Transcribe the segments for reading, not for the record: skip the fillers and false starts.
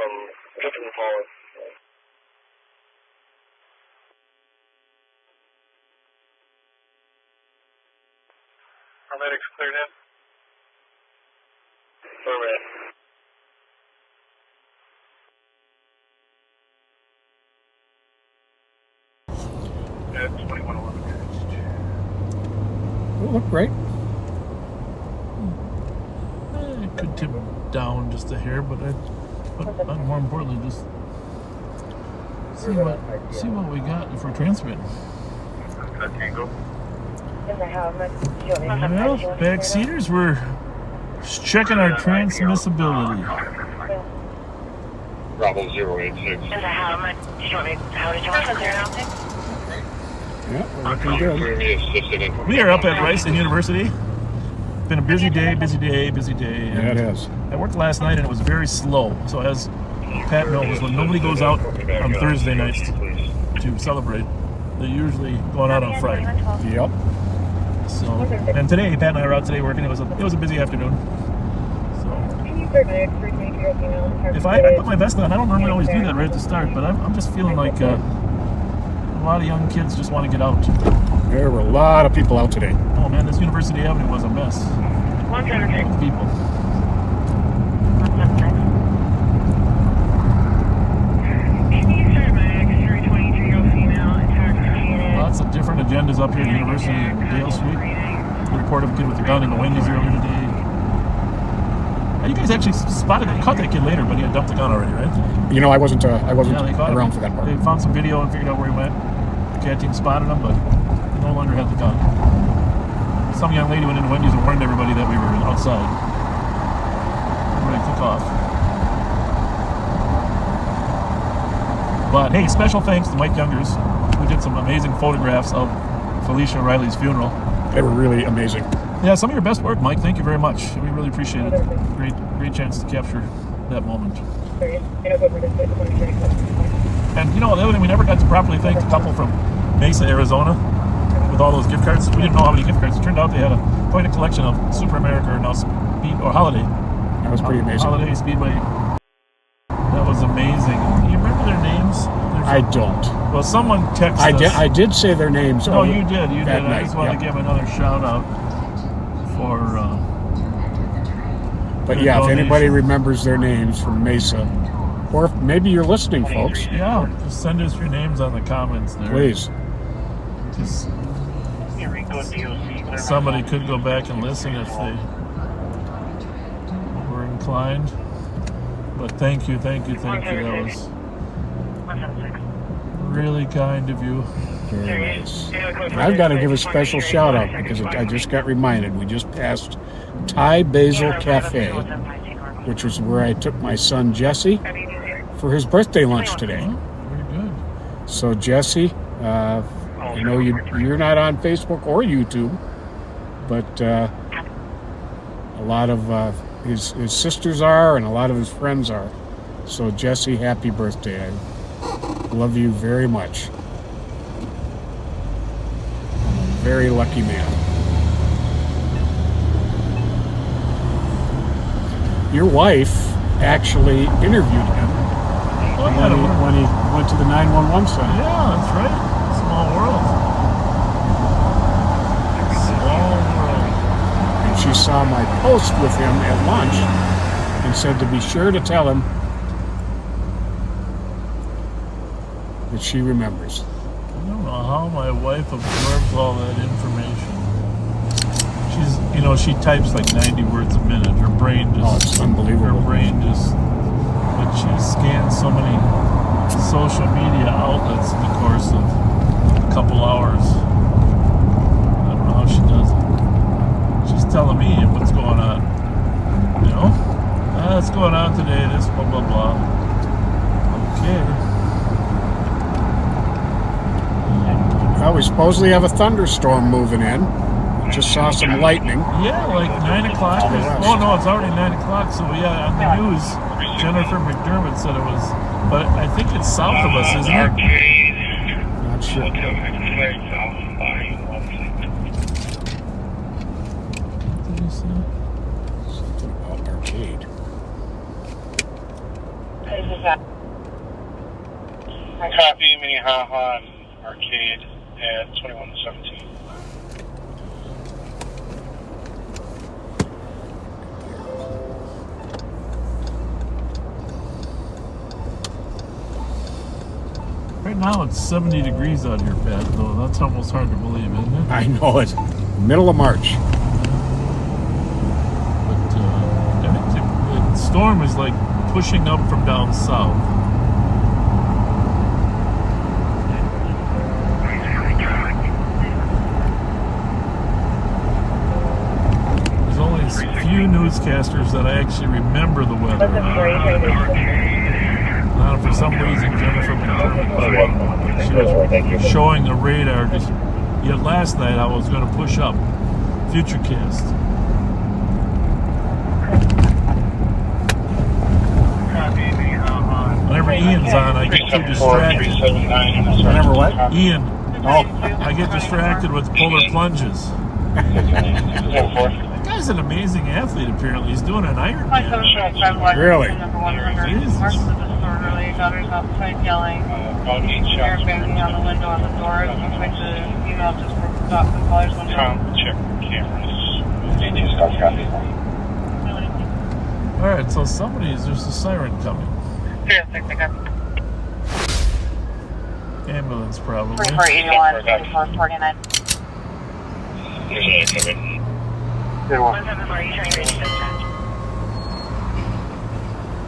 from Clifton Hall. Paramedics cleared in. Affirmative. It's 2111. Oh, look right. It could tip down just a hair, but more importantly, just see what we got if we're transmitting. Tango. Well, backseaters, we're just checking our transmissibility. Bravo 086. Yeah, we're looking good. We are up at Rice University. Been a busy day. Yeah, it has. I worked last night and it was very slow. So as Pat knows, when nobody goes out on Thursday nights to celebrate, they're usually going out on Friday. Yep. So, and today, Pat and I were out today working. It was a busy afternoon. So, if I put my vest on, I don't normally always do that right at the start, but I'm just feeling like a lot of young kids just want to get out. There were a lot of people out today. Oh man, this University Avenue was a mess with people. Lots of different agendas up here at the University of Dale Street. The report of a kid with a gun in the Wendy's earlier today. You guys actually caught that kid later, but he had dumped the gun already, right? You know, I wasn't Yeah, they caught around him. for that part. They found some video and figured out where he went. The cat team spotted him, but he no longer had the gun. Some young lady went into Wendy's and warned everybody that we were outside. Everybody took off. But hey, special thanks to Mike Youngers, who did some amazing photographs of Felicia Riley's funeral. They were really amazing. Yeah, some of your best work, Mike. Thank you very much. We really appreciate it. Great chance to capture that moment. And you know, the other thing, we never got to properly thank the couple from Mesa, Arizona, with all those gift cards. We didn't know how many gift cards. It turned out they had quite a collection of Super America or now Holiday. That was pretty amazing. Holiday Speedway. That was amazing. Do you remember their names? I don't. Well, someone texted us. I did say their names. No, you did. You did. Night. I just want to give another shout out for. But yeah, if anybody remembers their names from Mesa, or if maybe you're listening, folks. Yeah, just send us your names on the comments there. Please. Just somebody could go back and listen if they were inclined. But thank you. That was really kind of you. Very nice. And I've got to give a special shout out because I just got reminded. We just passed Thai Basil Cafe, which was where I took my son Jesse for his birthday lunch today. Oh, very good. So Jesse, I know you're not on Facebook or YouTube, but a lot of his sisters are and a lot of his friends are. So Jesse, happy birthday. I love you very much. I'm a very lucky man. Your wife actually interviewed him when he went to the 911 center. Yeah, that's right. Small world. And she saw my post with him at lunch and said to be sure to tell him that she remembers. I don't know how my wife absorbs all that information. She types like 90 words a minute. Her brain just... Oh, it's unbelievable. Her brain just... But she scans so many social media outlets in the course of a couple hours. I don't know how she does it. She's telling me what's going on. What's going on today, this, blah, blah, blah. Okay. Well, we supposedly have a thunderstorm moving in. Just saw some lightning. Yeah, like 9 o'clock. Oh, no, it's already 9 o'clock. So, yeah, on the news, Jennifer McDermott said it was, but I think it's south of us, isn't it? Not sure. What did he say? Something about arcade. Copy, Minnehaha and Arcade at 2117. Right now it's 70 degrees out here, Pat, though. That's almost hard to believe, isn't it? I know it. Middle of March. But I think the storm is like pushing up from down south. There's only a few newscasters that I actually remember the weather. Now, for some reason, Jennifer McDermott, she was showing the radar. Yet last night I was going to push up Futurecast. Whenever Ian's on, I get too distracted. Whenever what? Ian, I get distracted with polar plunges. That guy's an amazing athlete, apparently. He's doing an Ironman. Really? Jesus. Daughter's outside yelling. They're banging on the window on the door. It looks like the email just got the caller's window. Tom, check cameras. Alright, so there's a siren coming. 306, I got Ambulance, probably. 3481, 3449. There's another coming. Good one.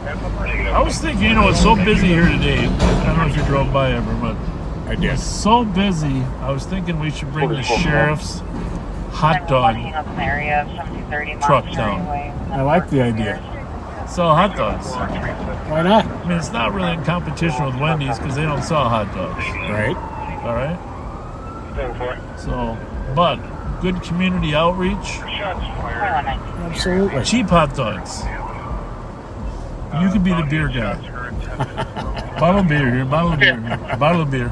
I was thinking, it's so busy here today. I don't know if you drove by ever, but I did. it's so busy. I was thinking we should bring the sheriff's hot dog truck down. I like the idea. Sell hot dogs. Why not? I mean, it's not really in competition with Wendy's because they don't sell hot dogs. Right? All right? So, but good community outreach. Absolutely. Cheap hot dogs. You could be the beer guy. Bottle of beer here, bottle of beer here, bottle of beer.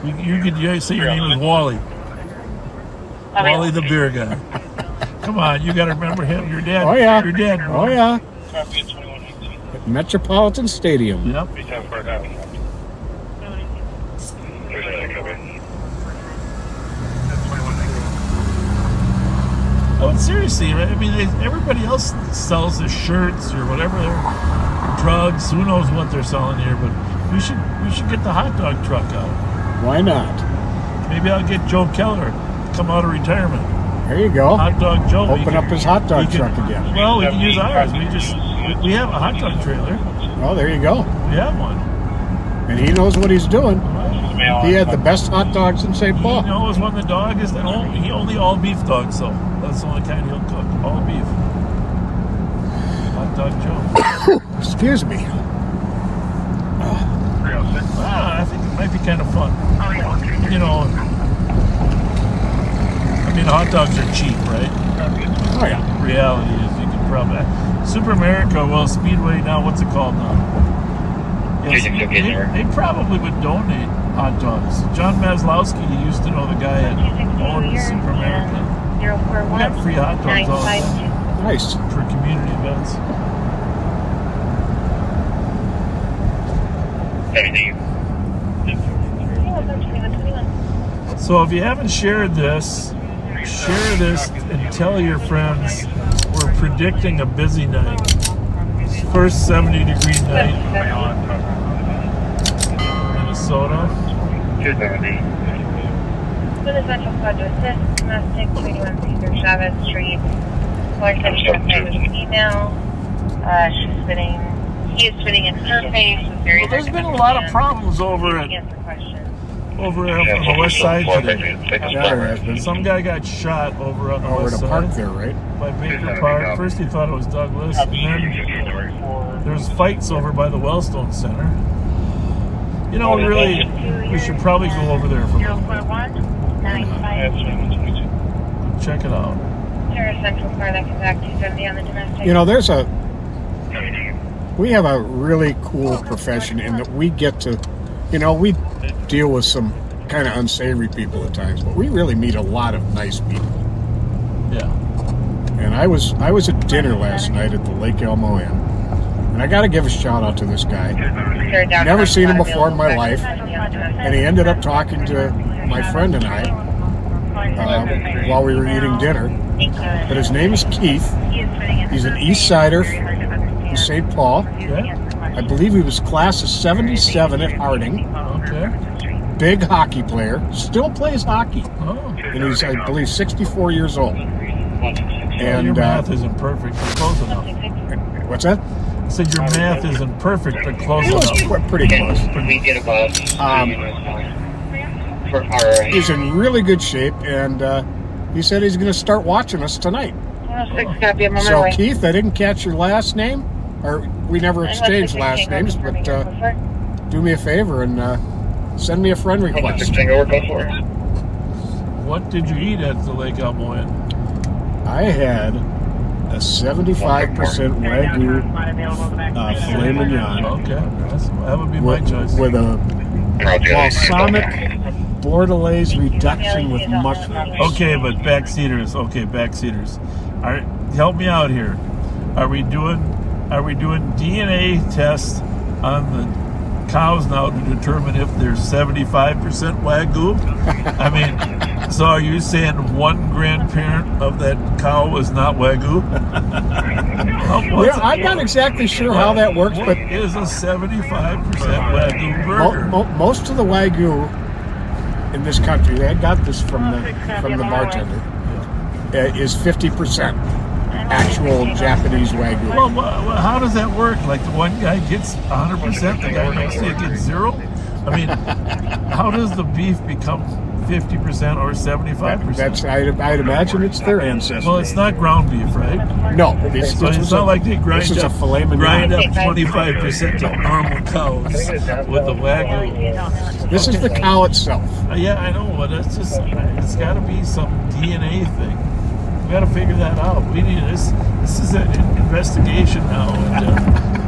You could say your name is Wally. Wally the beer guy. Come on, you got to remember him. Your dad. Oh, yeah. Your dad. Oh, yeah. At Metropolitan Stadium. Yep. Oh, and seriously, right? I mean, everybody else sells the shirts or whatever, drugs. Who knows what they're selling here? But we should get the hot dog truck out. Why not? Maybe I'll get Joe Keller to come out of retirement. There you go. Hot dog Joe. Open up his hot dog truck again. Well, we can use ours. We have a hot dog trailer. Oh, there you go. We have one. And he knows what he's doing. Right. He had the best hot dogs in St. Paul. He knows when the dog is. He only all beef dogs, so that's the only kind he'll cook. All beef. Hot dog Joe. Excuse me. I think it might be kind of fun. I mean, hot dogs are cheap, right? Oh, yeah. Reality is you can probably... Super America, well, Speedway now, what's it called now? Yes, they probably would donate hot dogs. John Maslowski, he used to know the guy that owned Super America. We got free hot dogs all the time. Nice. For community events. So if you haven't shared this, share this and tell your friends we're predicting a busy night. First 70-degree night in Minnesota. 270. With essential squad to assist, domestic 21 Cesar Chavez Street. Caller said she received an email. He is spitting in her face. Well, there's been a lot of problems over on the west side today. Yeah, there has been. Some guy got shot over on the Over west the side. park there, right? By Baker Park. First he thought it was Douglas, and then there's fights over by the Wellstone Center. We should probably go over there for a little bit. Check it out. Central car that comes back 270 on the domestic. We have a really cool profession in that we get to, we deal with some kind of unsavory people at times, but we really meet a lot of nice people. Yeah. And I was at dinner last night at the Lake Elmo Inn, And I got to give a shout out to this guy. Never Never seen him before in my life. And he ended up talking to my friend and I while we were eating dinner. But his name is Keith. He's an East Sider from St. Paul. I believe he was class of 77 at Harding. Okay. Big hockey player. Still plays hockey. Oh. And he's, I believe, 64 years old. And your math isn't perfect, but close enough. what's that? I said your math isn't perfect, but close enough. Pretty close. We get about for our He's in really good shape, and he said he's going to start watching us tonight. So, Keith, I didn't catch your last name, or we never exchanged last names, but do me a favor and send me a friend request. What did you eat at the Lake Almoyan? I had a 75% Wagyu filet mignon. Okay, that would be my choice. With a balsamic bordelaise reduction with mushrooms. Okay, but backseaters. All right, help me out here. Are we doing DNA tests on the cows now to determine if they're 75% Wagyu? I mean, so are you saying one grandparent of that cow was not Wagyu? I'm not exactly sure how that works, but it is a 75% Wagyu burger. Most of the Wagyu in this country, I got this from the bartender, is 50% actual Japanese Wagyu. Well, how does that work? Like the one guy gets 100%, the guy next to you gets 0? I mean, how does the beef become 50% or 75%? I'd imagine it's their ancestors. Well, it's not ground beef, right? No. So it's not like they grind a filet mignon. Grind up 25% of normal cows with the Wagyu. This is the cow itself. Yeah, I know, but it's got to be some DNA thing. We got to figure that out. We need this. This is an investigation now into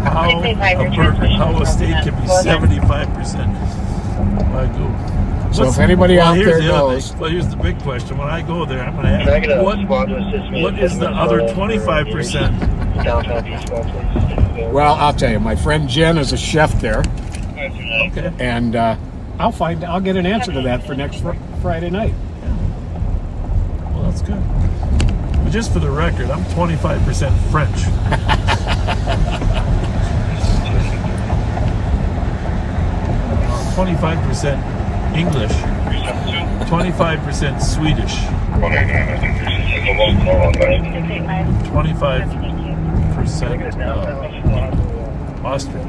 how a state can be 75% Wagyu. So if anybody out there knows, well, here's the big question. When I go there, I'm going to ask, what is the other 25%? Well, I'll tell you. My friend Jen is a chef there, Okay. and I'll get an answer to that for next Friday night. Well, that's good. But just for the record, I'm 25% French. 25% English, 25% Swedish, 25% Austrian.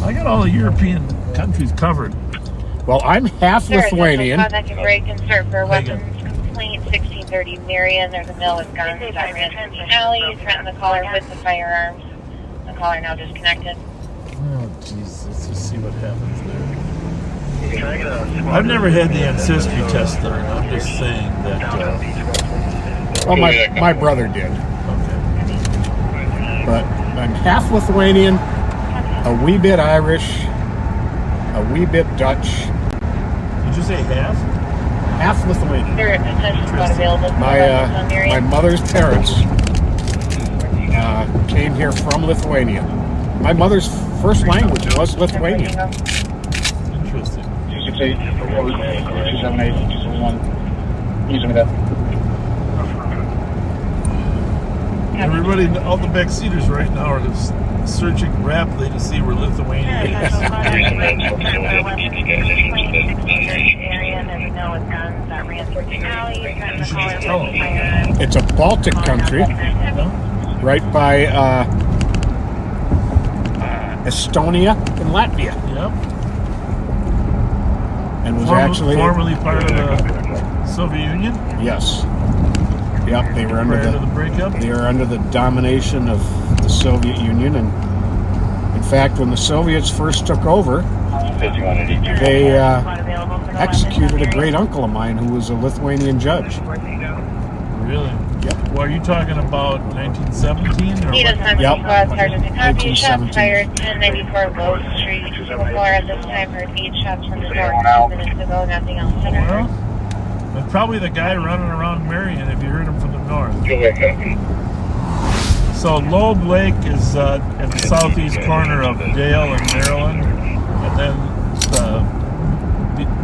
I got all the European countries covered. Well, I'm half Lithuanian. Weapons complaint 1630 Marion. There's a mill with guns that ran into the alley. You threatened the caller with the firearms. The caller now disconnected. Oh, jeez. Let's just see what happens there. I've never had the ancestry test done. I'm just saying that. Well, my brother did. Okay. But I'm half Lithuanian, a wee bit Irish, a wee bit Dutch. Did you say half? Half Lithuanian. There attention's not available. My mother's parents came here from Lithuania. My mother's first language was Lithuanian. Interesting. Everybody, all the backseaters right now are just searching rapidly to see where Lithuania is. You should just tell them. It's a Baltic country, right by Estonia and Latvia. Yep. And was actually formerly part of the Soviet Union. Yes. Yep, they were under the breakup. They were under the domination of the Soviet Union, and in fact, when the Soviets first took over, they executed a great uncle of mine who was a Lithuanian judge. Really? Yep. Well, are you talking about 1917 or He does not Yep. Sergeant DeCompte, shots 1917. fired 1094 Low Street. The caller at this time heard 8 shots from the north 2 minutes ago, nothing else to Well, but probably the guy running around Marion if you heard him from the north. So Loeb Lake is in the southeast corner of Dale and Maryland, and then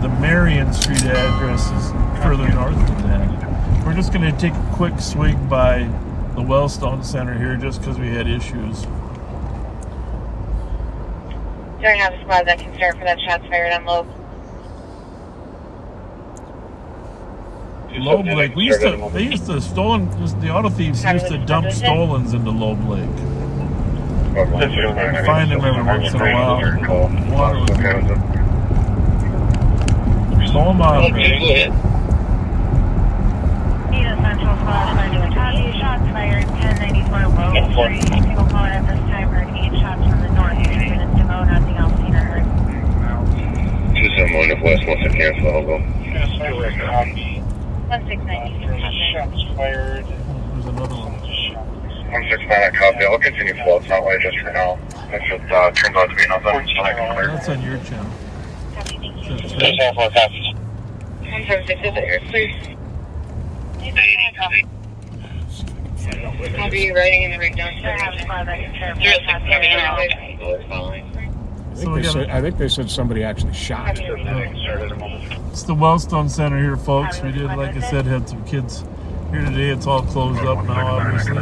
the Marion Street address is further north than that. We're just going to take a quick swing by the Wellstone Center here just because we had issues. Do I have a squad that can start for that shots fired on Loeb? Loeb Lake. The auto thieves used to dump stolens into Loeb Lake. Find them every once in a while. Water was good. Blow them out. Central squad, shots fired, 1094 Loeb Street. Single caller at this time heard 8 shots from the north. Units to know, nothing else seen or heard. 271 if West wants to cancel, I'll go. 1690. Shots fired. There's another one. 169, copy. I'll continue flow. It's not light just for now. If it turns out to be nothing, it's not clear. That's on your channel. Copy, thank you. That's There's right. 4 copies. 176 is at yours, please. Copy, you writing in the rig down. I think they said somebody actually shot. It's the Wellstone Center here, folks. We did, like I said, had some kids here today. It's all closed up now, obviously.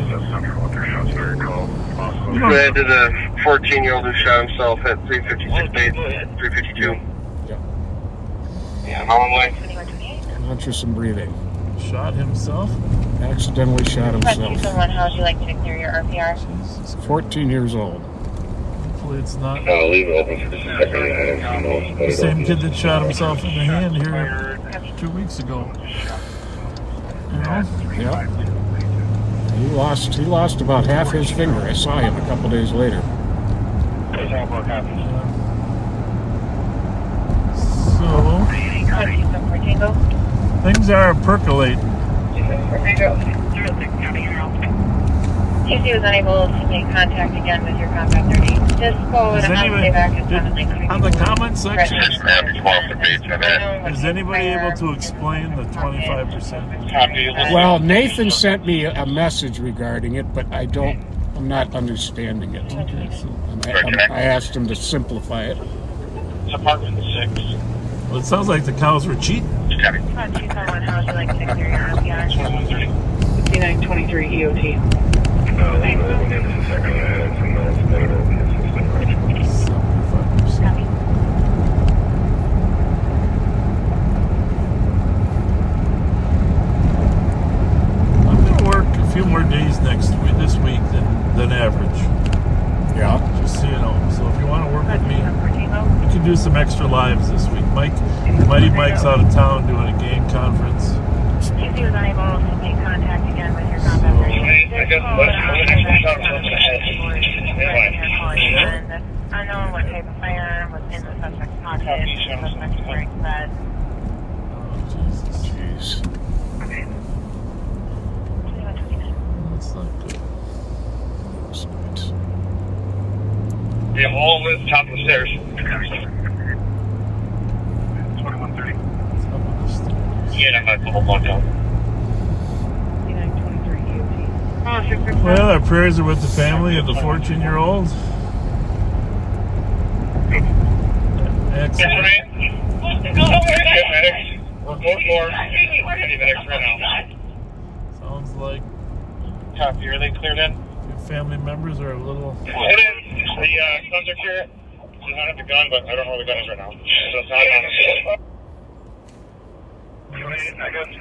Red to the 14-year-old who shot himself at 356 base, 352. Yeah, I'm on my way. Conscious and breathing. Shot himself? Accidentally shot himself. Someone, how would you like to clear your RPR? 14 years old. Hopefully it's not I'll leave it open for just a second. the same kid that shot himself in the hand here 2 weeks ago. You know? Yeah. He lost about half his finger. I saw him a couple days later. So things are percolating. Casey was unable to make contact again with your contact 30. Cisco and I'll stay back On the comment section, Is is anybody able to explain the 25%? Well, Nathan sent me a message regarding it, but I'm not understanding it. Okay, so, I asked him to simplify it. It's apartment 6. well, it sounds like the cows were cheating. how would you like to clear your RPR? 2130. 5923 EOT. 75%. Copy. I'm going to work a few more days this week than average. Yeah. Just so you know. So if you want to work with me, we can do some extra lives this week. Mighty Mike's out of town doing a game conference. Casey was unable to make contact again with your contact 30. Unknown what type of firearm was in the suspect's pocket. The suspect is wearing vest. Oh, Jesus. Jeez. That's not good. That's not. Yeah, all live top of the stairs. 2130. Top of the stairs. Yeah, I'm not double blocked out. 5923 EOT. Well, our prayers are with the family of the 14-year-old. Excellent. We're both more. Medics right now. Sounds like Copy. Are they cleared in? your family members are a little... It is. The guns are here. You don't have the gun, but I don't know where the gun is right now. So it's not on us. Copy.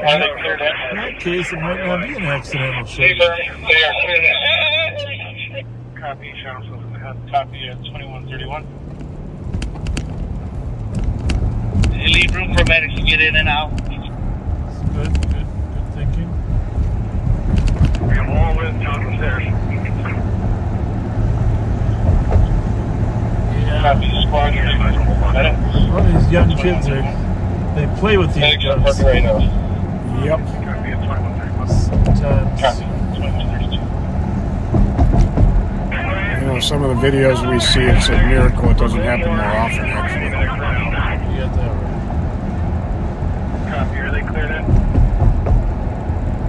Are they cleared in? In that case, it might not be an accidental shot. They are cleared in. Copy. Shot himself in the head. Copy at 2131. You leave room for medics to get in and out. Good thinking. We have all live top of the stairs. Yeah. Copy. Squad. Well, these young kids they play with these Medics are guns. parking right now. Yep. Copy at 2131. Sometimes. Copy. 2132. You know, some of the videos we see, it's a miracle it doesn't happen more often, actually. You got that right. Copy. Are they cleared in?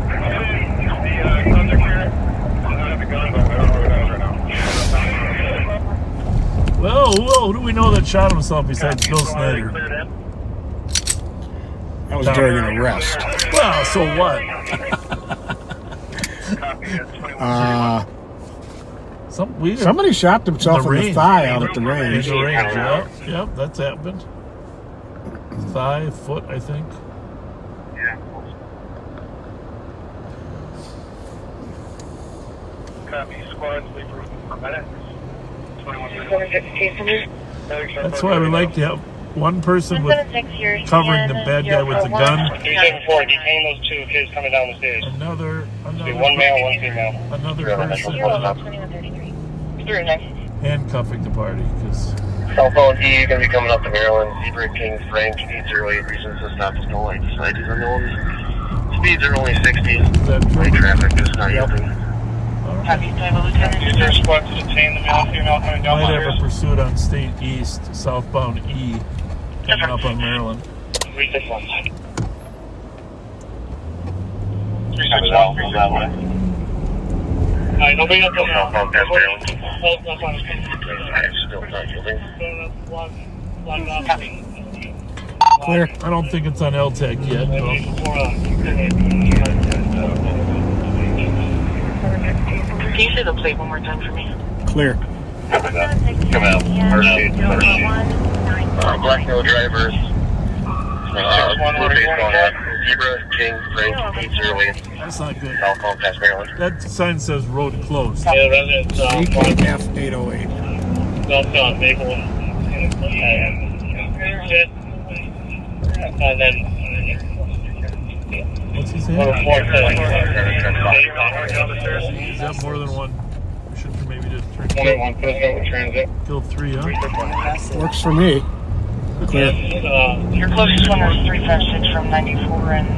The guns are cleared. Well, who do we know that shot himself besides Bill Snyder? That was during an arrest. Well, so what? Somebody shot themselves in the thigh out at the range. In the range, yep, that's happened. Thigh, foot, I think. Yeah. Copy. Squad, leave room for medics. 21. That's why we like to have one person with covering the bad guy with the gun. 374, detain those two kids coming down the stairs. Another One male, one female. Another person 2133. handcuffing the party because Cell phone E going to be coming up to Maryland. Zebra King Frank 808. Reasons to stop is no light. Sight is unknown. Speeds are only 60. Light traffic is not yielding. Use their squad to detain the male and female coming down the might have a stairs. pursuit on State East, southbound E, coming up on Maryland. 361. 361. That way. Alright, nobody up there now. Cell phone past Maryland. That's on the screen. Still not yielding. Clear. I don't think it's on LTAC yet. Though. Can you say the plate one more time for me? Clear. Coming out. First Black Hill drivers. Blue face going up. Zebra King Frank 808. That's not good. Cell phone past Maryland. That sign says road closed. Yeah, residents, CKF 808. southbound Maple. And then What's he saying? Is that more than one? We should maybe just 21 Fresno with transit. kill three, huh? Works for me. Clear. Your closest one was 356 from 94 and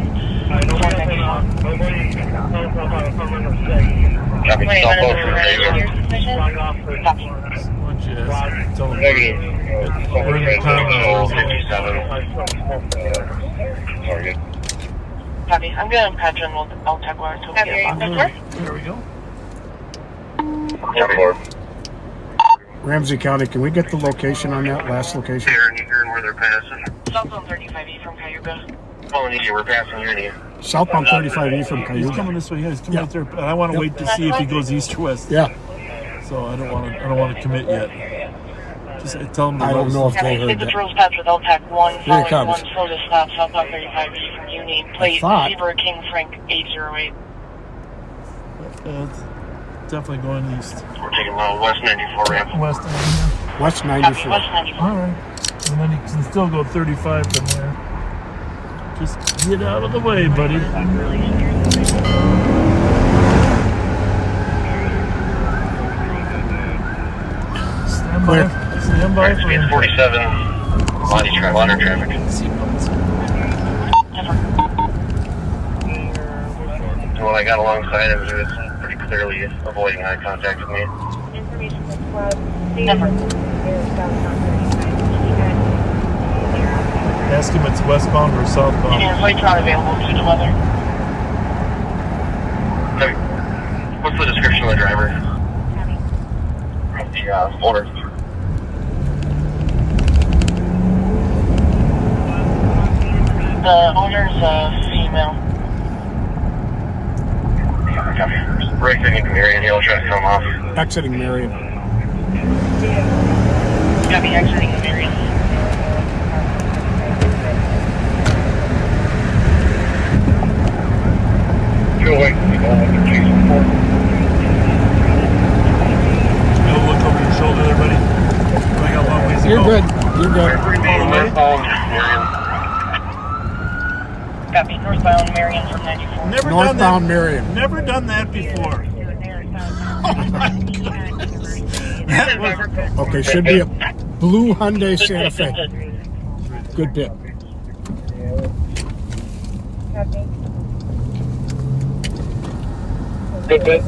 491. Copy. Cell phone from Maryland. Why don't you ask? Tell them Negative. we're in the comments. 57. Sorry, good. Copy. I'm going to patch and I'll tag wire until we get back. There we go. Copy, Lord. Ramsey County, can we get the location on that last location? Hearing where they're passing. Southbound 35E from Cayuga. Calling you, we're passing here you. Southbound 35E from He's Cayuga. coming this way. Yeah, he's coming Yeah. right there. And I want to wait to see if he goes east or west. Yeah. So I don't want to commit yet. Just tell him. I don't know if they Copy. heard Take the that. Patrol's patch with LTAC 1, Here it following comes. 1 slow to stop, southbound 35E from Union. Plate thought- Zebra King Frank 808. It's definitely going east. We're taking West 94 ramp. West. West Copy. 94. West 94. All right. And then he can still go 35 from there. Just get out of the way, buddy. Stand by. Clear. Stand by for Speed him. 47. Body traffic. Water traffic. And when I got alongside of it, it was pretty clearly avoiding eye contact with me. Ask him it's westbound or southbound. And plate's not available due to weather. Okay. What's the description of the driver? Of the owner. The owner's female. Copy. Right thing into Marion Hill, trying to come off. Exiting Marion. Copy. Exiting the area. Two away. Go look over your shoulder there, buddy. I got a long ways to You're go. good. You're good. Northbound Marion. Copy. Northbound Marion from 94. Never Northbound done that. Marion. Never done that before. Oh my goodness. That was Okay, should be a blue Hyundai Santa Fe. Good bit. Good bit.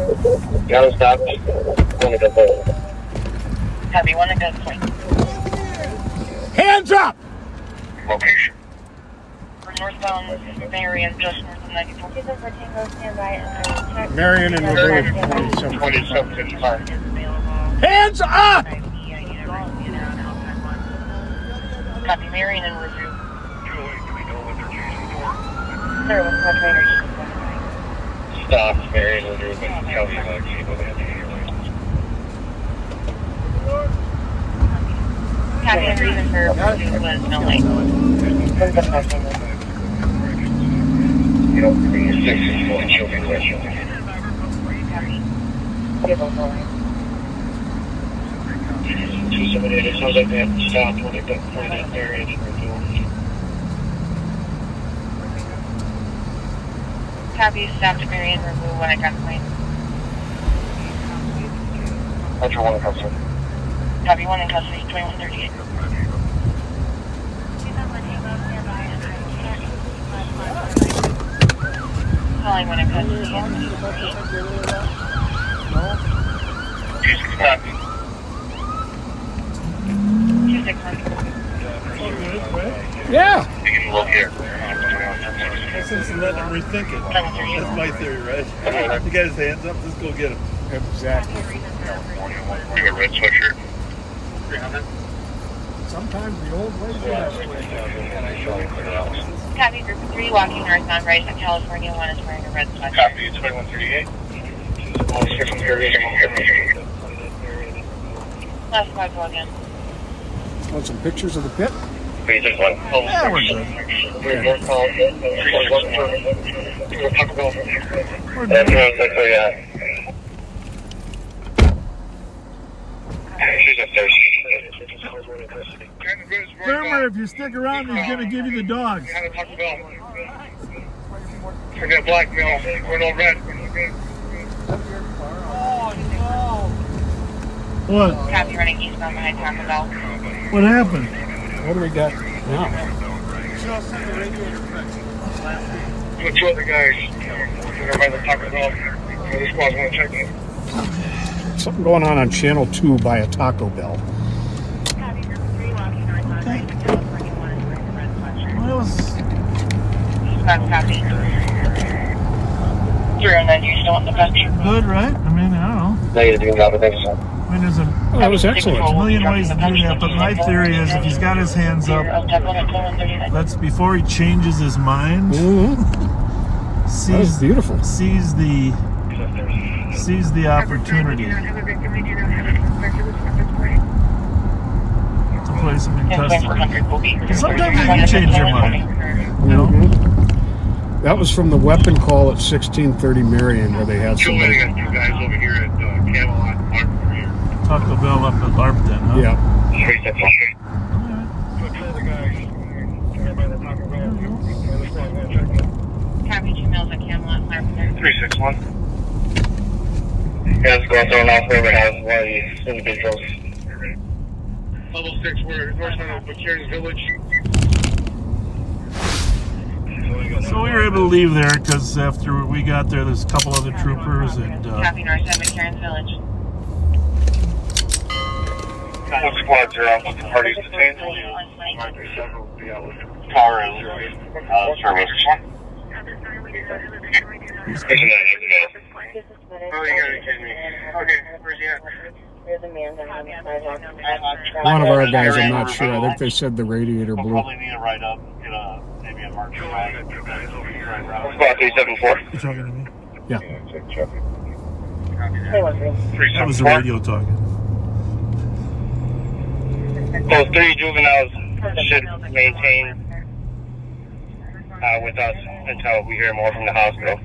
Got him stopped. One to go forward. Copy. One at gunpoint. Hands up! Location. For northbound Marion, just north of 94. Marion and Burrill 27. 2755. Hands up! Copy, Marion and Review. Sir, what's my trainer? Stop, Marion, and Drew, but Kelsey and Lexi, but they have to hear. Copy, and reason for review was no light. You know, you're 64 and she'll be with you. It sounds like they have to stop when they got that Marion and Review. Copy, stopped at Marion, remove when I got point. Metro 1 in custody. Copy, 1 in custody, 2138. Calling when I custody. Copy. 261. Yeah. You can look here. That's just letting him rethink it. That's my theory, right? You got his hands up, just go get him. Exactly. You got a red sweatshirt. Sometimes the old ways are best. Copy, group of 3 walking north on Rice in California. 1 is wearing a red sweatshirt. Copy, 2138. Last squad, go again. Want some pictures of the pit? We just went. Yeah, we're good. We're good. She's upstairs. Verna, if you stick around, he's going to give you the dogs. Forget blackmail. We're no red. What? Copy, running eastbound behind Taco Bell. What happened? What do we got now? With 2 other guys. They're by the Taco Bell. The squad's going to check in. Something going on Channel 2 by a Taco Bell. Well, it was... Eastbound, copy. 309, you still want the country? good, right? I mean, I don't know. Negative, you can drop it. Thanks, sir. I mean, there's a That was excellent. million ways to do that, but my theory is if he's got his hands up, let's, before he changes his mind, Mm-hmm. That was beautiful. sees the opportunity to place him in custody. Because sometimes you can change your mind. You know? That was from the weapon call at 1630 Marion, where they had Joe, I somebody. got 2 guys over here at Camelot Park over here. Taco Bell up at Larpton, huh? Yeah. 361. Alright. 2 other guys. They're by the Taco Bell. The squad's going to check in. Copy, 2 males at Camelot, Larpton. 361. Yeah, let's go out there and off whoever has one of these individuals. Level 6, we're north of McCarran's Village. So we were able to leave there because after we got there, there's a couple other troopers and Copy, north side, McCarran's Village. What squads are out with the parties detained? Car and service. Station 9, oh, you gotta be kidding me. Okay, where's he at? There's a man down on the sidewalk. One of our guys, I'm not sure. I think they said the radiator We'll blew. probably need to write up, get maybe a mark. Squad 374. you talking to me? Yeah. That was the radio talking. Those 3 juveniles should maintain with us until we hear more from the hospital.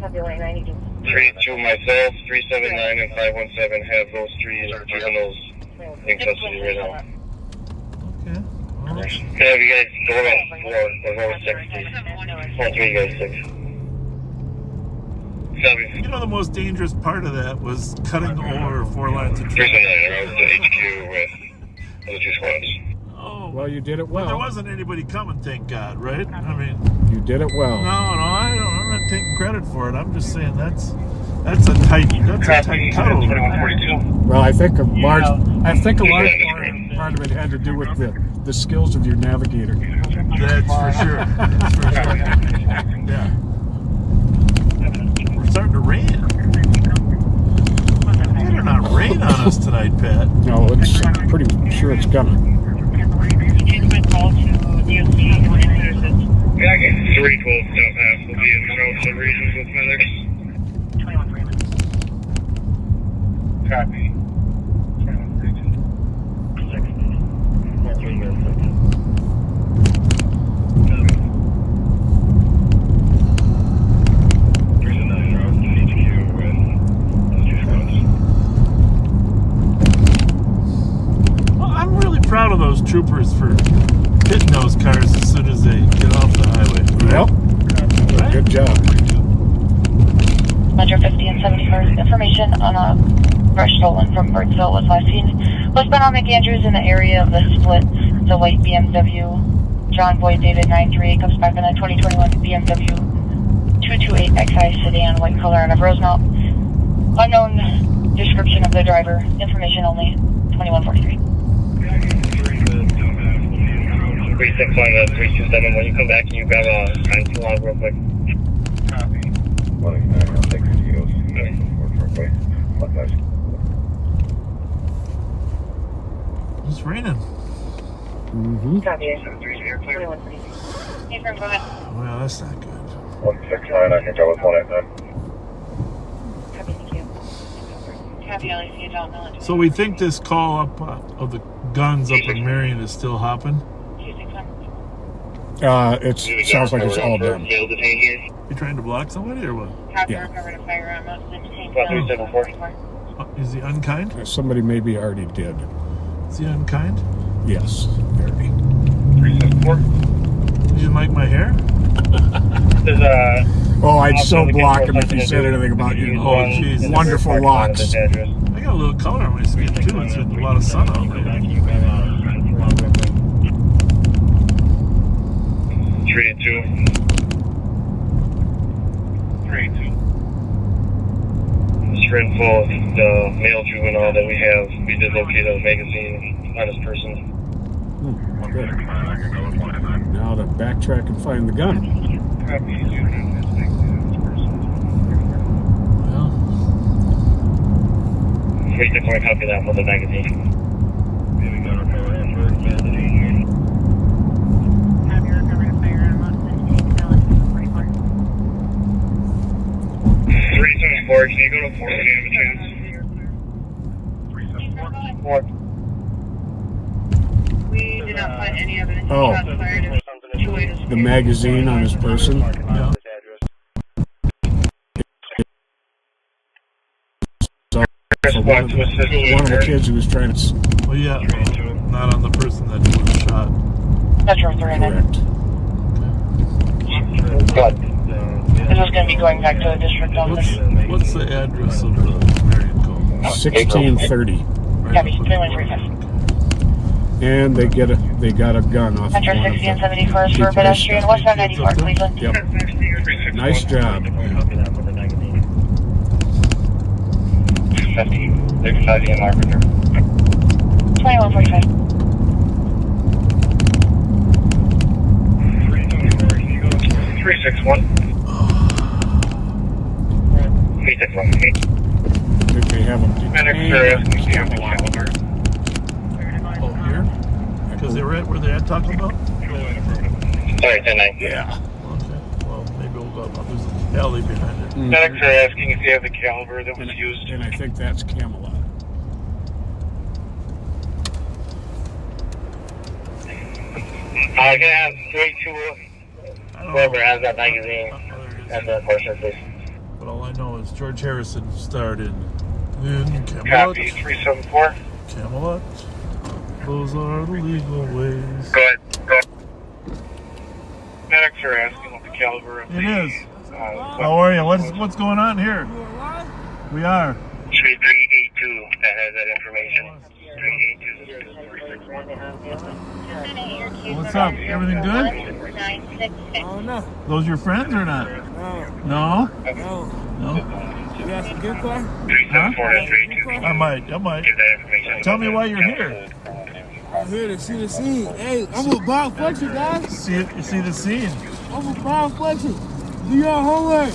Copy, 192. 32 myself, 379 and 517 have those 3 juveniles in custody right now. Okay. Well, Yeah, you guys go around 4 or go 6. All 3 guys 6. you know, the most dangerous part of that was cutting over 4 lines of traffic. 379, I was the HQ with the 2 squads. Oh, Well, you did it well, there well. wasn't anybody coming, thank God, right? I mean, You did it well. no, I'm not taking credit for it. I'm just saying that's a tight cut over. 2142. Well, I think a large part of it had to do with the skills of your navigator. That's for sure. That's for sure. Yeah. We're starting to rain. It better not rain on us tonight, Pat. No, it's I'm pretty sure it's coming. Change my call to DOC or assist. Yeah, I get 312 South Half will be in trouble for reasons with medics. 21 Copy. 2132. I'm really proud of those troopers for hitting those cars as soon as they get off the highway. Yep. Right? Good job. Metro 50 and 74 information on a brush stolen from Burrill was last seen. Westbound on McAndrews in the area of the split. The white BMW. John Boyd David 93 comes back in a 2021 BMW 228XI sedan, white color out of Rosemount. Unknown description of the driver. Information only. 2143. 361 to 327. When you come back, can you grab a time log real quick? Copy. I'll take the deals. It's raining. Mm-hmm. Copy. 730 clear. 2143. Hey, Fern, go ahead. Well, that's not good. 169, I can go with 189. Copy, thank you. Copy, LAC, John Millen. So we think this call up of the guns up in Marion is still hopping? 261. It sounds like it's all done. Failed detain here. You trying to block somebody or what? Copy, Yeah. recovered a firearm. Most of the detained. 374. Is he unkind? Somebody maybe already did. Is he unkind? Yes, very. 374. Did you like my hair? There's a. Oh, I'd so block him if he said anything about you. Oh, jeez. Wonderful locks. I got a little color on my skin too. It's been a lot of sun out lately. 382. 382. This red full of the male juvenile that we have. We did locate a magazine on this person. Good. Now to backtrack and find the gun. Copy. Juvenile investigative person. Well, 361, copy that for the magazine. Copy, recovered a firearm. Most of the detained. 374, can you go to 4 when you have a chance? 4. We did not find any evidence of Oh. shots fired. It was situated. The magazine on his person. yeah. For one of the kids who was trying to. Well, yeah. Not on the person that was shot. Metro 39. Correct. This is going to be going back to the district office. What's the address of the Marion call? 1630. Copy, 2135. And they got a gun off. Metro one of 60 and the 71st for pedestrian, westbound 94, Cleveland. Yep. Nice job. 50, 35 EMR for 2145. 361. 361. Did they have them Medics detained? are asking if you have the caliber. Oh, here? Because they were at where they had Taco Bell? Sorry, 10-9. Yeah. Okay. Well, maybe we'll go up. There's an alley behind it. Medics are asking if you have the caliber that was used. And I think that's Camelot. I can have 3-2. I don't Whoever know. has that magazine Oh, there it is. at the portion, please. But all I know is George Harrison starred in Camelot. Copy, 374. Camelot. Those are the legal ways. Go ahead. Go ahead. Medics are asking what the caliber of It is. the How are you? What's going on here? We are. 382 that has that information. 382. What's up? Everything good? 966. Oh, no. Those your friends or not? No. No? No. No? You got some good car? 374 to 382. I might. Give that information. Tell me why you're here. I'm here to see the scene. Hey, I'm with Bob Fletcher, guys. You see the scene. I'm with Bob Fletcher. Do your homework.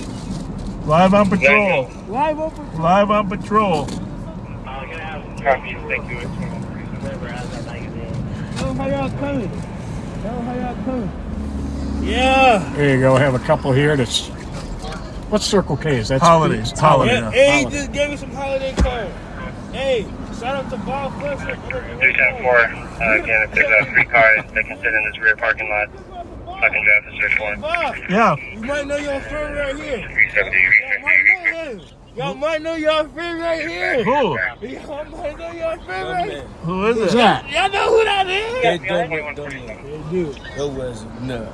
Live on patrol. Live open. Live on patrol. Copy, thank you. Whoever has that magazine. No how y'all coming. Tell them how y'all coming. Yeah. There you go. Have a couple here. That's what's Circle K? Is that Holiday. Speeds? It's holiday. Yeah, now. hey, he just gave me some holiday cards. Hey, shout out to Bob Fletcher. 374, again, if there's a free car, they can sit in this rear parking lot. I can drive the search warrant. Bob, Yeah. you might know your friend right here. 370. Y'all might know your friend right here. Who? Y'all might know your friend right here. Who is Who's it? that? Y'all know who that is? They do. That was no.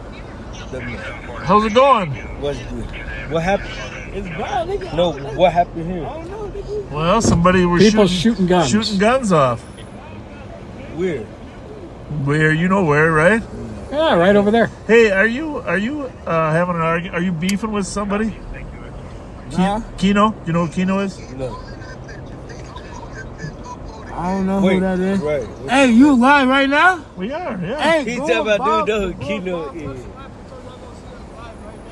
How's it going? What's good? What happened? It's Bob, nigga. No, what happened here? I don't know, nigga. Well, somebody was People shooting guns. Shooting guns off. Where? Where, you know where, right? Yeah, right over there. Hey, are you having an argument? Are you beefing with somebody? Nah. Keno? You know who Keno is? No. I don't know Wait, who that is. right. Hey, you live right now? We are, yeah. Hey, He go tell me I Bob, do know who go Keno Bob. is.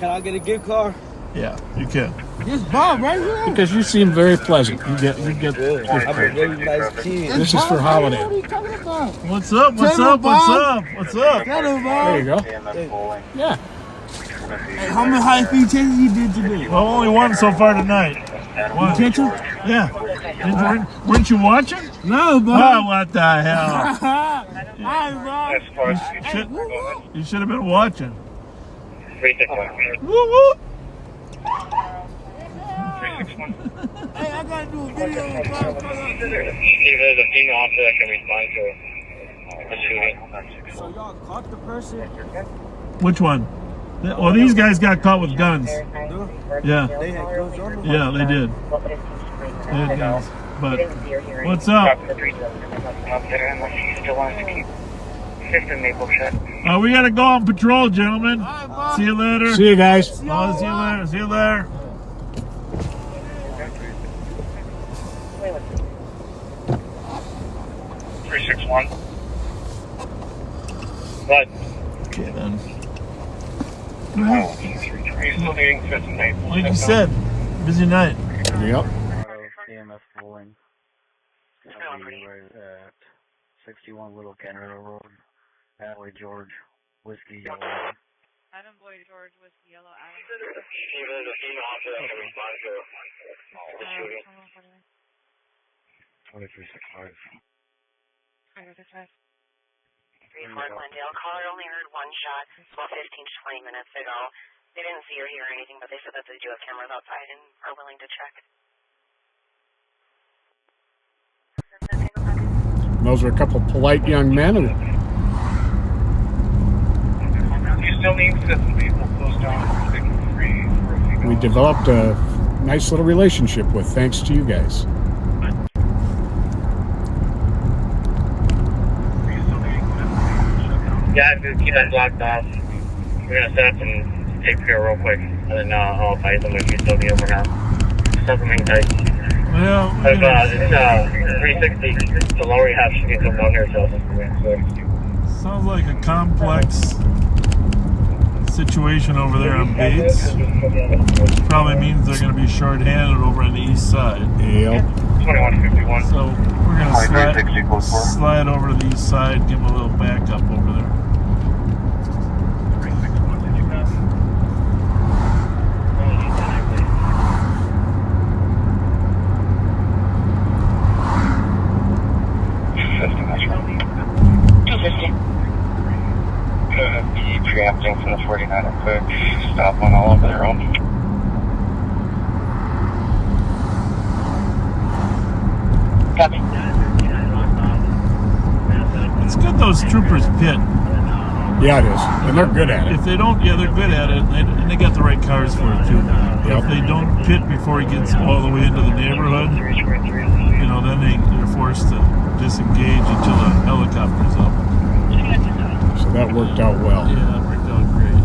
Can I get a gift card? Yeah, you can. It's Bob right here. Because you seem very pleasant. You get. I'm a very nice kid. This is for holiday. What are you talking about? What's up? What's Tell him, up? What's Bob. up? What's up? Tell him, There Bob. you go. Yeah. Hey, how many high-speed chases you did today? Well, only one so far tonight. One. Catch him? Yeah. Weren't you watching? No, Oh, Bob. what the hell? Hi, Bob. You should have been watching. 361. Woo woo. 361. Hey, I gotta do a video of Bob. If there's a female officer that can respond to a shooting. So y'all caught the person? Which one? Well, these guys got caught with guns. Yeah. They had guns on them? Yeah, they did. They had guns. But what's up? Still wants to keep system maple shut. We gotta go on patrol, gentlemen. Hi, Bob. See you later. See you guys. Oh, see you later. See you later. 361. But Okay then. are you still needing system maple? Like you said, busy night. Yep. EMF rolling. It's gonna be right at 61 Little Canada Road. Adelaide George, Whiskey Yellow. Adam Boyd George Whiskey Yellow Adam. There's a female officer that can respond to a shooting. 2365. Fort Glendale. Caller only heard one shot about 15 to 20 minutes ago. They didn't see or hear anything, but they said that they do have cameras outside and are willing to check. Those are a couple polite young men. And You still need system maple closed down for 63. we developed a nice little relationship with, thanks to you guys. Yeah, just keep that blocked off. We're gonna set up some tape here real quick, and then I'll advise them if you still be over now. Set them hang tight. Well, It's 360. The lower you have should get come down here, so sounds like a complex situation over there on Bates. Which probably means they're going to be short-handed over on the east side. Yep. 2151. So we're going to slide over to the east side, give them a little backup over there. 361. Did you pass? Be preempting from the 49 and quick stop on all of their own. Copy. It's good those troopers pit. Yeah, it is. And they're good at it. If they don't, yeah, they're good at it, and they got the right cars for it too. If they don't pit before he gets all the way into the neighborhood, you know, then they're forced to disengage until the helicopter's up. So that worked out well. Yeah, that worked out great.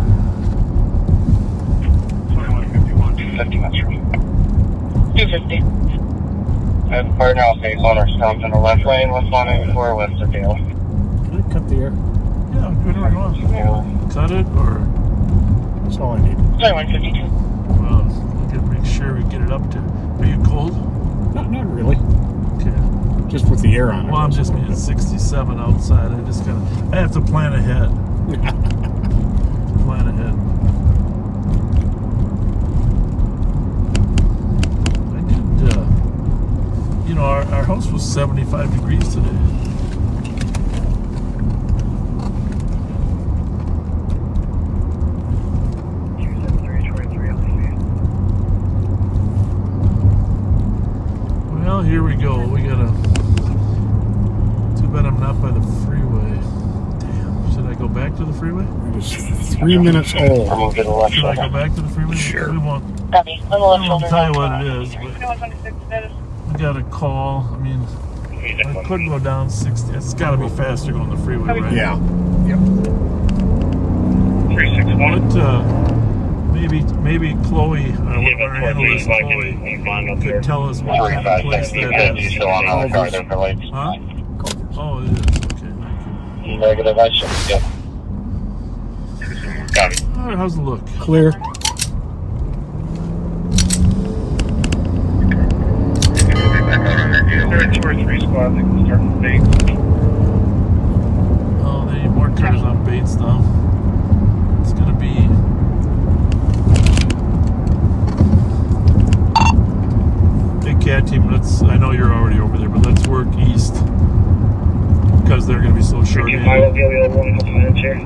2151. 250 Metro. 250. And partner, I'll say owner stopped in the left lane, 1184 west of Dale. Can I cut the air? Yeah, good or wrong. Cut it, or That's all I need. 2152. well, we gotta make sure we get it up to. Are you cold? Not really. Okay. Just with the air on it. Well, I'm just being 67 outside. I have to plan ahead. Plan ahead. I did, you know, our house was 75 degrees today. Well, here we go. We gotta. Too bad I'm not by the freeway. Damn. Should I go back to the freeway? It is 3 minutes old. I'm gonna get a left Should I shoulder. go back to the freeway? Sure. We won't. Copy. On the I left won't shoulder. tell you what it is, but 2126 status. we got a call. I mean, I could go down 60. It's got to be faster going the freeway, right? Yeah. Yep. 361. But maybe Chloe, our analyst Chloe, could tell us what kind of place that You is. still on the car there for lights? Huh? Oh, it is. Okay, thank you. Negative, I should. Yep. Copy. All right, how's it look? Clear. There are 2 or 3 squads that can start from base. Oh, they need more cars on Bates now. It's gonna be. Hey, CAT team, I know you're already over there, but let's work east because they're gonna be so short. I will give you a 1 couple minutes here.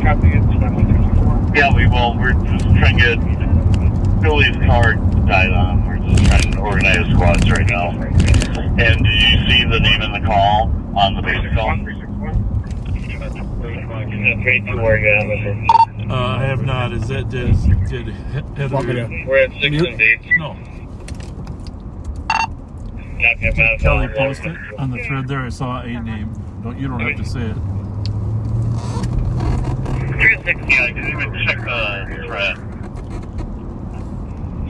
Copy it. 2154. Yeah, we will. We're just trying to get Billy's car died on. We're just trying to organize squads right now. And did you see the name in the call on the basic call? 32 where you at? I have not. Is that did Want me to- We're at 6 and Bates. No. Did Kelly post it on the thread there. I saw a name. You don't have to say it. 360. Yeah, I didn't even check the thread.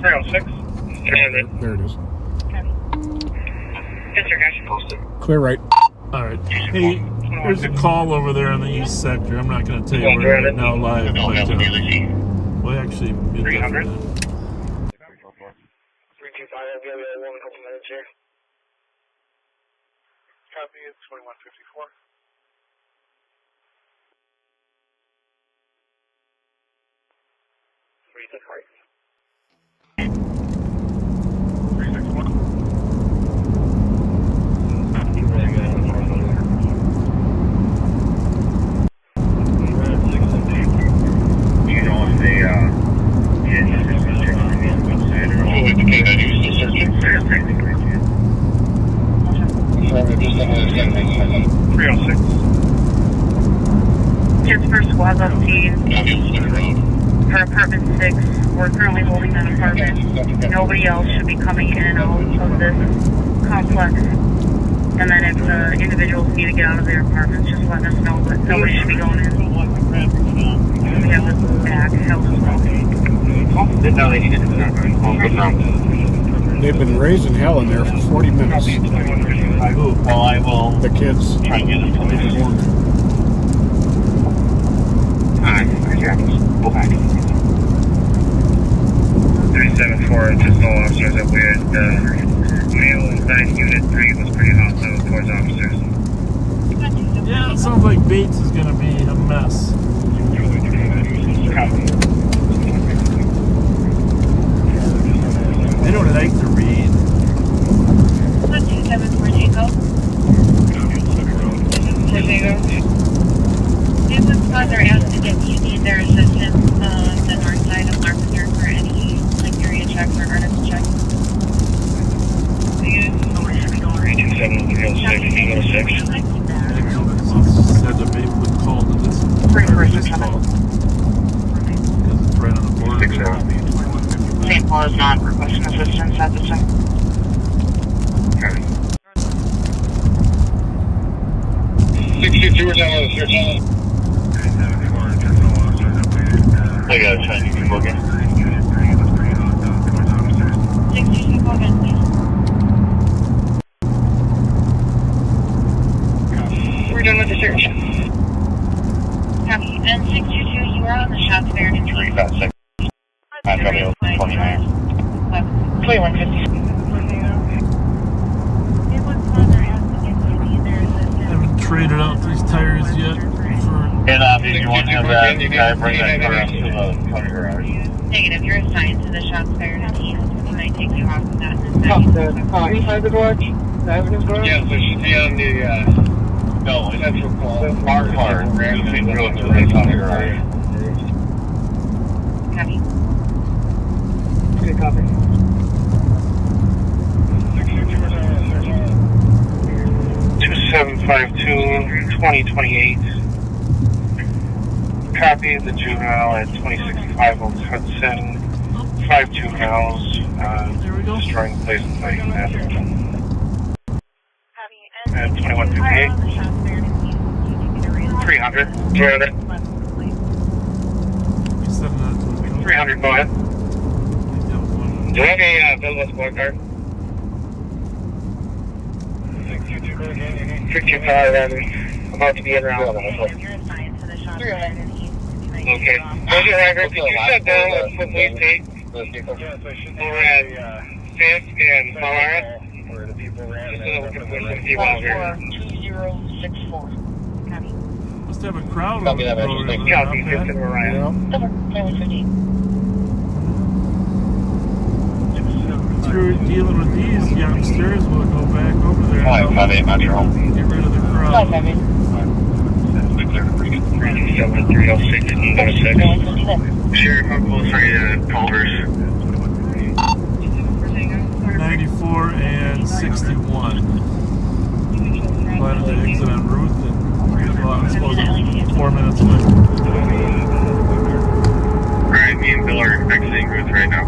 306. 300. There it is. Disregard. Posted. Clear right. All right. Hey, there's a call over there in the east sector. I'm not going to tell you where right now live, I don't but have the daily sheet. well, actually, 300? 300. 325, I'll give you a 1 couple minutes here. Copy, it's 2154. First squad's on scene for apartment 6. We're currently holding that apartment. Nobody else should be coming in and out of this complex. And then if individuals need to get out of their apartments, just let us know, but nobody should be going in. We have this back held as well. No, they need to do that. They've been raising hell in there for 40 minutes. Well, I will. The kids. Try and get it from the work. Go back. 374, just no officers up here. Male inside unit 3 was pretty hostile towards officers. Yeah, it sounds like Bates is going to be a mess. Copy. I don't like to read. 274 Jacob. If the squads are asked to get, you need their assistance on the north side of Larpenter for any like area checks or article checks. Nobody should be going right now. 2706. Said that maybe would call to this. Call. Because it's right on the border. St. Paul is not requesting assistance at this time. 62 or down on the 13. I gotta try and get booking. 62 Bogan, please. We're done with the search. Copy. And 622, you are on the shots fair in 356. I'm going to 29. 2150. traded out these tires yet for... And did you want to have that guy bring that car up to the county garage? Negative, you're assigned to the shots fired at the east. We might take you off of that. Inside the garage? The evidence garage? Yes, it should be on the, No, it's central call. our car. You can go to the county garage. Copy. Okay, copy. 2752-2028. Copy the juvenile at 2065 Old Hudson. 5 juveniles destroying the place and fighting that. At 2158. 300. 300. 300, go ahead. Do you have a billable scorecard? 55, about to be in around. Okay. Roger, Roger. Could you shut down with police tape? Over at Fisk and Palmyra? Just so that we can push some people out here. 2064. Copy. Must have a crowd on the road. Copy, Fisk and Mariah. Over. 2150. If you're dealing with these youngsters, we'll go back over there. 558 Metro. Get rid of the crowd. 558. 306. Sheriff, how close are you to Culver's? 94 and 61. Planning to exit on Ruth and well, I'm supposed to 4 minutes away. Alright, me and Bill are exiting Ruth right now.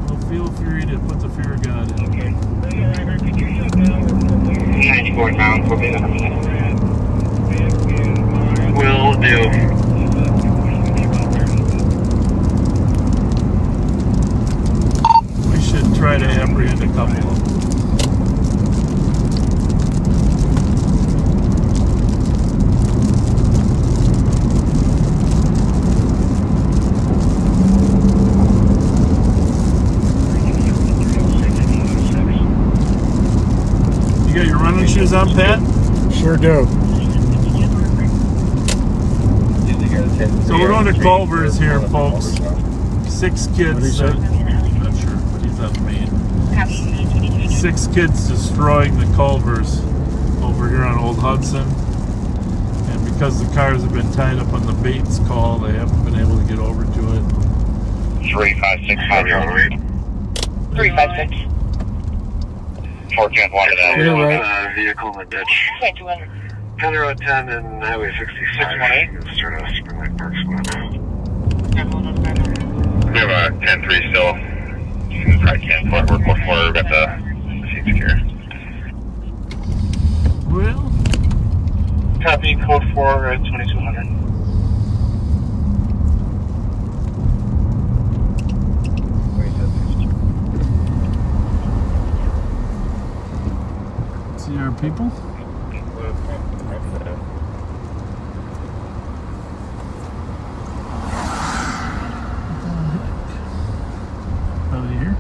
Well, feel free to put the fear of God in. 94 pounds, we'll be there. Will do. We should try to apprehend a couple of them. You got your running shoes on, Pat? Sure do. So we're going to Culver's here, folks. 6 kids. What did he say? I'm not sure, but he's on Main. 6 kids destroying the Culver's over here on Old Hudson. And because the cars have been tied up on the Bates call, they haven't been able to get over to it. 356 Metro. 356. 14th water that. You're right. Vehicle in the ditch. 200. County Road 10 and Highway 66. 618. Start off Spring Lake Park Squad. We have a 10-3 still. Probably 10 foot. We're close for. We've got the seat secure. Well, Copy code 4 at 2200. see our people. Are they here?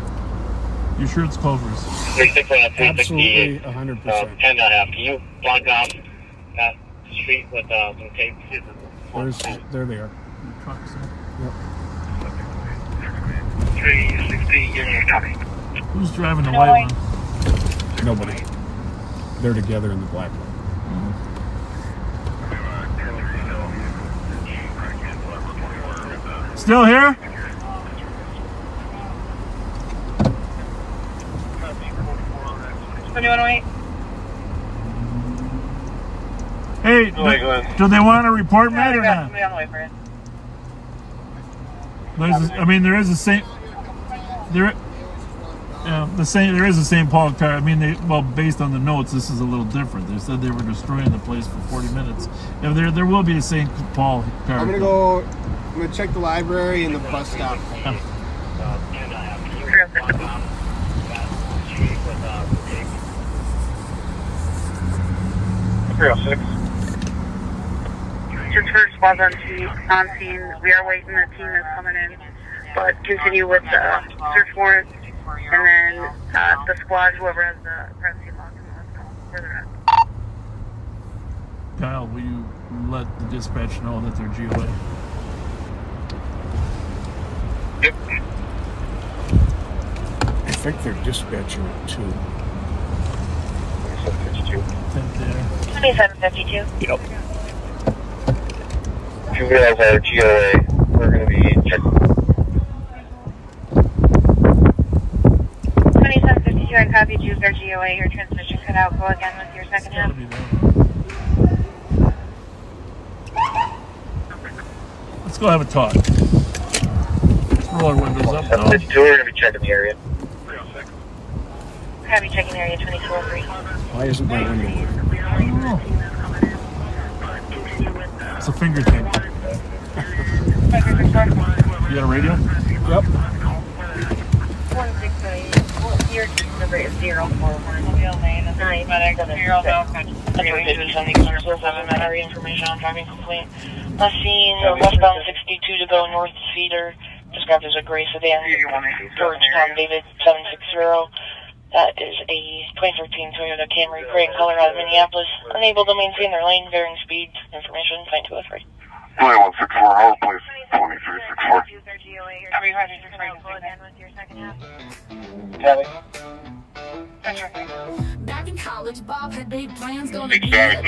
You sure it's Culver's? Absolutely 100%. 10.5. Can you block off that street with some tape? There they are. The trucks there. Yep. 360, Union copy. Who's driving the white one? Nobody. They're together in the black one. Still here? Hey, do they want to report me or not? Somebody on the way for it. There is the same. There is the same Paul car. I mean, based on the notes, this is a little different. They said they were destroying the place for 40 minutes. Yeah, there will be the same Paul car. I'm gonna check the library and the bus stop. 306. Just first was on scene. We are waiting. The team is coming in, but continue with the search warrant, and then the squad, whoever has the privacy lock, where they're at. Kyle, will you let the dispatch know that they're GOA? Yep. I think they're dispatcher at 2. 2752. Yep. If you guys are GOA, we're going to be checking. 2752, I copied you, their GOA, your transmission cut out. Go again with your second half. Let's go have a talk. Let's roll our windows up now. 52, we're going to be checking the area. Copy, checking area 2203. Why isn't my window working? I don't know. It's a finger thing. You got a radio? Yep. 168. Your number is 041. Information on driving complaint. Last seen westbound 62 to go north Cedar. Described as a gray sedan. George Tom David 760. That is a 2013 Toyota Camry, gray in color, out of Minneapolis. Unable to maintain their lane, varying speeds. Information 9203. 2164, hold please. 2364. Kelly. Back in college, Bob had big plans, gonna be I'm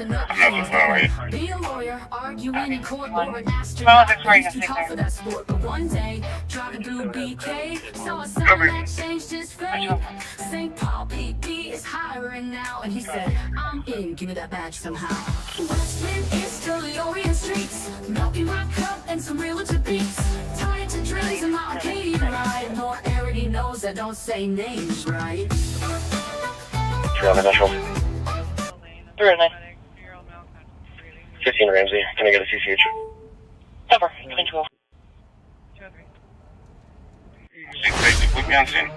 not be a lawyer, arguing in court over an Well, astronaut. Victoria, He's too tall for that sport, but one day, driving through BK, saw a sign that changed his fate. St. Paul PP is hiring now, and he said, I'm in, give me that badge somehow. Westman is still the Orient streets, milking my cup and some realtor beats. Tied to drills in my Arcadian ride, more already knows I don't say names right. Trail initial. 309. 15 Ramsey. Can I get a CCH? Over. 22. Put me on scene.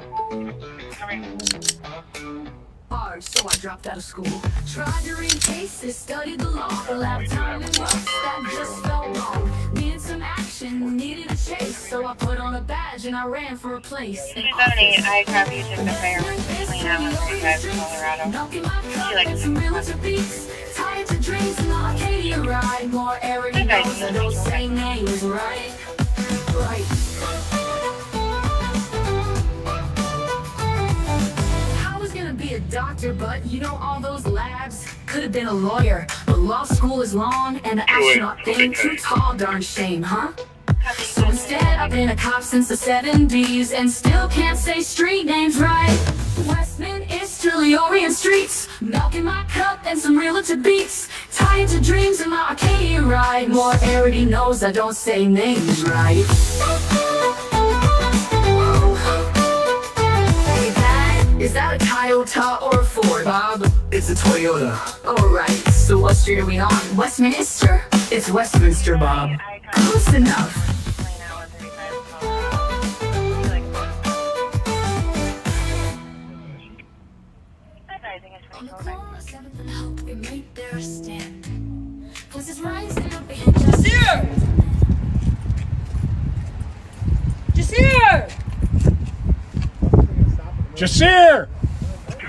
Hard, so I dropped out of school. Tried to read cases, studied the law. A lap time and rust that just felt wrong. Needed some action, needed a chase. So I put on a badge and I ran for a place. 278, I copy you, took the fireworks clean out in Colorado. She likes some realtor beats. Tied to dreams and Arcadia ride. More arrogant knows I don't say names right. Right. Be a doctor, but you know all those labs. Could have been a lawyer, but law school is long and the astronaut thing too tall. Darn shame, huh? So instead, I've been a cop since the 70s and still can't say street names right. Westman is still the Orient streets, milking my cup and some realtor beats. Tied to dreams in my Arcadia ride. More already knows I don't say names right. Is that a Toyota or a Ford, Bob? It's a Toyota. Alright, so what street are we on? Westminster? It's Westminster, Bob. Close enough. On the corner of 7th and Hope, we made their stand. Cause it's rising up in Jasir! Jasir! Jasir! I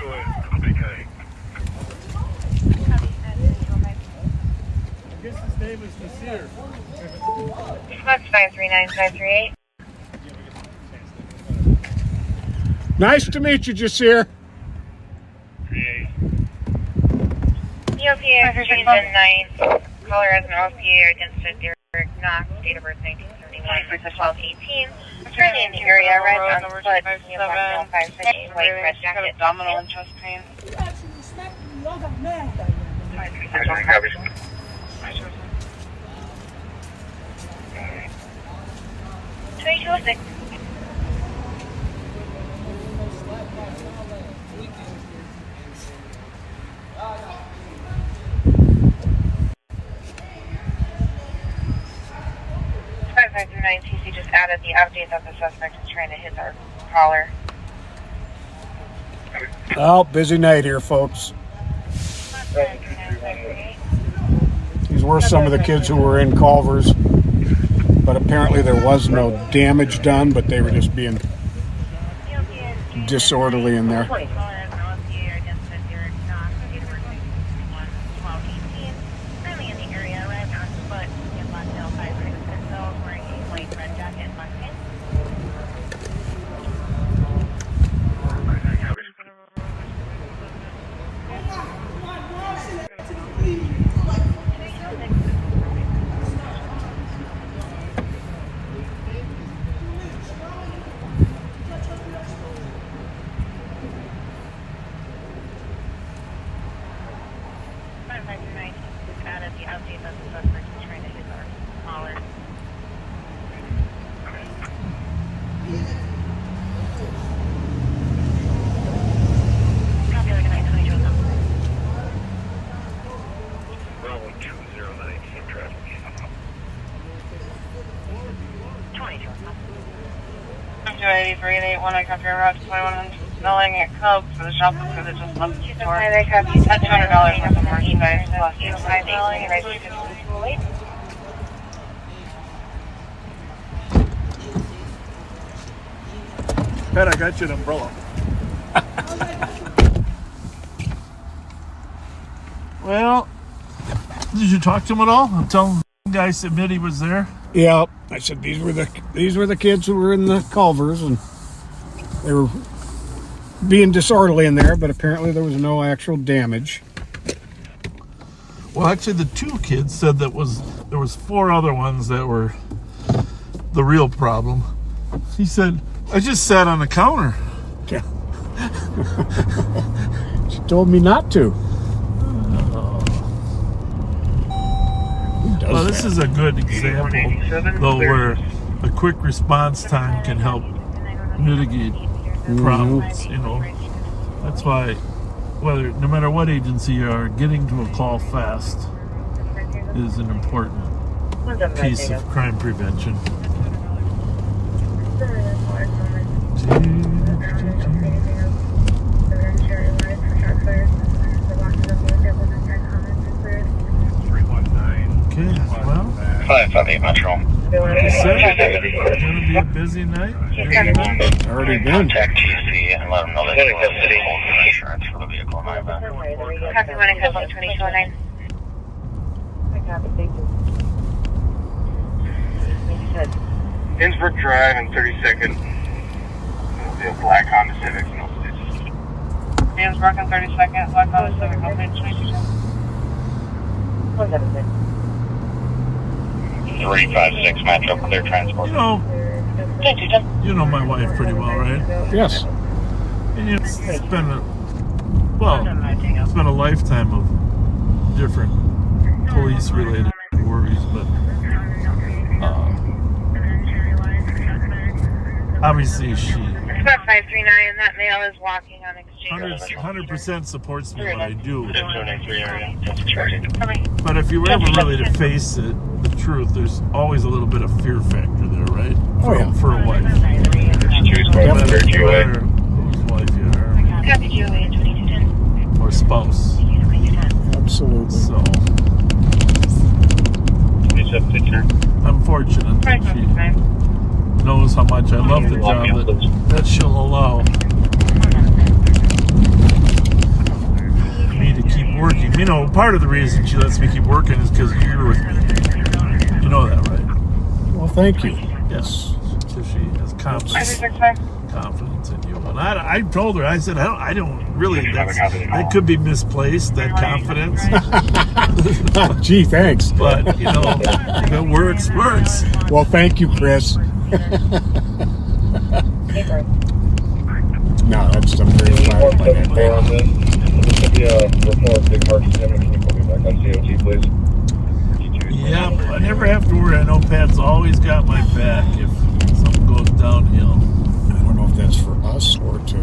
guess his name is Nasir. That's 539538. Nice to meet you, Jasir. EOPA exchange at 9. Caller has an OPA against a Derek Knox, date of birth 1979, versus 1218. Currently in the area, red on foot, uniform 568, white red jacket, abdominal and chest pain. 2206. TC just added the update that the suspect is trying to hit our caller. Oh, busy night here, folks. These were some of the kids who were in Culver's, but apparently there was no damage done, but they were just being disorderly in there. I copy your route to 2100 Milling at Cub for the shop because it just left the store. That's $200 worth of merchandise plus Pat, I got you an umbrella. Well, did you talk to him at all? I'm telling the guy said he was there. Yeah, I said these were the kids who were in the Culvers, and they were being disorderly in there, but apparently there was no actual damage. Well, actually, the two kids said there was four other ones that were the real problem. He said, I just sat on the counter. Yeah. She told me not to. Well, this is a good example, though, where a quick response time can help mitigate problems. You know, that's why, no matter what agency you are, getting to a call fast is an important piece of crime prevention. Okay, well, 558 Metro. It's going to be a busy night. Already been. Contact TC and let them know that you have city insurance for the vehicle in my event. Copy 1 and code 2209. Innsbrook Drive and 32nd. It'll be a black Honda Civic, no stitches. Innsbrook and 32nd, black Honda Civic, no stitches. 356 Metro, clear transport. You know my wife pretty well, right? Yes. And it's been a lifetime of different police-related worries, but obviously she 539, that male is walking on exchange. 100% supports me what I do. 293 area. But if you were ever really to face it, the truth, there's always a little bit of fear factor there, right? For a wife. No matter whose wife you are. Copy Julie, 2210. Or spouse. Absolutely. So I'm fortunate that she knows how much I love the job that she'll allow me to keep working. You know, part of the reason she lets me keep working is because you're with me. You know that, right? Well, thank you. Yes. So she has confidence in you. And I told her, I said, I don't really, that could be misplaced, that confidence. Gee, thanks. But, you know, if it works, works. Well, thank you, Chris. No, that's I'm very flattered by that. This could be a report, big Mark Simmons. Can you put me back on COG, please? Yeah, I never have to worry. I know Pat's always got my back if something goes downhill. I don't know if that's for us or to...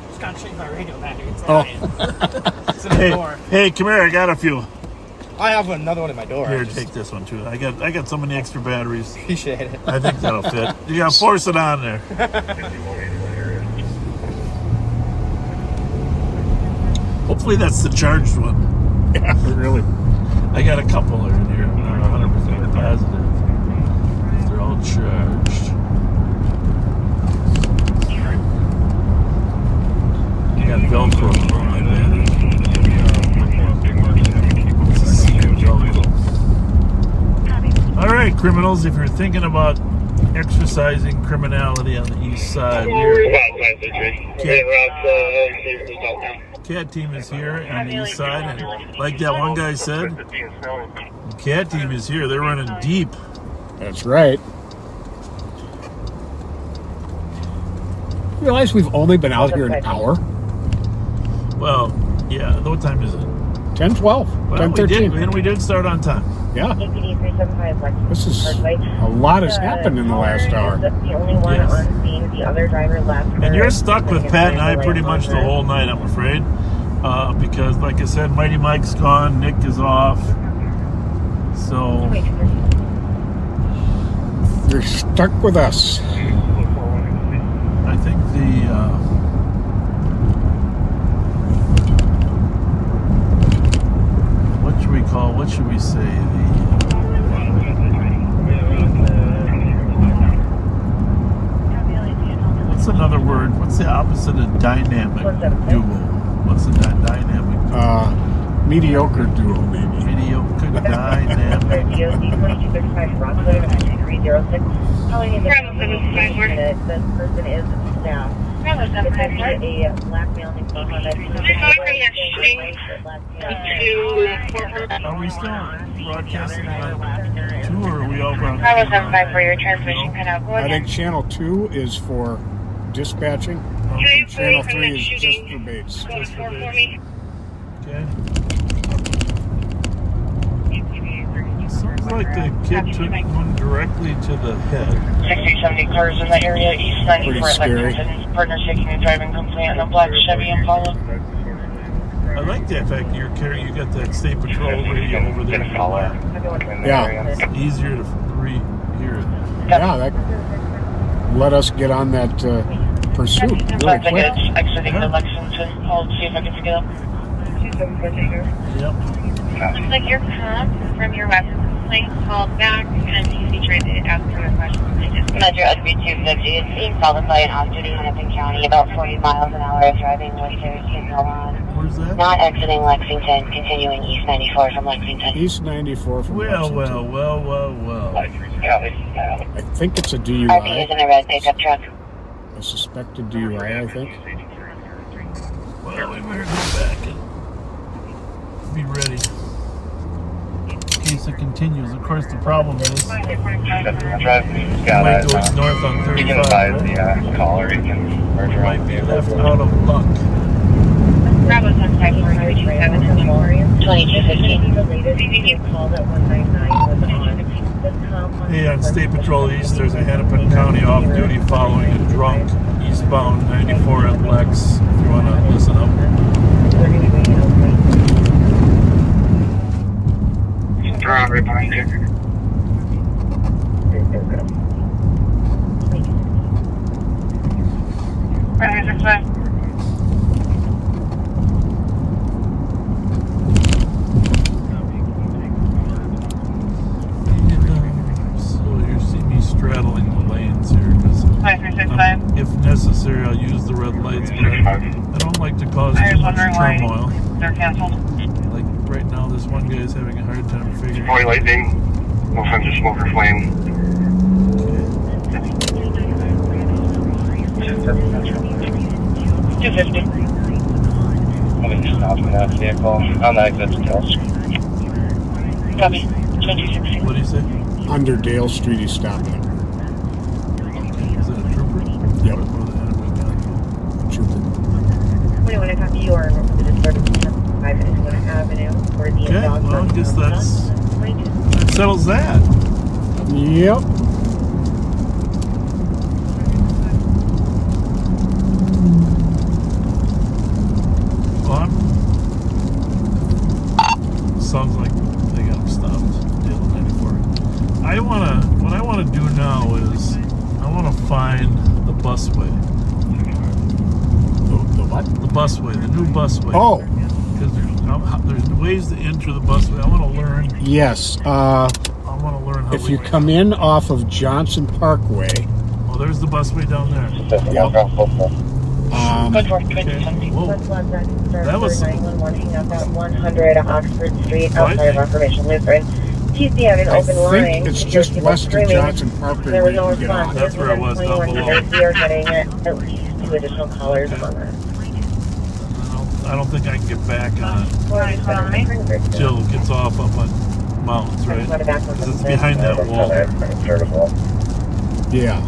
Just gotta change my radio battery. It's Hey, come here. I got a few. I have another one in my door. Here, take this one too. I got so many extra batteries. Appreciate it. I think that'll fit. You gotta force it on there. Hopefully that's the charged one. Yeah, really. I got a couple that are in here. I'm not 100% positive if they're all charged. I got Velcro on my bed. It's a secret Velcro. All right, criminals, if you're thinking about exercising criminality on the east side, CAT team is here on the east side, and like that one guy said, the CAT team is here. They're running deep. That's right. You realize we've only been out here an hour? Well, yeah. What time is it? 10:12. Well, 10:13. we did start on time. Yeah. This is a lot has happened in the last hour. The only one on scene, the other driver left. And you're stuck with Pat and I pretty much the whole night, I'm afraid. Because, like I said, Mighty Mike's gone, Nick is off. So you're stuck with us. I think what should we say? What's another word? What's the opposite of dynamic duo? What's a dynamic duo? Mediocre duo, maybe. Mediocre dynamic. This person is staff. A blackmailing Are we still broadcasting on 2 or are we all broadcasting? I was on 5 for your transmission cut out. Go I ahead. think channel 2 is for dispatching. And channel 3 is just for baits. Just for baits. Okay. Sounds like the kid took one directly to the head. 60-70 cars in the area, east 94 at Lexington. Partner taking a driving complaint on a black Chevy Impala. I like that fact that you got that state patrol radio over there. Yeah. It's easier to hear it. Yeah, that let us get on that pursuit really Sounds like quick. it's exiting the Lexington. I'll see if I can pick it up. Yep. Looks like your comp from your weapons complaint called back and he tried to ask for a question. Metro SB 250 is being followed by an off-duty Hennepin County, about 40 miles an hour, driving with their signal on. Where's that? Not exiting Lexington, continuing East 94 from Lexington. East 94 from Well. I think it's a RP is DUI. in a red pickup truck. A suspected DUI, I think. Well, we better go back and be ready in case it continues. Of course, the problem is it might go north on 35. Might be left out of luck. Bravo's on 5 for 327 2215. Called at 199 was on. Hey, on State Patrol East, there's a Hennepin County off-duty following a drunk eastbound 94 at Lex. If you want to listen up. Right behind you. Right, this way. So you see me straddling the lanes here because 5365. if necessary, I'll use the red lights, but I don't like to cause I too was much wondering why turmoil. they're canceled. Like right now, this one guy is having a hard time figuring. Boy lightning. No time to smoke or flame. 250. I'm going to stop in that vehicle on the exit to Dale Street. Copy. 2260. What do you say? Under Dale Street, he stopped him. Is that a trooper? Yep. Or the Hennepin County? Trooper. We want to copy your the disturbance 5 Minnesota Avenue for the Okay, well, I guess that settles that. Yep. Well, sounds like they got him stopped. Dale 94. What I wanna do now is I wanna find the busway. The what? The busway, the new busway. Oh, Because there's ways to enter the busway. I want to learn Yes. I want to learn how If you come in off of Johnson Parkway. Oh, there's the busway down there. Yep. That was 911 up at 100 Oxford Street, outside of Reformation Lutheran. TC had an open line. I think it's just west of Johnson Parkway. There was no response. That's where it was down below. We are getting at least 2 additional callers on that. I don't think I can get back on it till it gets off up on mountains, right? Because it's behind that wall. Yeah.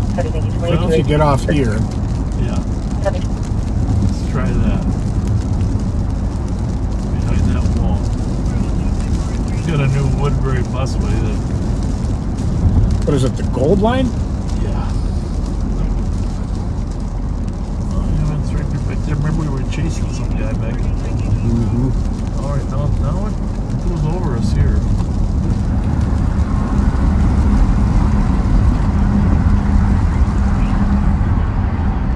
Well, if you get off here. Yeah. Let's try that. Behind that wall. Got a new Woodbury busway that. What is it, the Gold Line? Yeah. Oh, yeah, it's right there. Remember we were chasing some guy back in the day. Mm-hmm. All right, now it goes over us here.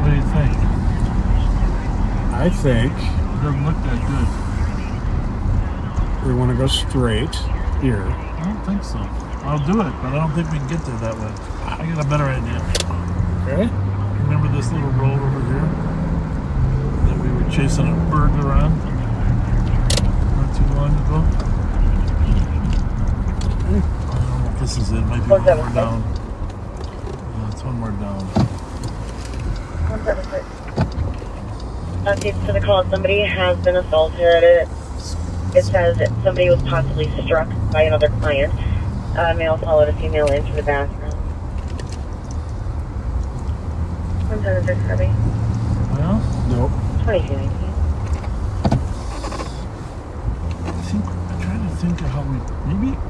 What do you think? I think It doesn't look that good. we want to go straight here. I don't think so. I'll do it, but I don't think we can get there that way. I got a better idea. Okay. Remember this little road over here that we were chasing a burglar on not too long ago? I don't know if this is it. It might be one more down. Yeah, it's one more down. Updates to the call. Somebody has been assaulted at it. It says that somebody was possibly struck by another client. Male followed a female into the bathroom. When's that address, Kirby? Well, nope. 2219. I'm trying to think of how we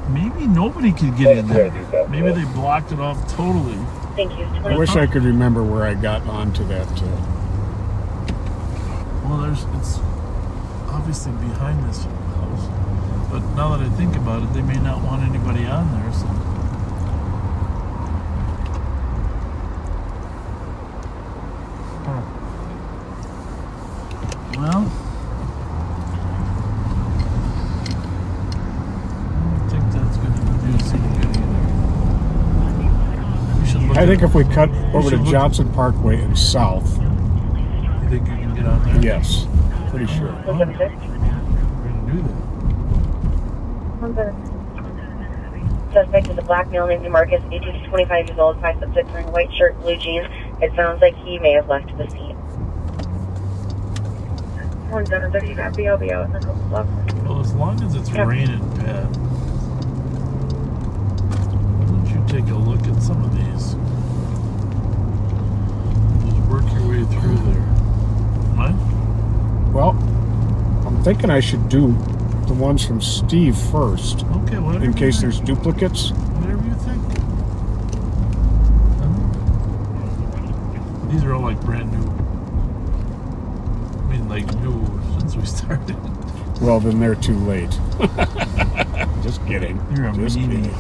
maybe nobody could get in there. Maybe they blocked it off totally. Thank you. I wish I could remember where I got onto that. Well, it's obviously behind this house, but now that I think about it, they may not want anybody on there. So. Well, I don't think that's going to do us any good either. We should look I think if we cut we over to should look- Johnson Parkway and south. You think you can get on there? Yes. Pretty sure. We're going to do that. Suspect is a black male named Marcus, 18 to 25 years old, 5'6", wearing white shirt, blue jeans. It sounds like he may have left the scene. One's done a you got BLB out in a couple blocks. Well, as long as it's raining, Pat, why don't you take a look at some of these? Just work your way through there. What? Well, I'm thinking I should do the ones from Steve first. Okay, whatever. In case there's duplicates. Whatever you think. These are all like brand new. I mean, like new since we started. Well, then they're too late. Just kidding. You're a Just meanie. kidding.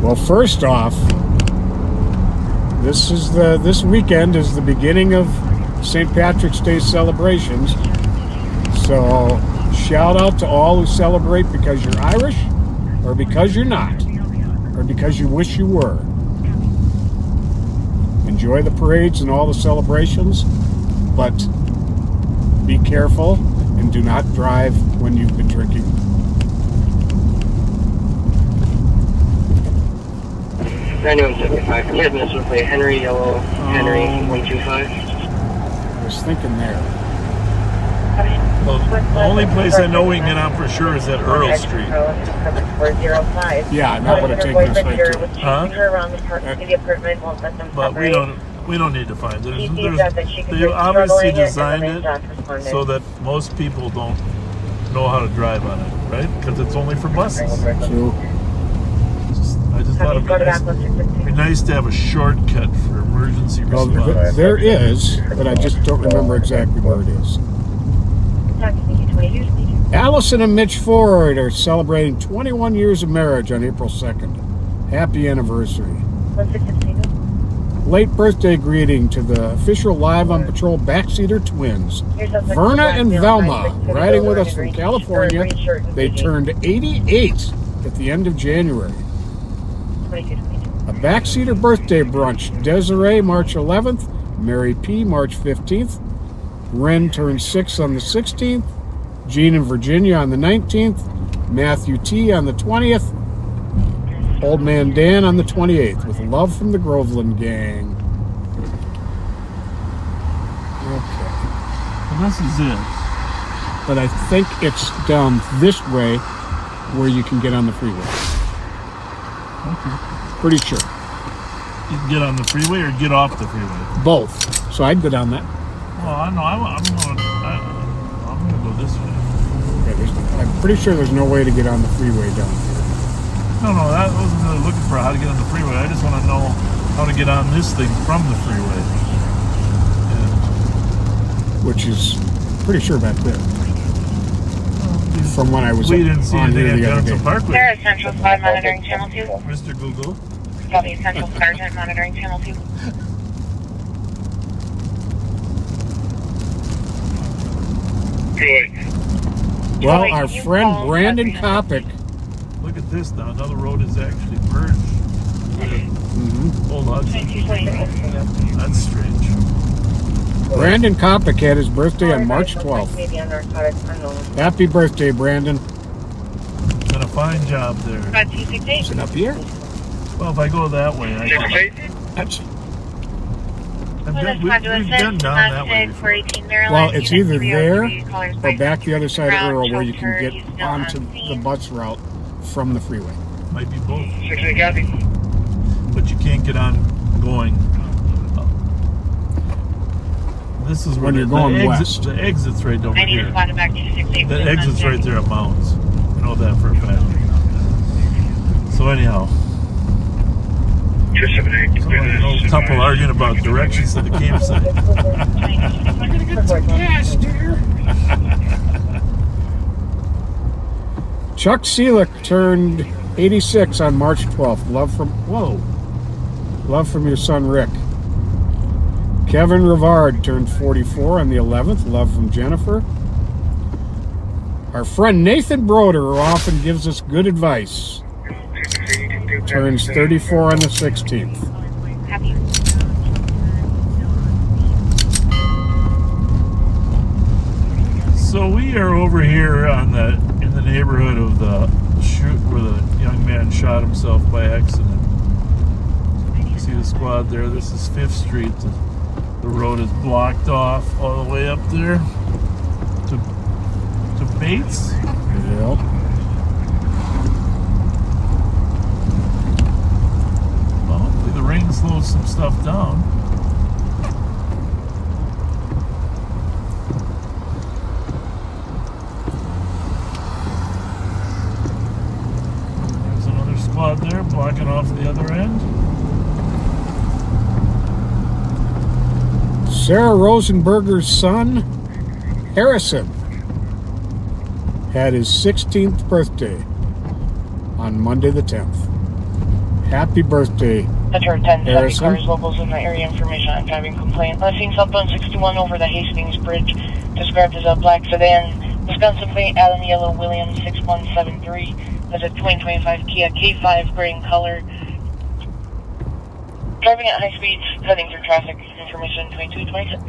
Well, first off, this weekend is the beginning of St. Patrick's Day celebrations. So shout out to all who celebrate because you're Irish, or because you're not, or because you wish you were. Enjoy the parades and all the celebrations, but be careful and do not drive when you've been drinking. Random 75. Can you have this with Henry Yellow, Henry 125? I was thinking there. Well, the only place I know we can get on for sure is at Earl Street. 405. Yeah, and that would have taken us right to it. Huh? Her around the park to the apartment won't let them But we separate. we don't need to find it. He said that she could They be obviously struggling it, designed and it the main doc so that most people don't know how to drive on it, right? Because it's only for buses. True. I just thought it'd be nice to have a shortcut for emergency Well, response. there is, but I just don't remember exactly where it is. Allison and Mitch Ford are celebrating 21 years of marriage on April 2nd. Happy anniversary. late birthday greeting to the official Live on Patrol backseater twins, Verna and Velma, riding with us from California. They turned 88 at the end of January. A backseater birthday brunch, Desiree, March 11th, Mary P, March 15th, Ren turned 6 on the 16th, Jean and Virginia on the 19th, Matthew T on the 20th, Old Man Dan on the 28th, with love from the Groveland gang. Okay. Well, this is it. But I think it's down this way where you can get on the freeway. Okay. Pretty sure. You can get on the freeway or get off the freeway? Both. So I'd go down that. Well, I know. I'm going to go this way. Yeah, I'm pretty sure there's no way to get on the freeway down here. No, I wasn't really looking for how to get on the freeway. I just want to know how to get on this thing from the freeway. Yeah. Which is pretty sure back there. From when I was we didn't see on here anything the at other Johnson day. Parkway. Sarah, Central 5 monitoring channel 2. Mr. Google. Copy, Central Sergeant monitoring channel 2. Good. Well, our friend Brandon Kopic. Look at this now. Now the road is actually merged. Hold on. That's strange. Brandon Kopic had his birthday on March 12th. Happy birthday, Brandon. Done a fine job there. Is it up here? Well, if I go that way, I can. We've been down that way before. Well, it's either there or back the other side of Earl where you can get onto the bus route from the freeway. Might be both. But you can't get on going. This is when you're going west. The exit's right over here. The The exit's right there at Mounds. I know that for a fact. So anyhow. So a couple arguing about directions to the campsite. I'm gonna get some gas, dear. Chuck Seelick turned 86 on March 12th. Love from your son Rick. Kevin Rivard turned 44 on the 11th. Love from Jennifer. Our friend Nathan Broder, who often gives us good advice, turns 34 on the 16th. So we are over here in the neighborhood of the shoot where the young man shot himself by accident. You see the squad there? This is 5th Street. The road is blocked off all the way up there to Bates. Yeah. Well, hopefully the rain slows some stuff down. There's another squad there blocking off the other end. Sarah Rosenberger's son, Harrison, had his 16th birthday on Monday the 10th. Happy birthday, Metro 10 Harrison. cars, locals in the area, information on driving complaint. Seen southbound 61 over the Hastings Bridge, described as a black sedan. Wisconsin plate, Adam Yellow, Williams 6173. That's a 2025 Kia K5 gray in color. Driving at high speeds, cutting through traffic. Information 2226.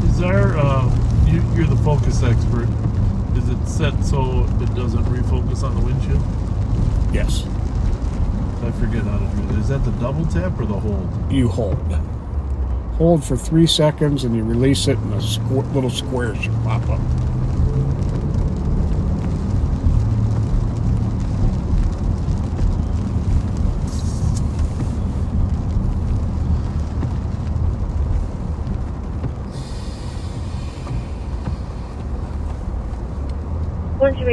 Is there, you're the focus expert. Is it set so it doesn't refocus on the windshield? Yes. I forget how to do that. Is that the double tap or the hold? You hold. Hold for 3 seconds and you release it and a little square should pop up.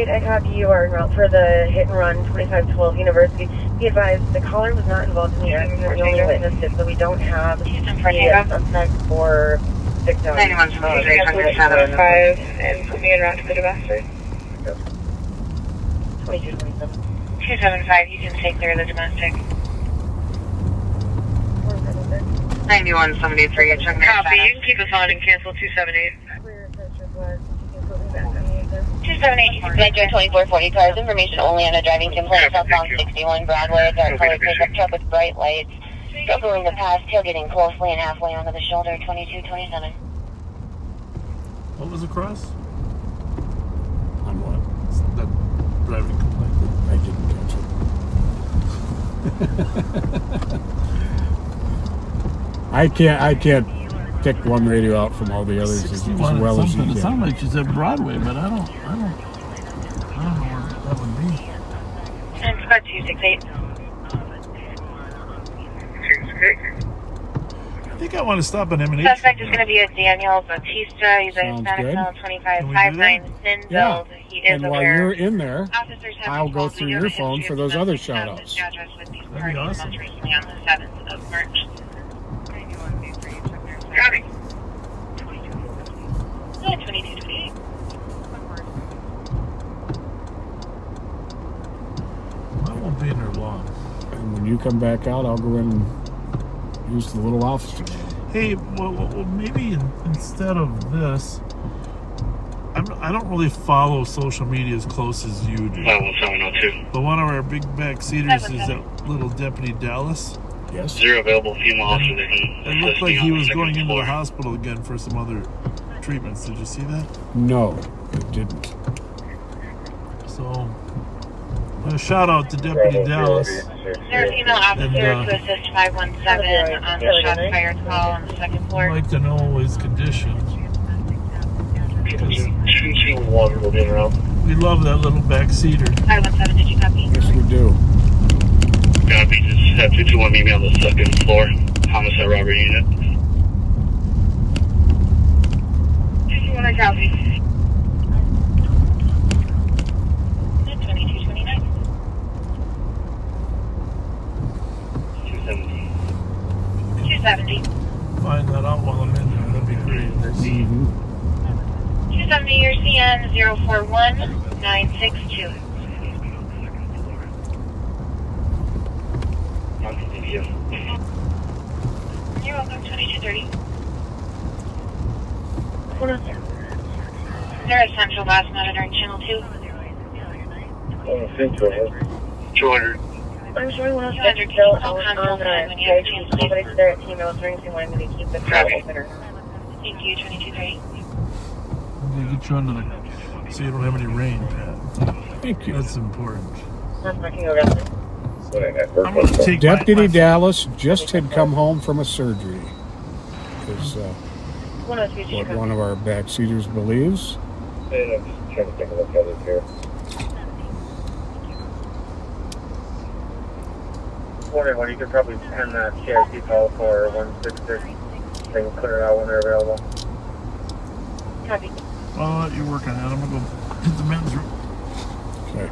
I copy you are en route for the hit and run 2512 University. Be advised, the caller was not involved in the accident. We only witnessed it, so we don't have the suspect or 91 73, check your shadow. 5 and put me en route to the domestic. 2227. 275, you can take care of the domestic. 91 73, check your shadow. Copy, you can keep us on and cancel 278. 278, you can Ledger 2440 cars, information only on a driving complaint, southbound 61 Broadway, a dark colored pickup truck with bright lights, struggling to pass, tailgating closely and halfway onto the shoulder, 2227. What was across? On what? That driving complaint. I didn't catch it. I can't pick one radio out from all the others as well as you can. It sounded like she said Broadway, but I don't know where that would be. And Squad 268. I think I want to stop at M&H. Suspect is going to be a Daniel Bautista. He's a Sounds Hispanic good. male, 2559, thin build. He is And while aware. you're in there, Officers have I'll been go called. through We do your have a phone history for of those other domestic shout-outs. address with these That'd be parties awesome. most recently on the 7th of March. Copy. 2228. I won't be in there long. and when you come back out, I'll go in and use the little officer. Hey, well maybe instead of this, I don't really follow social media as close as you do. 51702. But one of our big backseaters is that little Deputy Dallas. Yes. 0 available female officer. It looked like he was going into the hospital again for some other treatments. Did you see that? No, it didn't. So, a shout out to Deputy Dallas. There are female officers And, to assist 517 on the shots fired call on the second floor. I'd like to know his condition. 221 will be around. We love that little backseater. 517, did you copy? Yes, we do. Copy. Just have 221 meet me on the second floor. Homicide robbery unit. 221, I copy. 2229. 270. 270. Find that out while I'm in there. That'd be great. 270, your CN 041962. You're welcome, 2230. There is central bus monitoring channel 2. 200. I'm showing 106 still on the PIG. Somebody's there at Team Military and wanting me to keep the car opener. Thank you, 2230. I'm gonna get you under the so you don't have any rain, Pat. Thank you. That's important. I'm fucking arrested. I'm gonna take Deputy Dallas just had come home from a surgery. Is what one of our backseaters believes. Hey, I'm just trying to take a look at it here. Wondering when you could probably send that CIC call for 166. They can clear it out when they're available. Copy. I'll let you work on that. I'm gonna go hit the men's room. Okay.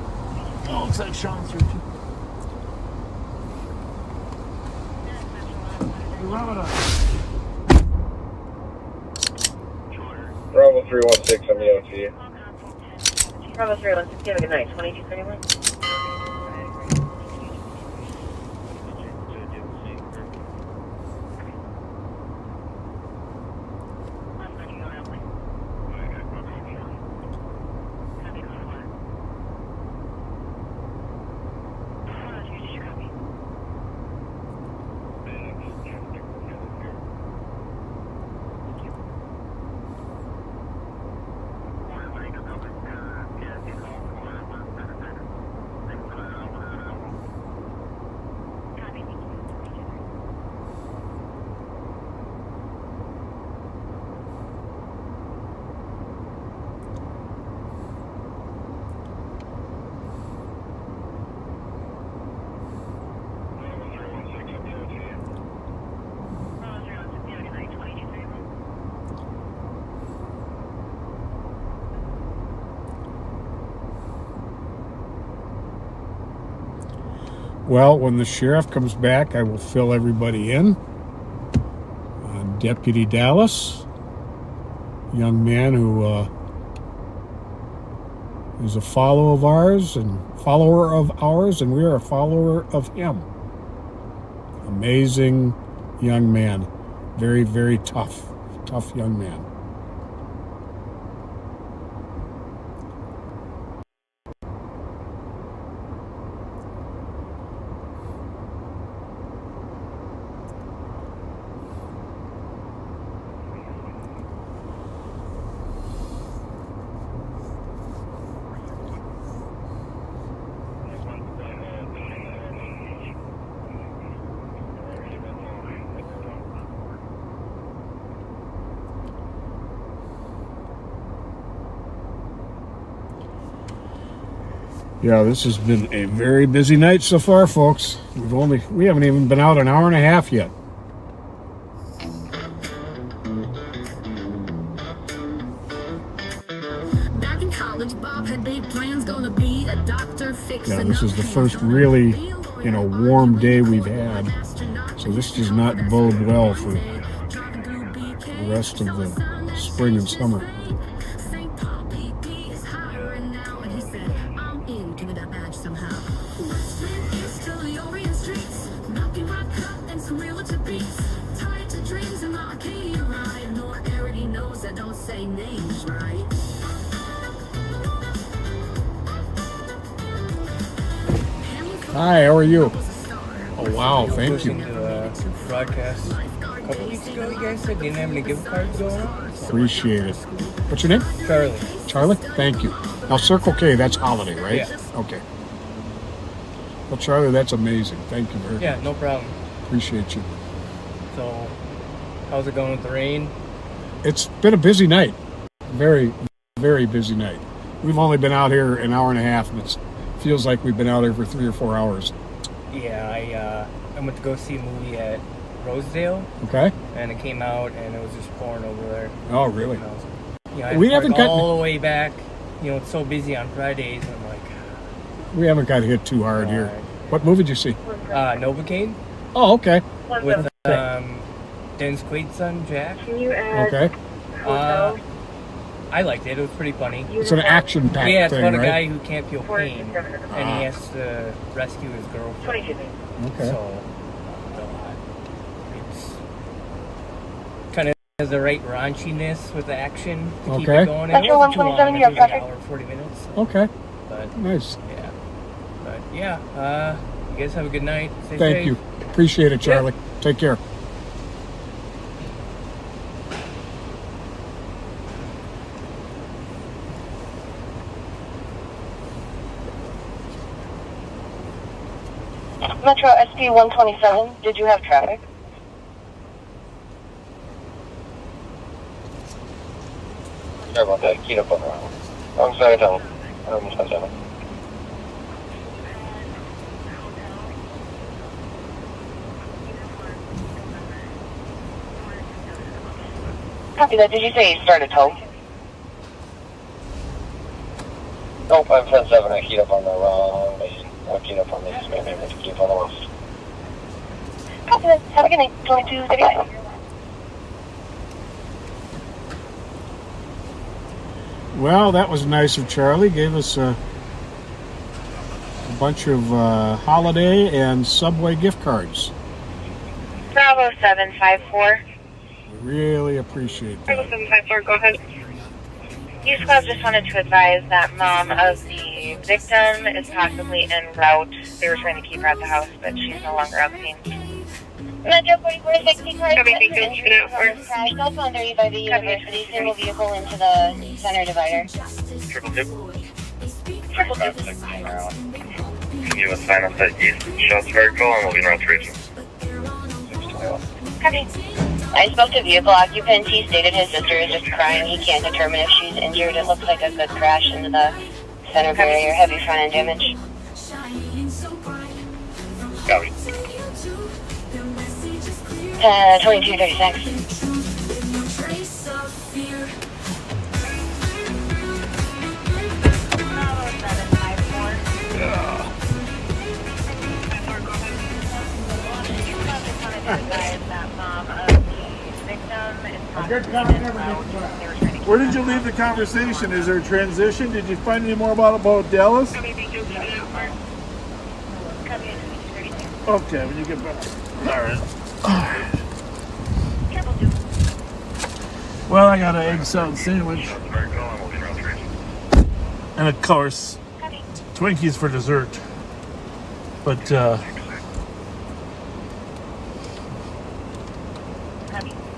Oh, looks like Sean's here too. Bravo 316, I'm the OT. Bravo 316, have a good night. 2231. Well, when the sheriff comes back, I will fill everybody in on Deputy Dallas. young man who is a follower of ours, and we are a follower of him. Amazing young man. Very, very tough young man. Yeah, this has been a very busy night so far, folks. We haven't even been out an hour and a half yet. Back in college, Bob had big plans, gonna be a doctor, Yeah, this is the first really, warm day we've had. So this does not bode well for the rest of the spring and summer. Hi, how are you? Oh wow, thank you. Broadcast a couple weeks ago, you guys said you didn't have any gift cards going on? Appreciate it. What's your name? Charlie. Charlie? Thank you. Now, Circle K, that's holiday, right? Yeah. Okay. Well, Charlie, that's amazing. Thank you very much. Yeah, no problem. Appreciate you. So, how's it going with the rain? It's been a busy night. Very, very busy night. We've only been out here an hour and a half, and it feels like we've been out here for 3 or 4 hours. Yeah, I went to go see a movie at Rosedale. Okay. And it came out, and it was just pouring over there. Oh, really? We haven't got all the way back. It's so busy on Fridays, and I'm like, we haven't got hit too hard here. What movie did you see? Novocaine. Oh, okay. With Dennis Quaid's son, Jack. Okay. I liked it. It was pretty funny. It's an action-packed thing, yeah, it's about right? a guy who can't feel pain, and he has to rescue his girlfriend. Okay. So, it's kind of has the right raunchiness with the action to keep it going. And it wasn't too long. It was like an hour, 40 minutes. So. Okay. But, nice. Yeah. But, yeah. You guys have a good night. Stay Thank safe. you. Appreciate it, Charlie. Yeah. Take care. Metro SP 127, did you have traffic? Sorry about that. Keyed up on the wrong side of town. Copy that. Did you say you started tow? Nope, I'm 10-7. I keyed up on the wrong lane. I keyed up on this. Maybe I meant to keep on the left. Copy that. Have a good night. 2235. Well, that was nice of Charlie. Gave us a bunch of holiday and Subway gift cards. Bravo 754. We really appreciate that. Bravo 754, go ahead. East Club just wanted to advise that mom of the victim is possibly en route. They were trying to keep her at the house, but she's no longer on scene. Metro 4460 cars. Crash. Cell phone 30 by the university. Single vehicle into the center divider. Triple dip. Triple dip. Can you assign us that east shots vertical and we'll be in rotation. Copy. I spoke to vehicle occupant. He stated his sister is just crying. He can't determine if she's injured. It looks like a good crash into the center barrier. Heavy front end damage. Copy. 2236. A good car never gets Where did you leave the conversation? Is there a transition? Did you find any more about Dallas? Okay, when you get back. All right. Well, I got an egg salad sandwich. And of course, Twinkies for dessert. But,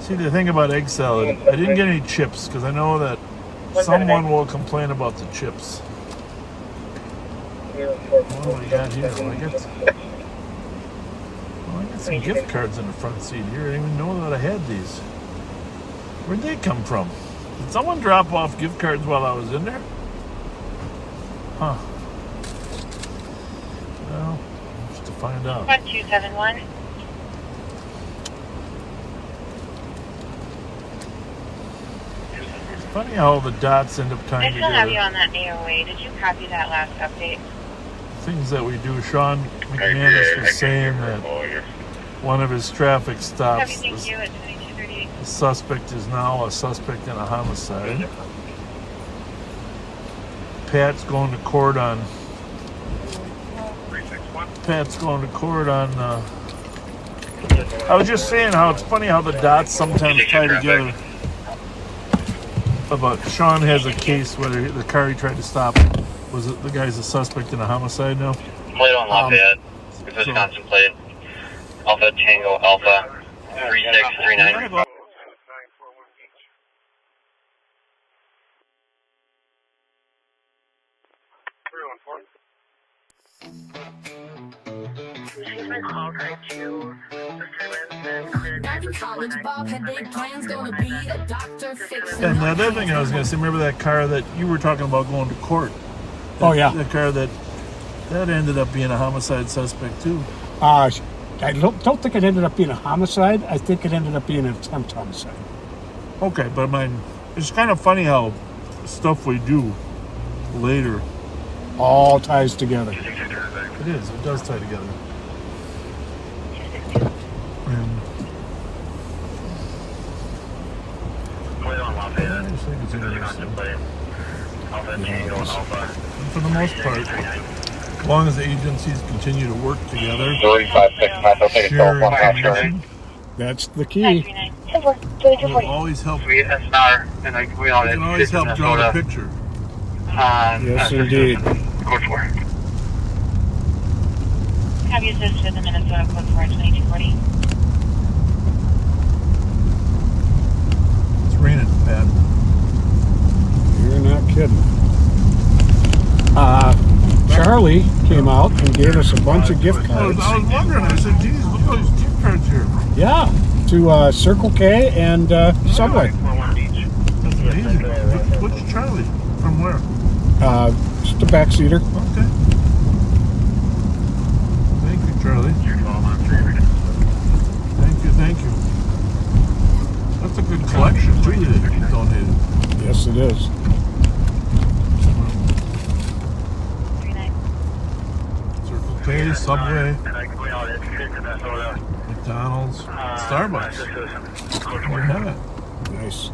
see, the thing about egg salad, I didn't get any chips because I know that someone will complain about the chips. What do we got here? I got some gift cards in the front seat here. I didn't even know that I had these. Where'd they come from? Did someone drop off gift cards while I was in there? Huh. Well, just to find out. 1271. It's funny how the dots end up tying I still together. have you on that AOA. Did you copy that last update? Things that we do. Sean McManus was saying that one of his traffic stops, the suspect is now a suspect in a homicide. Pat's going to court on. I was just saying how it's funny how the dots sometimes tie together. But Sean has a case where the car he tried to stop was it the guy's a suspect in a homicide now. Plate on Lafayette. Wisconsin plate. Alpha Tango Alpha 3639. And the other thing I was going to say, remember that car that you were talking about going to court? Oh, yeah. The car that ended up being a homicide suspect, too. I don't think it ended up being a homicide. I think it ended up being an attempt homicide. Okay, but I mean, it's kind of funny how stuff we do later all ties together. It is. It does tie together. And I just think it's interesting. And for the most part, as long as the agencies continue to work together, share information, that's the key. It'll always help. We can always help draw the picture. Yes, indeed. Code 4. Have you assist with the Minnesota Code 4 2240? It's raining, Pat. You're not kidding. Charlie came out and gave us a bunch of gift cards. I was wondering. I said, geez, look at all these gift cards here. Yeah, to Circle K and Subway. That's amazing. Which Charlie? From where? Just a backseater. Okay. Thank you, Charlie. Thank you. That's a good collection, too, that you donated. Yes, it is. Circle K, Subway, McDonald's, Starbucks. There you have it. Nice.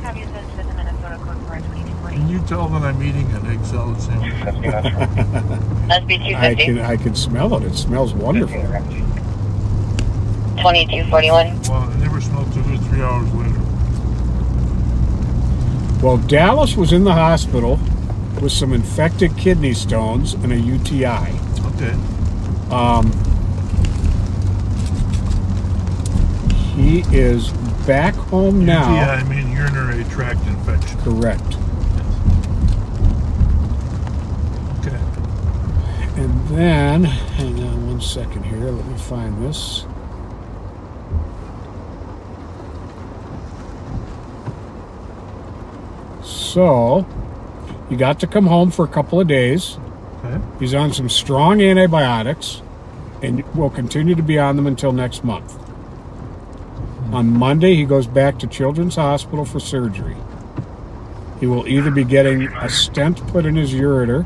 Have you assist with the Minnesota Code 4 2240? Can you tell that I'm eating an egg salad sandwich? I can smell it. It smells wonderful. 2241. Well, it never smelled too good 3 hours later. Well, Dallas was in the hospital with some infected kidney stones and a UTI. Okay. He is back home now. UTI, I mean urinary tract infection. Correct. Okay. And then, hang on one second here. Let me find this. So, he got to come home for a couple of days. Okay. He's on some strong antibiotics and will continue to be on them until next month. On Monday, he goes back to Children's Hospital for surgery. He will either be getting a stent put in his ureter,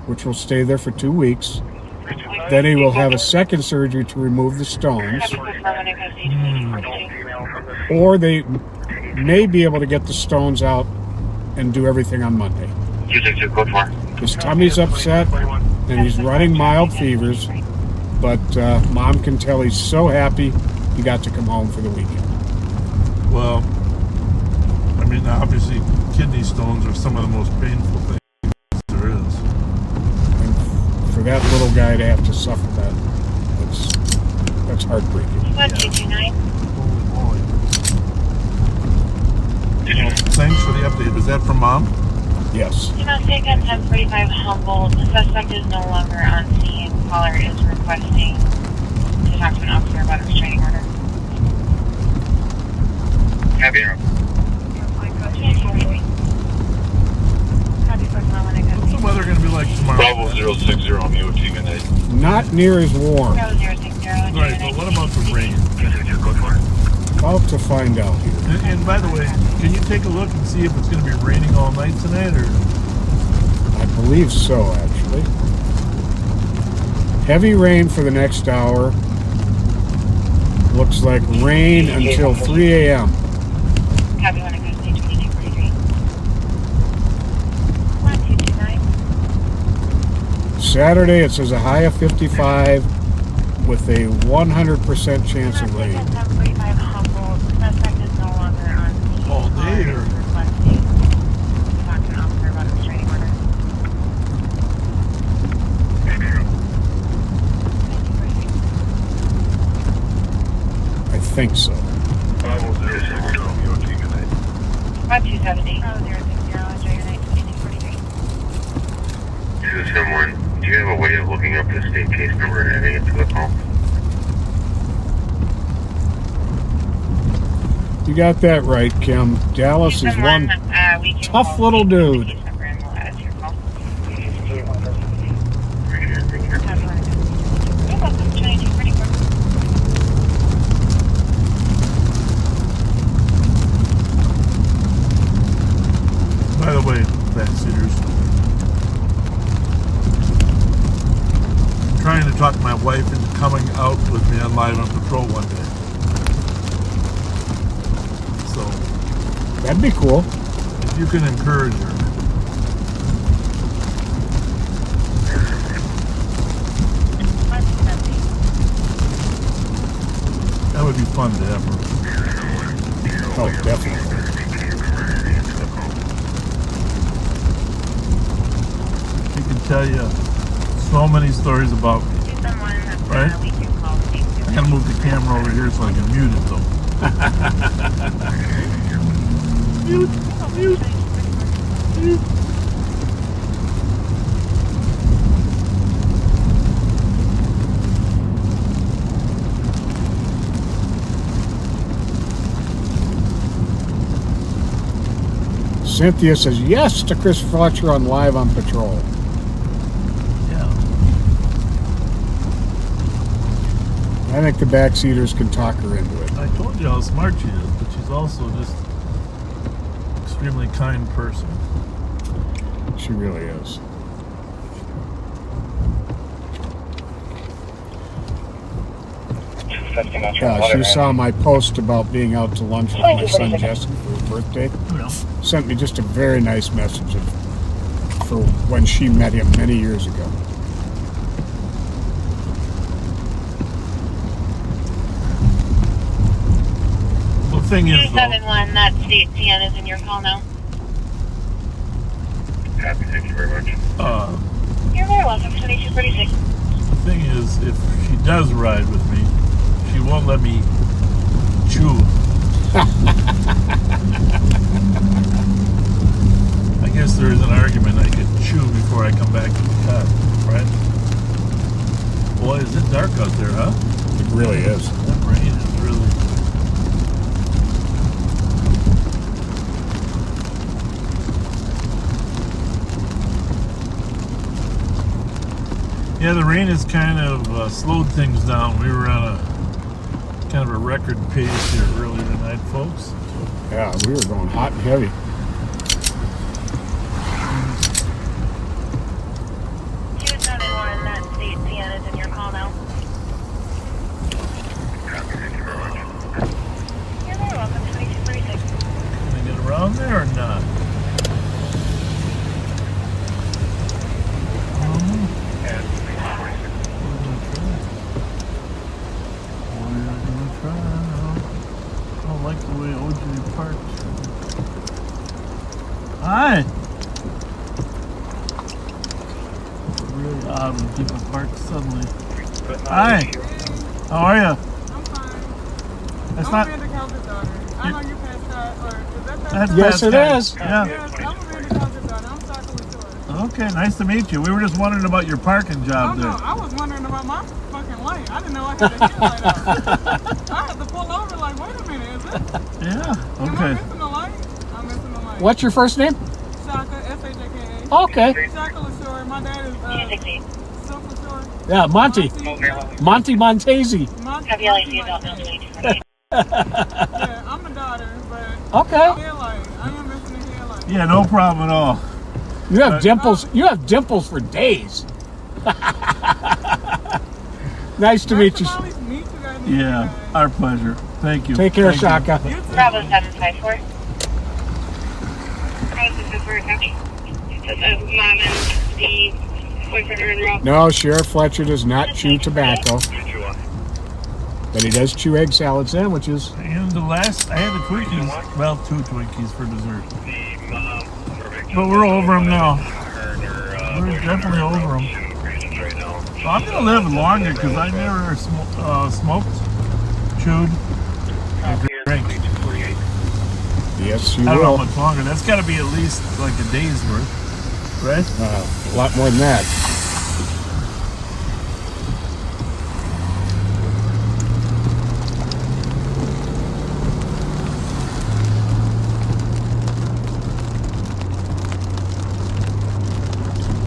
which will stay there for 2 weeks. Then he will have a second surgery to remove the stones. Or may be able to get the stones out and do everything on Monday. 262, code 4. His tummy's upset and he's running mild fevers, but Mom can tell he's so happy he got to come home for the weekend. Well, I mean, obviously, kidney stones are some of the most painful things there is. And for that little guy to have to suffer that, that's heartbreaking. 1229. Holy moly. Well, thanks for the update. Is that from Mom? Yes. Domestic at 1045 Humboldt. The suspect is no longer on scene. Caller is requesting to talk to an officer about a restraining order. Happy New What's the weather going to be like tomorrow? Bravo 060 Romeo, good night. Not near as warm. Bravo 060. Right, but what about the rain? About to find out here. And by the way, can you take a look and see if it's going to be raining all night tonight, or? I believe so, actually. Heavy rain for the next hour. Looks like rain until 3 a.m. Copy 1 across stage 2243. 1229. Saturday, it says a high of 55 with a 100% chance of rain. All day, or? I think so. Bravo 060 Romeo, good night. 1270. Bravo 060, enjoy your night 2243. This is someone. Do you have a way of looking up the state case number and adding it to the call? You got that right, Kim. Dallas is one tough little dude. By the way, backseaters, I'm trying to talk my wife into coming out with me on Live on Patrol one day. So, that'd be cool. If you can encourage her. That would be fun to have her. Oh, definitely. She can tell you so many stories about me. Right? I gotta move the camera over here so I can mute it though. Mute. Cynthia says yes to Chris Fletcher on Live on Patrol. Yeah. I think the backseaters can talk her into it. I told you how smart she is, but she's also just an extremely kind person. She really is. She saw my post about being out to lunch with my son Jesse for his birthday. Yeah. Sent me just a very nice message for when she met him many years ago. The thing is, 271, that state CN is in your call now. Happy, thank you very much. You're very welcome, 2246. The thing is, if she does ride with me, she won't let me chew. I guess there is an argument I could chew before I come back to the car, right? Boy, is it dark out there, huh? It really is. That rain is really... Yeah, the rain has kind of slowed things down. We were on a kind of a record pace here earlier tonight, folks. Yeah, we were going hot and heavy. That state CN is in your call now. Happy, thank you very much. You're very welcome, 2246. Hi. Really odd when people park suddenly. Hi. How are you? I'm fine. That's I'm not. Amanda Calder's daughter. I know you passed that, or is that That's Yes, it is. Yeah. Yes, I'm Amanda Calder's daughter. I'm Cisco with yours. Okay, nice to meet you. We were just wondering about your parking job there. No, I was wondering about my fucking light. I didn't know I had a headlight out. I had to pull over like, wait a minute, is it? Yeah, Am I okay. missing the light? I'm missing the light. What's your first name? Shaka, S-H-A-K-A. Okay. Shaka LaShore. My dad is Silk LaShore. Yeah, Monty. Monty Montesi. Have yeah, I'm a daughter, but Okay. headlight. I am missing the headlight. Yeah, no problem at all. You have dimples. You have dimples for days. Nice to meet you. Yeah, our pleasure. Thank you. Take care, Thank Shaka. you. Bravo 754. Mom and the boyfriend are in the room. No, Sheriff Fletcher does not chew tobacco, but he does chew egg salad sandwiches. And the last, I had the Twinkies. Well, 2 Twinkies for dessert. But we're over them now. We're definitely over them. So I'm going to live longer because I never smoked, chewed, and drank. Yes, you I don't know will. how much longer. That's got to be at least like a day's worth, right? A lot more than that.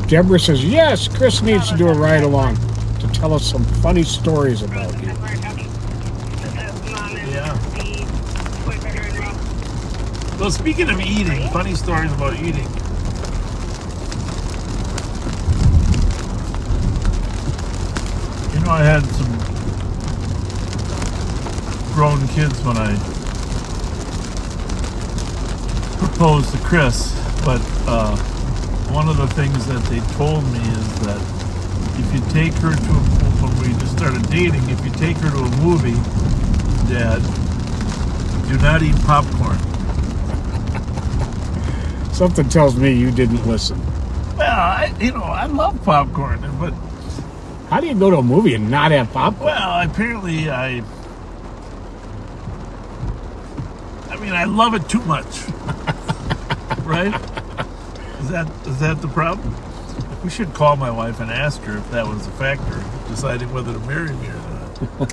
Deborah says, yes, Chris needs to do a ride along to tell us some funny stories about you. Yeah. Well, speaking of eating, funny stories about eating. You know, I had some grown kids when I proposed to Chris, but one of the things that they told me is that if you take her to, when we just started dating, if you take her to a movie, Dad, do not eat popcorn. Something tells me you didn't listen. Well, I love popcorn, but how do you go to a movie and not have popcorn? Well, apparently I love it too much. Right? Is that the problem? We should call my wife and ask her if that was a factor deciding whether to marry me or not.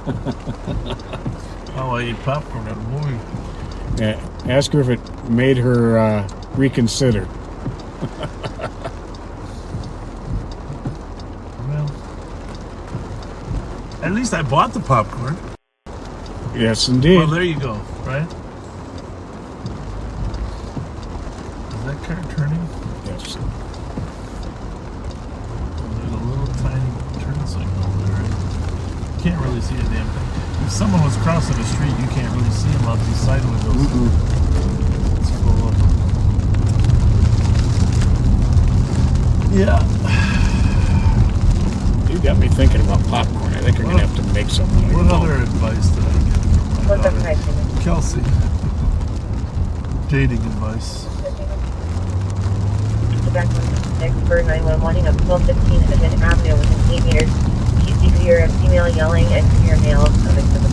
How I eat popcorn at a movie. Yeah, ask her if it made her reconsider. Well, at least I bought the popcorn. Yes, indeed. Well, there you go, right? Is that car turning? Yes. There's a little tiny turn signal there. You can't really see a damn thing. If someone was crossing the street, you can't really see them out these side windows. It's full of them. Yeah. You got me thinking about popcorn. I think I'm going to have to make something. What other advice did I get from my daughter? Kelsey. Dating advice. For 911 of 1215 Edmond Avenue within 8 meters. You see clear a female yelling and clear male of exhibit.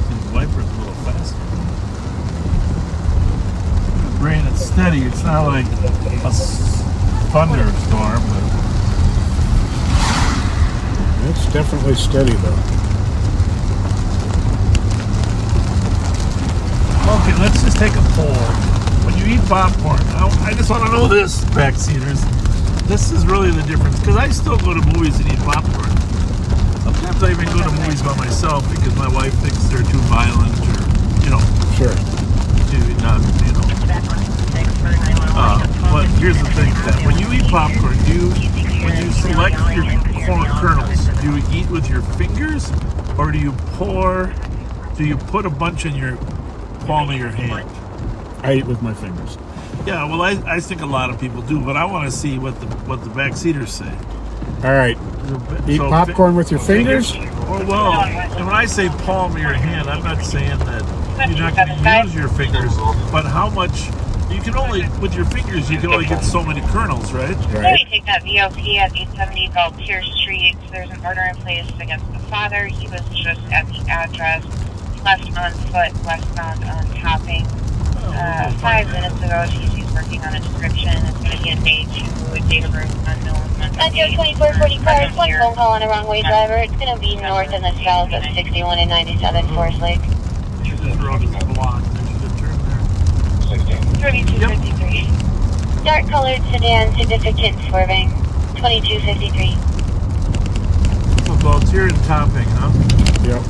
These wipers a little faster. Rain, it's steady. It's not like a thunderstorm, but it's definitely steady, though. Okay, let's just take a poll. When you eat popcorn, I just want to know this, backseaters. This is really the difference, because I still go to movies and eat popcorn. Sometimes I even go to movies by myself because my wife thinks they're too violent, or, Sure. But here's the thing, that when you eat popcorn, when you select your kernels, do you eat with your fingers, or do you put a bunch in your palm of your hand? I eat with my fingers. Yeah, well, I think a lot of people do, but I want to see what the backseaters say. All right. Eat popcorn with your fingers? Oh, well, and when I say palm of your hand, I'm not saying that you're not going to use your fingers, but how much, you can only, with your fingers, you can only get so many kernels, right? Right. Take that VOP at 870 Galtier Street. There's an order in place against the father. He was just at the address, left on foot, westbound on Topping. 5 minutes ago, she's working on a description. It's going to be a day 2, a date of birth unknown. On 2445, one phone call on a wrong way driver. It's going to be north and the south of 61 and 97 Forest Lake. This road is blocked. There's a turn there. 3253. Dark colored sedan, significant swerving. 2253. So Galtier and Topping, huh? Yep.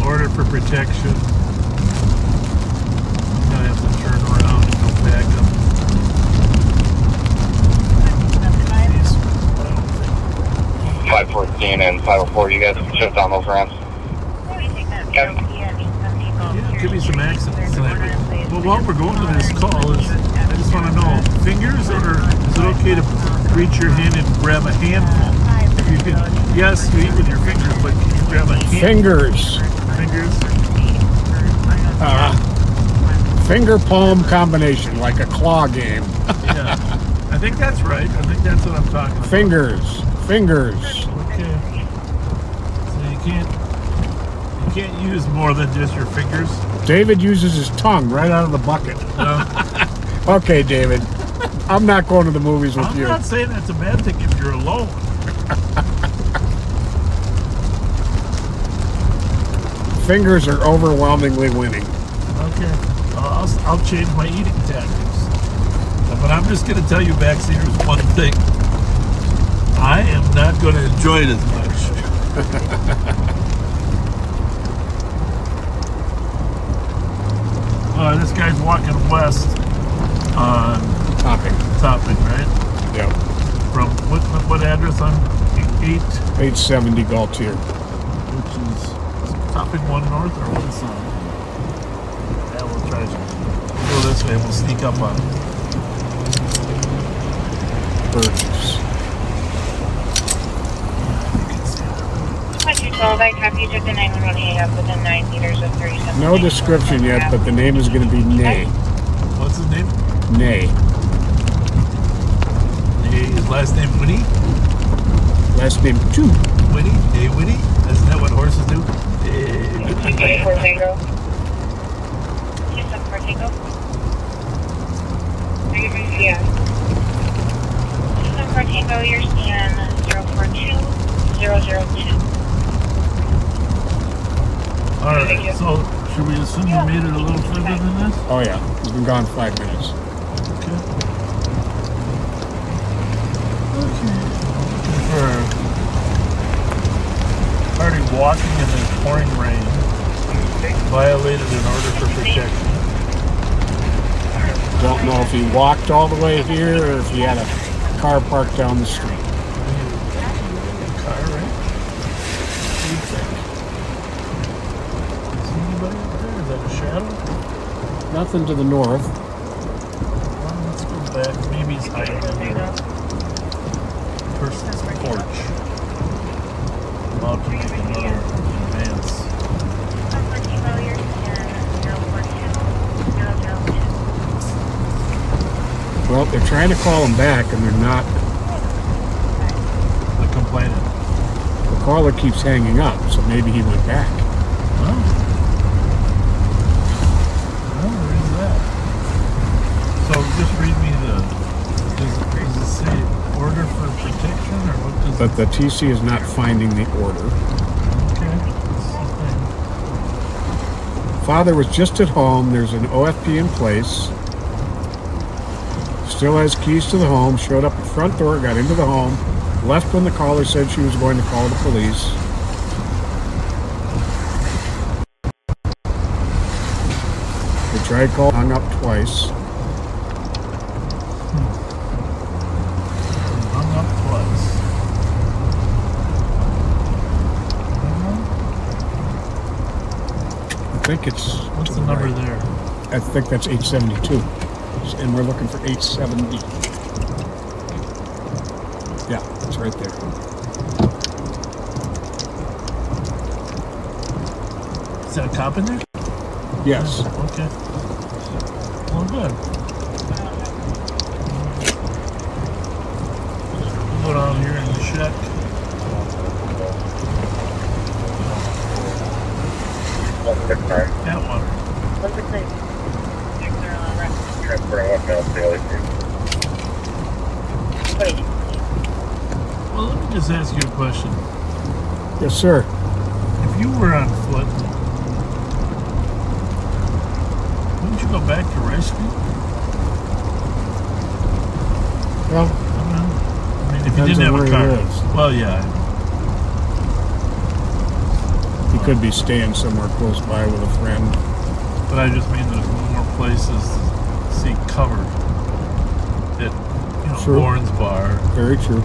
Order for protection. I have to turn around and go back up. 514 and 504, you guys shut down those ramps? Yeah, give me some accidents tonight. But while we're going to this call, I just want to know, fingers, or is it okay to reach your hand and grab a handful? If you can, yes, you eat with your fingers, but can you grab a handful? Fingers. Fingers? Finger palm combination, like a claw game. Yeah, I think that's right. I think that's what I'm talking about. Fingers. Okay. So you can't use more than just your fingers. David uses his tongue right out of the bucket. Okay, David. I'm not going to the movies with you. I'm not saying that's a bad thing if you're alone. Fingers are overwhelmingly winning. Okay. I'll change my eating tactics. But I'm just going to tell you, backseaters, one thing. I am not going to enjoy it as much. This guy's walking west on Topping, right? Yep. From what address on 870 Galtier. Which is Topping 1 north or 1 south? Yeah, we'll try to go this way and we'll sneak up on him. Burgess. 212, I copy. You took the 911 up within 9 meters of 37. No description yet, but the name is going to be Nay. What's his name? Nay. His last name Winnie? Last name too. Winnie? Hey, Winnie? Isn't that what horses do? Hey, Tango. Yeah. For Tango, you're scan 042002. Alright, so should we assume you made it a little further than this? Oh yeah, we've been gone 5 minutes. Okay. For party walking in the pouring rain, violated an order for protection. Don't know if he walked all the way here or if he had a car parked down the street. Car, right? What do you think? Is anybody up there? Is that a shadow? Nothing to the north. Well, let's go back. Maybe he's hiding in the person's porch. About to make another advance. Well, they're trying to call him back and they're not. They're complaining. The caller keeps hanging up, so maybe he went back. Well, there is that. So just read me does it say order for protection or what does But the TC is not finding the order. Okay. Father was just at home. There's an OFP in place. Still has keys to the home. Showed up at the front door, got into the home. Left when the caller said she was going to call the police. They tried calling, hung up twice. Hung up twice. I think it's... What's the number there? I think that's 872. And we're looking for 870. Yeah, it's right there. Is that a cop in there? Yes. Okay. Well, good. We'll go down here and check. That one. Well, let me just ask you a question. Yes, sir. If you were on foot, wouldn't you go back to Rice Street? Well, I mean, if you didn't have a car. Well, yeah. He could be staying somewhere close by with a friend. But I just mean there's more places to see covered. At, True. Lauren's Bar. Very true.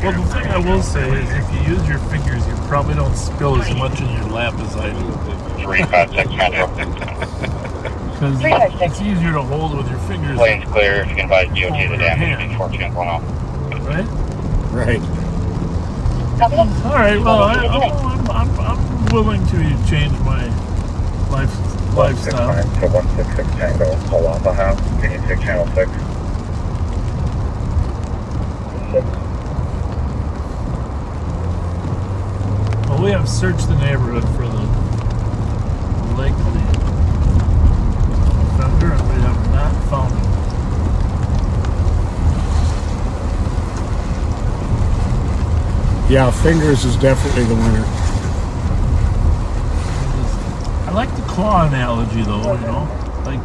Well, the thing I will say is if you use your fingers, you probably don't spill as much in your lap as I do. 356 Metro. Because it's easier to hold with your fingers. Lane's clear. If you can advise DOT the damage before 10 going off. Right? Right. All right. Well, I'm willing to change my lifestyle. 166 Tango, Palapa House, can you take channel 6? Well, we have searched the neighborhood for the likely offender, and we have not found him. Yeah, fingers is definitely the winner. I like the claw analogy, though, like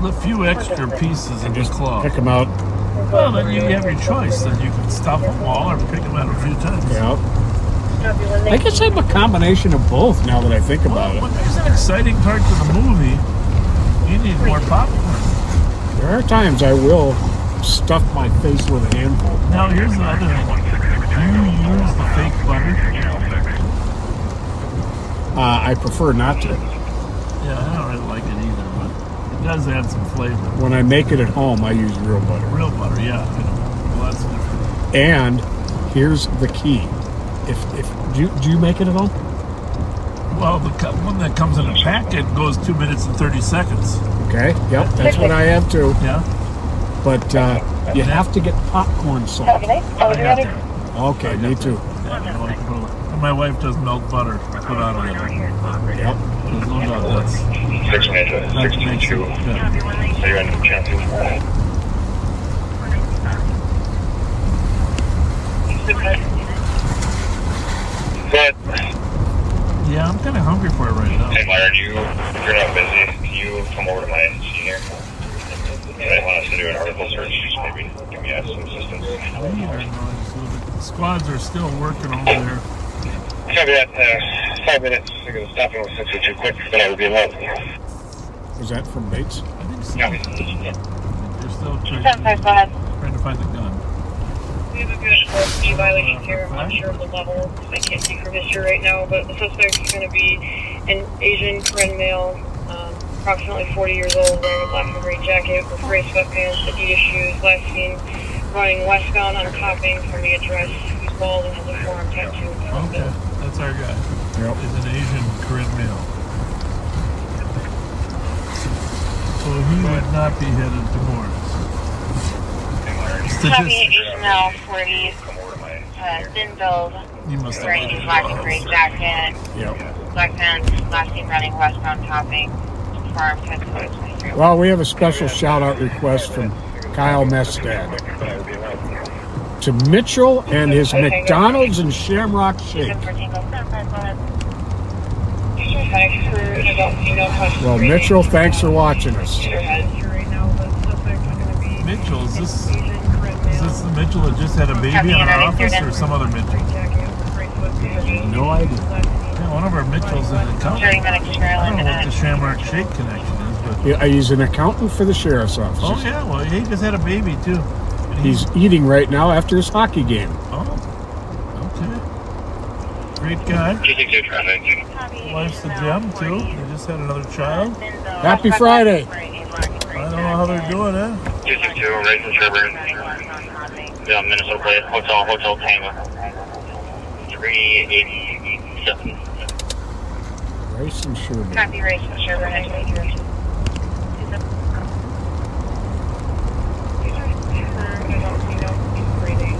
a few extra pieces in the claw. Pick them out. Well, then you have your choice. Then you can stop them all or pick them out a few times. Yeah. I guess I'm a combination of both now that I think about it. When there's an exciting part to the movie, you need more popcorn. There are times I will stuff my face with a handful. Now, here's the other thing. Do you use the fake butter? I prefer not to. Yeah, I don't really like it either, but it does add some flavor. When I make it at home, I use real butter. Real butter, yeah. Well, that's different. And here's the key. If do you make it at home? Well, the one that comes in a packet goes 2 minutes and 30 seconds. Okay, yep, that's what I have too. Yeah. But you have to get popcorn sauce. I got that. Okay, me too. And my wife does melt butter. I put on it. Yep. There's no doubt that's 6 minutes, 62. So you're in channel 2. But yeah, I'm kind of hungry for it right now. hey, Myron, if you're not busy, can you come over to my senior? You might want us to do an article search, just maybe give me some assistance. The squads are still working over there. Copy that. 5 minutes. They're going to stop it since we're too quick, but I will be alone. Was that from Bates? I think so. Yeah. They're still trying to find the gun. We have a good speed violation here. I'm not sure of the level. I can't see from history right now, but the suspect is going to be an Asian Korean male, approximately 40 years old, wearing a black and gray jacket with gray sweatpants, Adidas shoes, last seen running westbound on Topping from the address. He's bald and has a forearm tattoo. Okay, that's our guy. Yep. He's an Asian Korean male. So he would not be headed to Morris. Copy Asian male, 40, thin build, wearing a black and gray jacket, black pants, last seen running westbound Topping, forearm tattoo. Well, we have a special shout-out request from Kyle Mestad to Mitchell and his McDonald's and Shamrock Shake. Well, Mitchell, thanks for watching us. Mitchell, is this the Mitchell that just had a baby in our office, or some other Mitchell? No idea. Yeah, one of our Mitchells in the accountant. I don't know what the Shamrock Shake connection is, but Yeah, he's an accountant for the sheriff's office. oh yeah, well he just had a baby too. He's eating right now after his hockey game. Oh, okay. Great guy. Wife's the gem, too. They just had another child. Happy Friday. I don't know how they're doing, eh? 262, Racing Sherburne. Yeah, Minnesota plate. Hotel Tango. 387. Race and Sherburne. Copy, Race and Sherburne. I don't see no breathing.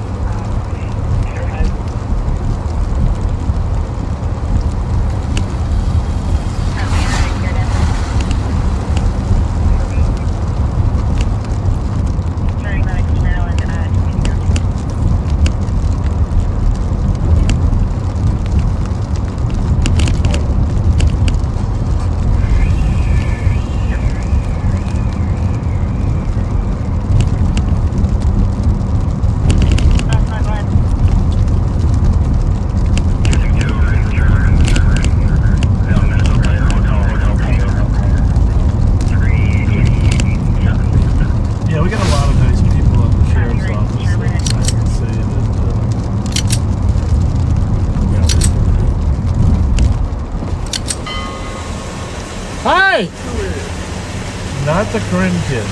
Not the Corinne kid.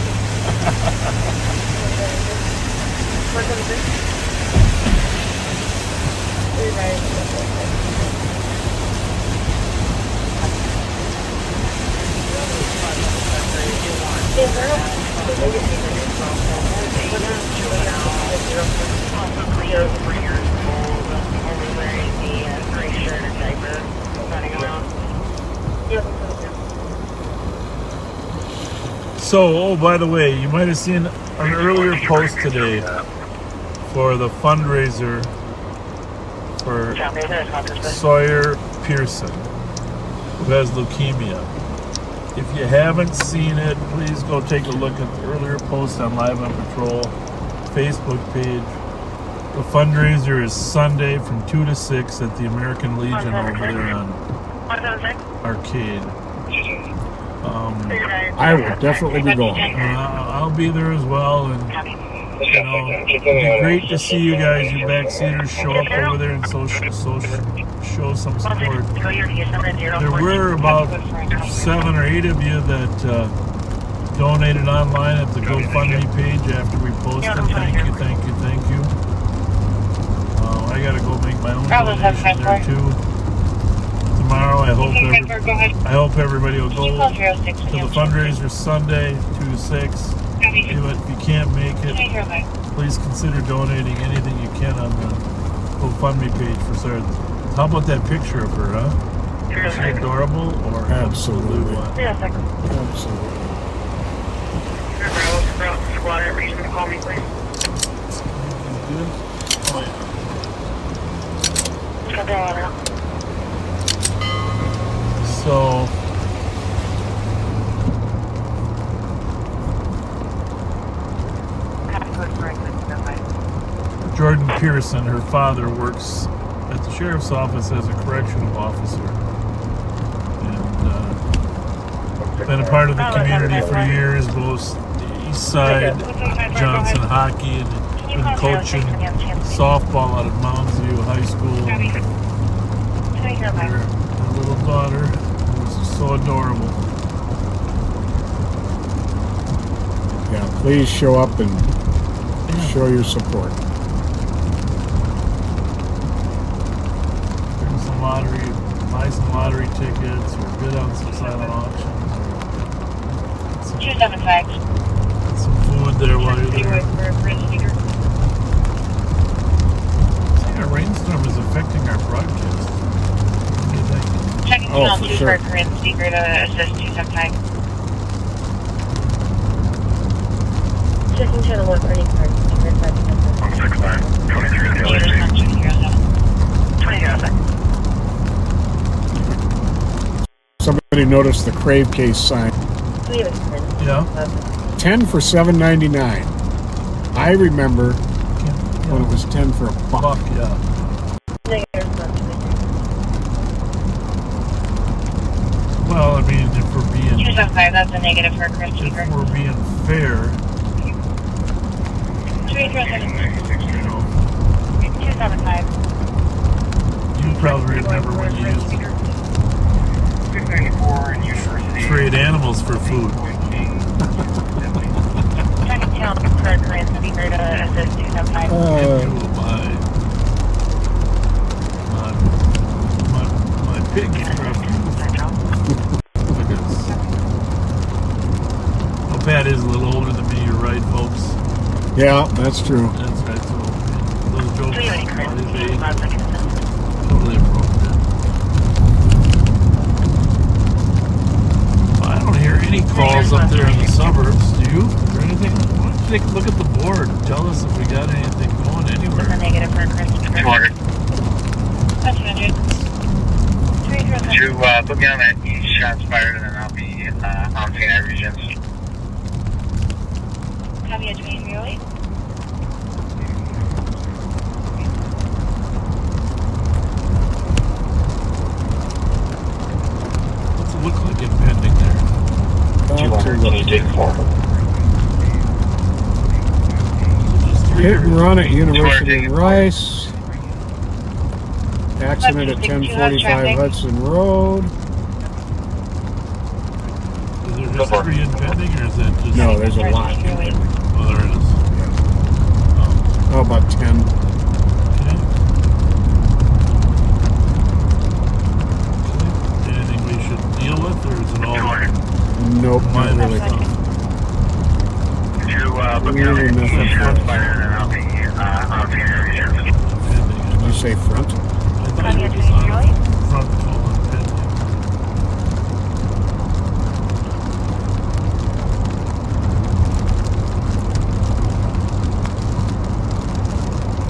So, oh, by the way, you might have seen an earlier post today for the fundraiser for Sawyer Pearson, who has leukemia. If you haven't seen it, please go take a look at the earlier post on Live on Patrol Facebook page. The fundraiser is Sunday from 2 to 6 at the American Legion over there on Arcade. I will definitely be going. I'll be there as well, and you know, it'd be great to see you guys, you backseaters, show up over there and show some support. There were about 7 or 8 of you that donated online at the GoFundMe page after we posted. Thank you. I gotta go make my own donation there too. Tomorrow, I hope everybody will go to the fundraiser Sunday, 2 to 6. If you can't make it, please consider donating anything you can on the GoFundMe page for Sarah. How about that picture of her, huh? Is she adorable or absolutely? Absolutely. Call me, please. Good? Oh, yeah. So, Jordan Pearson, her father, works at the sheriff's office as a correctional officer, and been a part of the community for years, both the East Side, Johnson hockey, and been coaching softball out of Mounds View High School. Her little daughter was so adorable. Yeah, please show up and show your support. Buy some lottery tickets, or bid on some silent auctions, or get some food there while you're there. I think a rainstorm is affecting our broadcast. What do you think? Checking channel 2 for Corinne Seeker to assist you sometime. Checking channel 1 for any card. 169, 23 Somebody noticed the Crave Case sign. Yeah. 10 for $7.99. I remember when it was 10 for $1. Yeah. Well, I mean, if we're being... 275, that's a negative for Chris Seeker. If we're being fair... 275. You probably remember when you used to trade animals for food. My pig is Pat is a little older than me, you're right, folks. Yeah, that's true. That's right, so those jokes about his age are totally appropriate. I don't hear any calls up there in the suburbs, do you? Or anything? Why don't you take a look at the board and tell us if we got anything going anywhere. A negative for Chris. 200. 200. 2, put me on that east shots fired, and then I'll be on PNI regions. Copy at 2308. What's it look like impending there? 200, can you take 4? Hit and run at University of Rice. Accident at 1045 Hudson Road. Is there just 3 impending, or is that just... No, there's a lot. Oh, there is. Oh, about 10. Okay. Anything we should deal with, or is it all... Nope, not really. Really nothing front. You say front? I thought you were just on front call impending.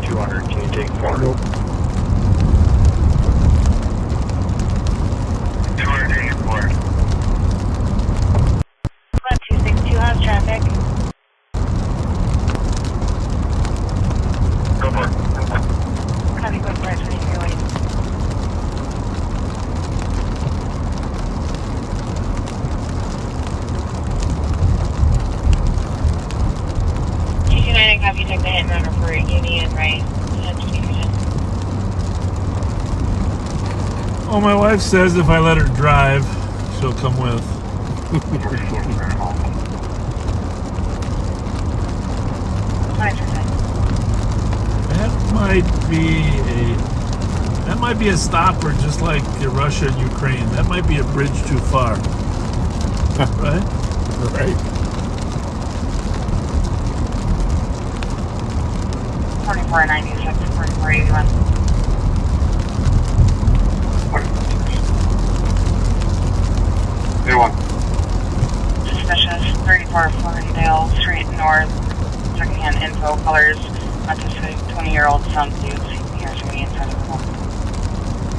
200, can you take 4? Nope. 200, take 4. 262 has traffic. Go for it. Copy, go for it. 2308. And copy, take the hit and run for Union, right? Oh, my wife says if I let her drive, she'll come with. That might be a stopper, just like Russia and Ukraine. That might be a bridge too far. Right? Right. 4496, 4481. Suspicious 34 Florendale Street North. Secondhand info, colors, autistic 20-year-old son, dudes. Here's me inside of the home.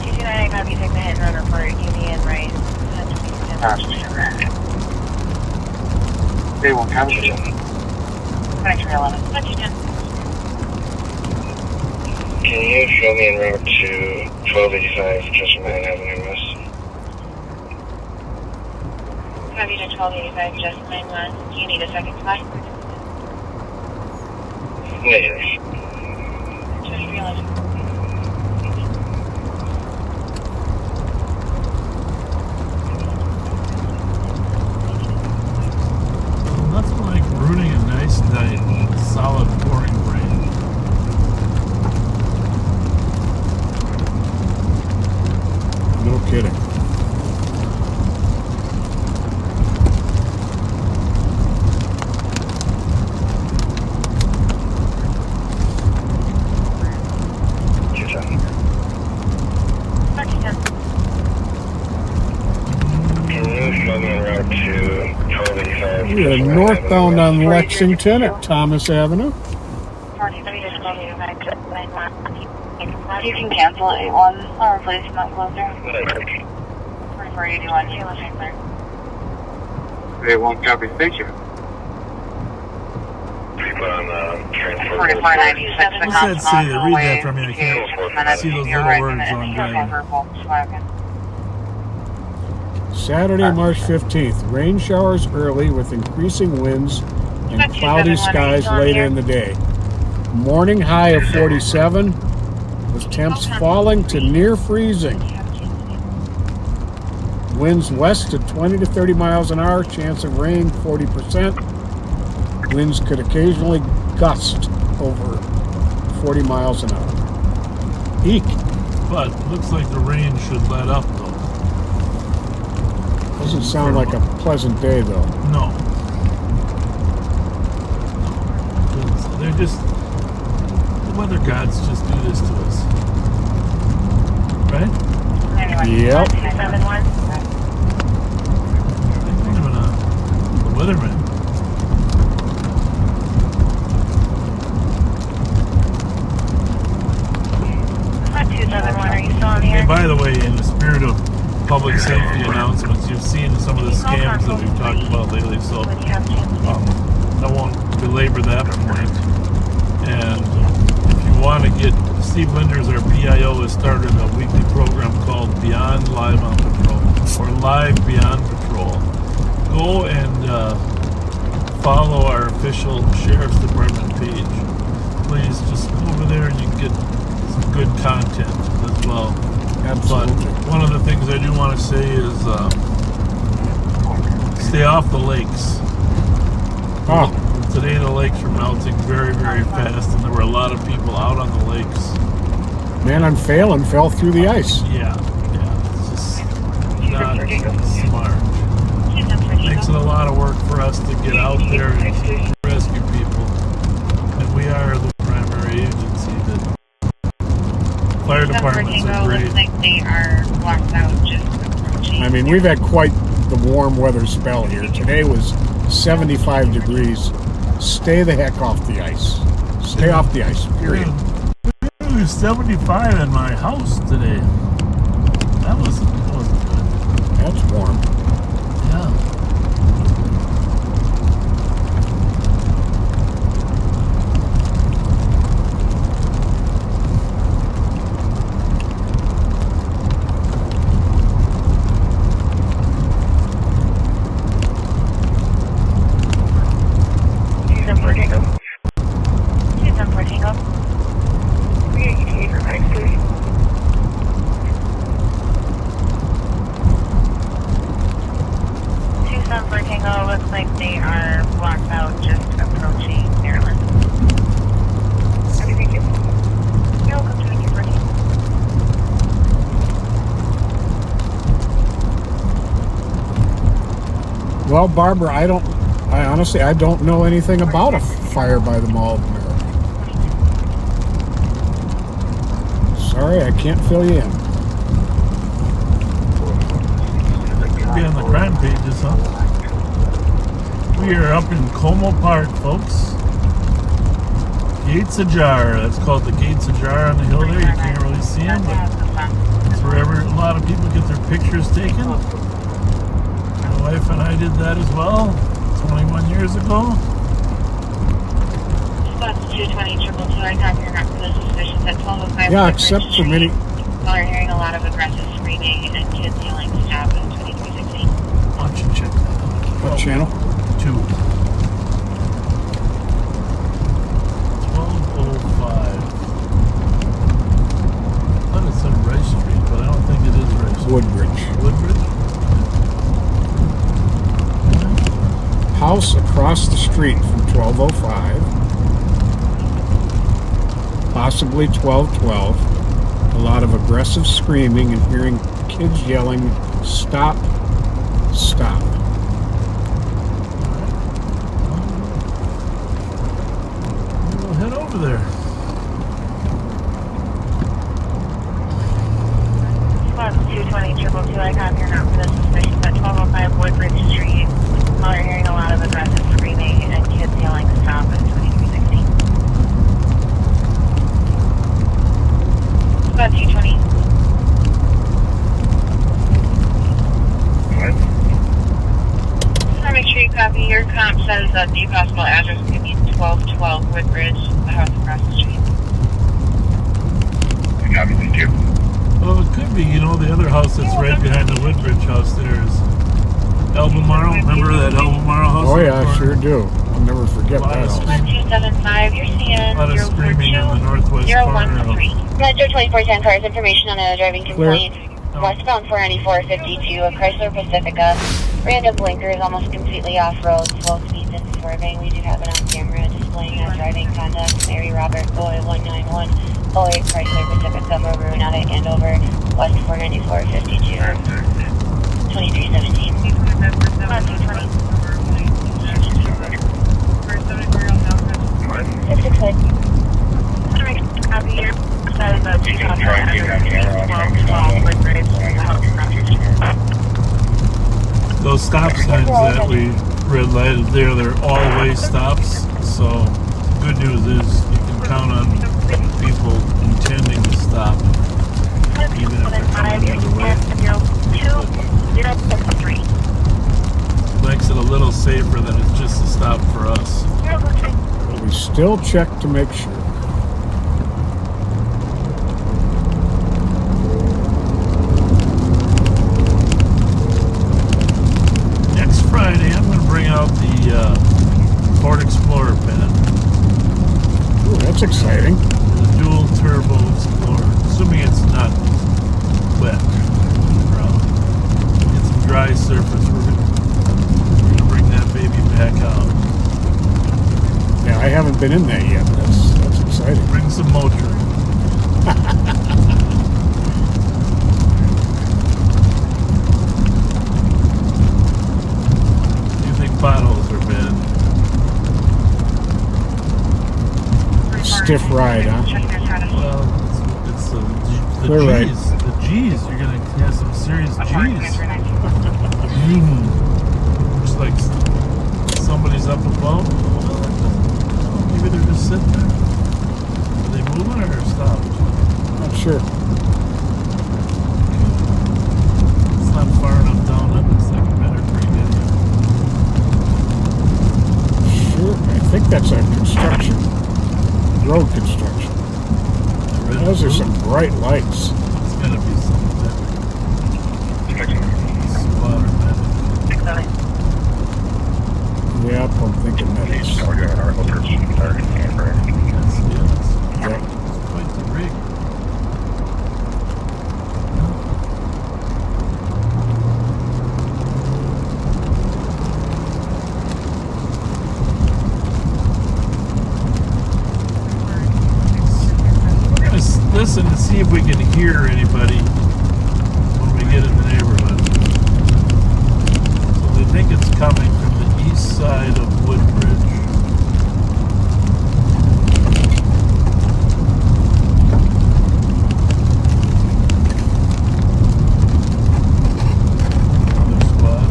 229, copy, take the hit and run for Union, right? Day 1, copy. 2311. Can you show me en route to 1285 Chesterman Avenue West? Copy to 1285 Chesterman West. Do you need a second flight? Negative. 2311. Nothing like ruining a nice night, solid pouring rain. No kidding. We are northbound on Lexington at Thomas Avenue. You can cancel at 81 or replace not closer. 4481, you listen there. Day 1, copy, thank you. People on 4496, the What's that say? Read that from me. I can't see those little words on driving. Saturday, March 15th. Rain showers early with increasing winds and cloudy skies later in the day. Morning high of 47, with temps falling to near freezing. Winds west at 20 to 30 miles an hour, chance of rain 40%. Winds could occasionally gust over 40 miles an hour. Eek. But looks like the rain should let up though. Doesn't sound like a pleasant day though. No. They're just, the weather gods just do this to us. Right? Yep. The weatherman. Hey, by the way, in the spirit of public safety announcements, you've seen some of the scams that we've talked about lately, so I won't belabor that point. And if you want to get, Steve Linders, our PIO, has started a weekly program called Beyond Live on Patrol, or Live Beyond Patrol. Go and follow our official Sheriff's Department page. Please, just go over there and you can get some good content as well. Absolutely. But one of the things I do want to say is stay off the lakes. Oh. Today the lakes were melting very, very fast, and there were a lot of people out on the lakes. Man on Phelan fell through the ice. Yeah, it's just not smart. Makes it a lot of work for us to get out there and rescue people. And we are the primary agency that fire departments are great. I mean, we've had quite the warm weather spell here. Today was 75 degrees. Stay the heck off the ice. Stay off the ice, period. It was 75 in my house today. That wasn't good. That's warm. Yeah. Well, Barbara, I honestly don't know anything about a fire by the Mall of America. Sorry, I can't fill you in. Be on the crime pages, huh? We are up in Como Park, folks. Gates ajar. That's called the Gates ajar on the hill there. You can't really see them, but it's wherever a lot of people get their pictures taken. My wife and I did that as well 21 years ago. Yeah, except for many. While you're hearing a lot of aggressive screaming and kids yelling stop in 2316. Why don't you check that out? What channel? 2. 1205. I thought it said Rice Street, but I don't think it is Rice Street. Woodbridge. Woodbridge? House across the street from 1205. Possibly 1212. A lot of aggressive screaming and hearing kids yelling, stop, stop. We'll head over there. Squad 220-222, I copy your not for this suspicion at 1205 Woodbridge Street. While you're hearing a lot of aggressive screaming and kids yelling stop at 2316. Squad 220. Just want to make sure you copy your comp says that the possible address could be 1212 Woodbridge, the house across the street. I copy, thank you. Well, it could be, you know, the other house that's right behind the Woodbridge house there is Albemarle. Remember that Albemarle house? Oh yeah, I sure do. I'll never forget that. 1275, you're seeing A lot of screaming in the northwest corner of... Metro 2410 cars, information on a driving complaint. Westbound 49452, a Chrysler Pacifica. Random blinkers, almost completely off-road, slow speeds and swerving. We do have it on camera displaying that driving conduct. Mary Robert Boy 191, 08 Chrysler Pacifica, Maroon out at Andover, West 49452. 2317. 666. Those stop signs that we red lighted there, they're all-way stops. So good news is you can count on people intending to stop, even if they're coming the other way. Makes it a little safer than it's just a stop for us. But we still check to make sure. Next Friday, I'm going to bring out the Ford Explorer pen. Ooh, that's exciting. The dual turbo Explorer, assuming it's not wet. Get some dry surface. We're going to bring that baby back out. Yeah, I haven't been in that yet. That's exciting. Bring some motor. Do you think potholes are bad? Stiff ride, huh? Well, it's the Clear G's. right. The G's. You're going to have some serious G's. Looks like somebody's up above. Maybe they're just sitting there. Are they moving or stopped? Not sure. It's not far enough down. It looks like a better pretty Sure. I think that's a construction. Road construction. Those are some bright lights. It's gonna be something better. Squatter medic. Yep, I'm thinking medics. Yes. Yep. Quite the rig. We're gonna listen to see if we can hear anybody when we get in the neighborhood. So we think it's coming from the east side of Woodbridge. Another squad.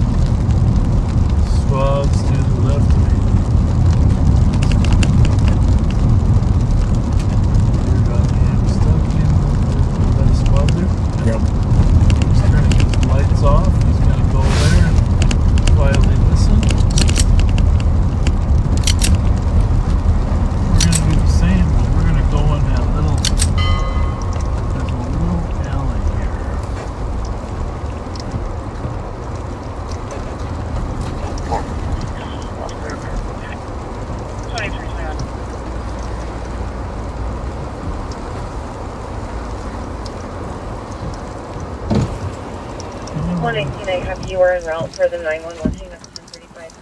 Squads to the left of me. I'm stuck in that squad there. Yep. He's turning his lights off. He's gonna go there and quietly listen. We're gonna do the same, but we're gonna go in that little. There's a little alley here. I have you are en route for the 911 team at 1035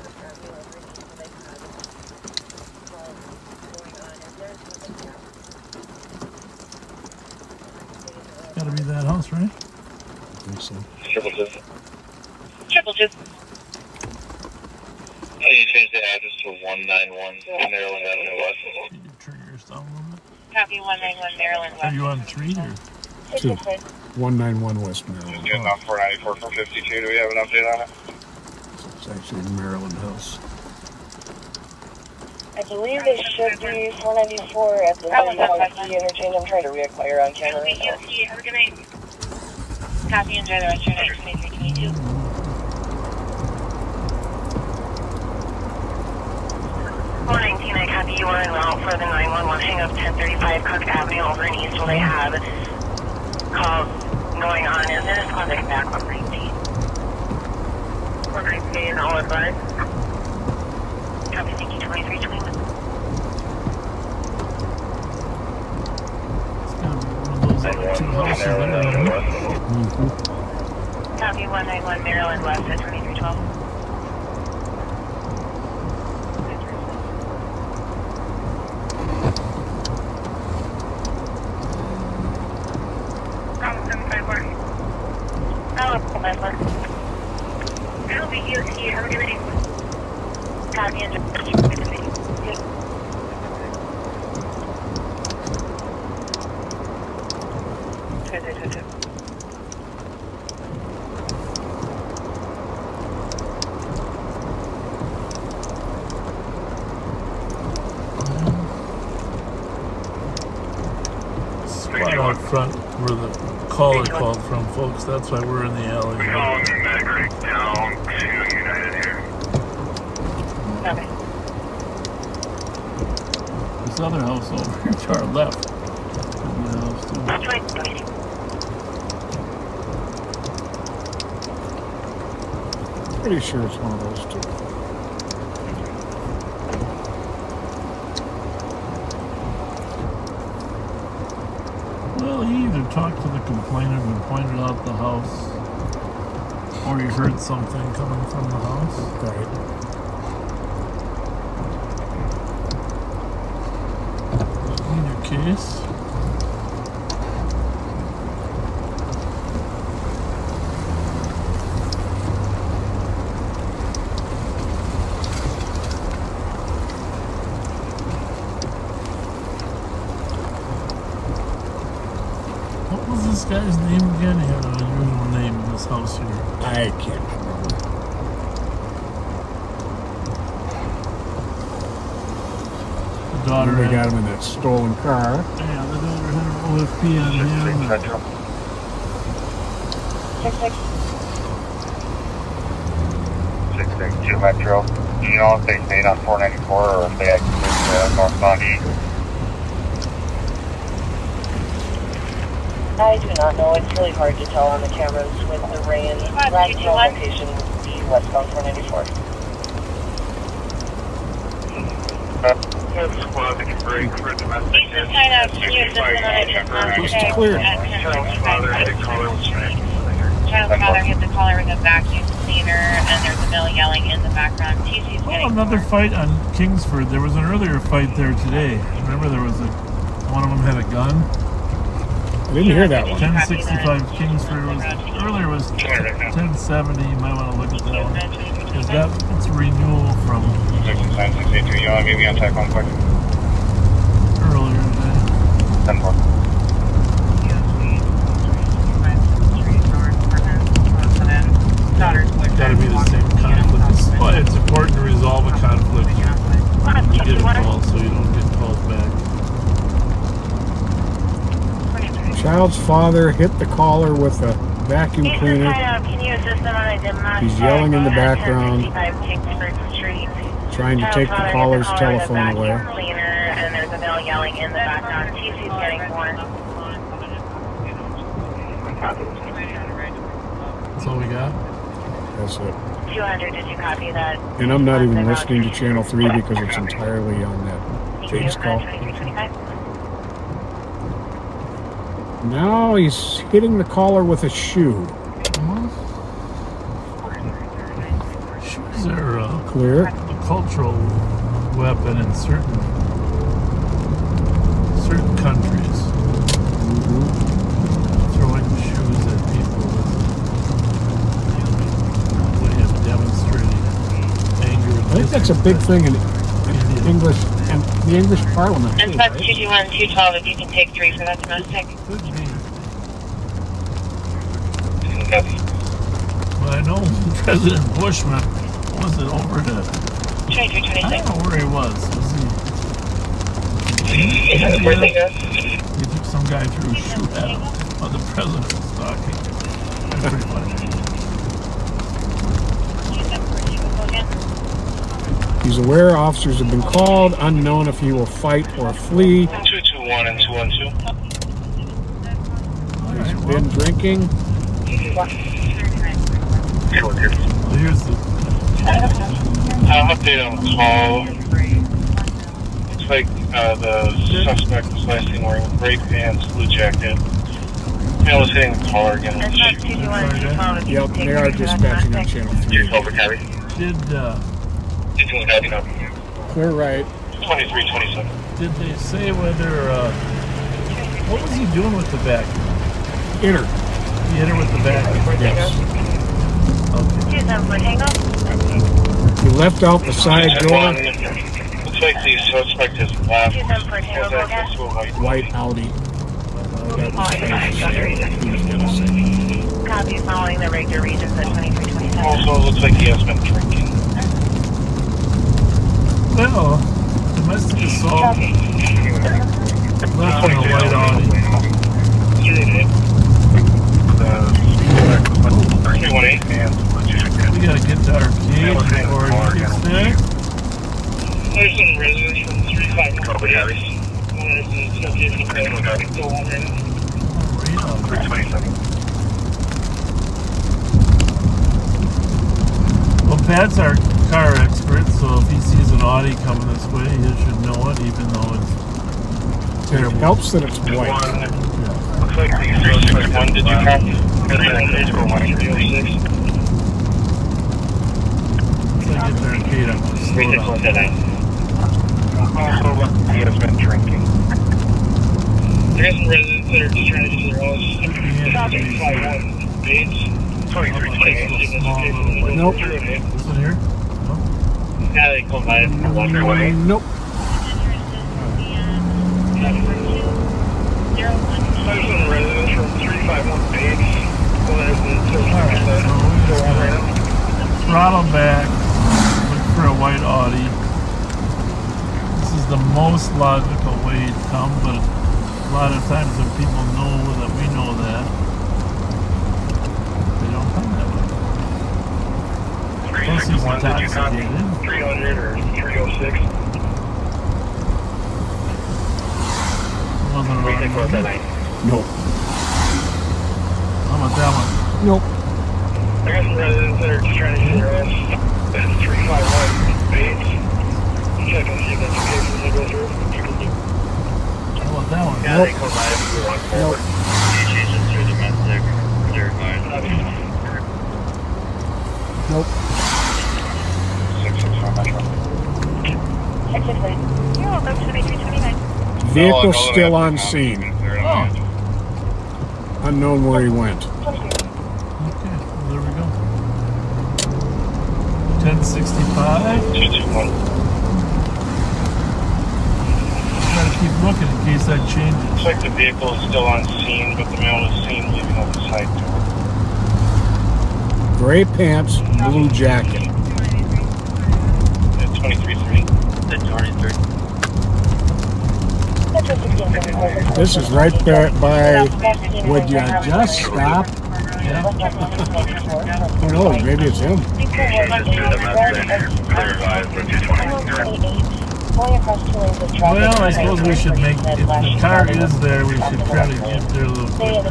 Gotta be that house, right? I think so. Triple two. I need to change the address to 191 Maryland Avenue West. Can you turn yours down a little bit? Copy 191 Maryland Are you on 3 or? 2. 191 West Maryland. Getting off 494 from 52. Do we have an update on it? It's actually Maryland House. I believe they should be 494 at the interchange. I'm trying to reacquire on camera. Have a good night. Copy, enjoy the rest of your night. 2322. Morning, Tina. Copy. You are en route for the 911 hang up 1035 Cook Avenue over in East. They have calls going on. Is it a squad that can back up 19? 419, all advised. Copy, thank you, 2321. It's gotta be one of those other two houses there. Copy, 191 Maryland West at 2312. It'll be here to you. Have a good day. Copy and Right out front where the caller called from, folks. That's why we're in the alley. We're calling the medic down to United here. Okay. This other house over here to our left. Could be a house too. Pretty sure it's one of those two. Well, he either talked to the complainant and pointed out the house, or he heard something coming from the house. Right. Either case. What was this guy's name again? He had an unusual name in this house here. I can't remember. The daughter They had, got him in that stolen car. yeah, the daughter had an OFP on him. 662 Metro. Do you know if they stayed on 494 or if they exited northbound east? I do not know. It's really hard to tell on the cameras with the rain. Last known location would be westbound 494. Squad, they can break for domestic. Can you assist them on Just clear. Child's father hit caller with smack. Child's father hit the caller with a vacuum cleaner, and there's a male yelling in the background. TC's Well, getting another fight on Kingsford. There was an earlier fight there today. Remember, there was one of them had a gun. I didn't hear that one. 1065 Kingsford was earlier was 1070. You might want to look at that one. Is that it's a renewal from 69683. You want to give me on type one quick? earlier today? 10-4. Got to be the same conflict. But it's important to resolve a conflict. You get a call so you don't get called back. Child's father hit the caller with a vacuum cleaner. He's yelling in the background, trying to take the caller's telephone away. And there's a male yelling in the background. TC's getting more. That's all we got? That's it. 200, did you copy that? And I'm not even listening to Channel 3 because it's entirely on that Jake's call. 2325. Now he's hitting the caller with a shoe. Shoes are Clear. a cultural weapon in certain countries. Throwing shoes at people is a way of demonstrating anger. I think that's a big thing in English and the English Parliament. And Too, right? 221, 212, if you can take 3 for that domestic. Could be. Well, I know President Bush was it over to... 2326. I don't know where he was. He took some guy threw a shoe at him while the president was talking. That's pretty funny. He's aware officers have been called, unknown if he will fight or flee. 221 and 212. He's been drinking. Well, here's the... How Update on the call. Looks like the suspect was last seen wearing gray pants, blue jacket. Male was hitting the car again. Yep, they are dispatching on channel 3. Clear right. 2327. Did they say whether, what was he doing with the back? Hit her. He hit her with the back? Yes. Okay. He left out the side door. Looks like the suspect has left. White Audi. Copy following the regular regions at 2327. Also, looks like he has been drinking. Well, domestic assault. Left on a white Audi. 318. We gotta get to our cage before he gets there. There's some residents from 351. Well, Pat's our car expert, so if he sees an Audi coming this way, he should know it, even though it's terrible. It helps that it's white. Looks like the 361. Did you copy? Get to our gate, I'm gonna slow down. Also, he has been drinking. There's some residents that are just trying to do their own. 351 Bates. 2328. Nope. Listen here. Yeah, they come by from 120. Nope. There's some residents from 351 Bates. Throttle back. Look for a white Audi. This is the most logical way to come, but a lot of times when people know that we know that, they don't come that way. Plus he's intoxicated. 300 or 306. Wasn't around. Nope. How about that one? Nope. I got some residents that are just trying to get their ass. 351 Bates. Check and see if that's okay for them to go through. How about that one? Yeah, they come by if we want forward. You change it through domestic. They're fine. Nope. 664 Metro. 668. You're welcome to the 329. Vehicle still on scene. Oh. Unknown where he went. Okay, well, there we go. 1065. 221. Gotta keep looking in case that changes. Looks like the vehicle is still on scene, but the male was seen leaving out the side door. Gray pants, blue jacket. At 23.3. At 23. This is right there by. Would you just stop? Yeah. Who knows? Maybe it's him. Well, I suppose we should make, if the car is there, we should try to get there a little quicker.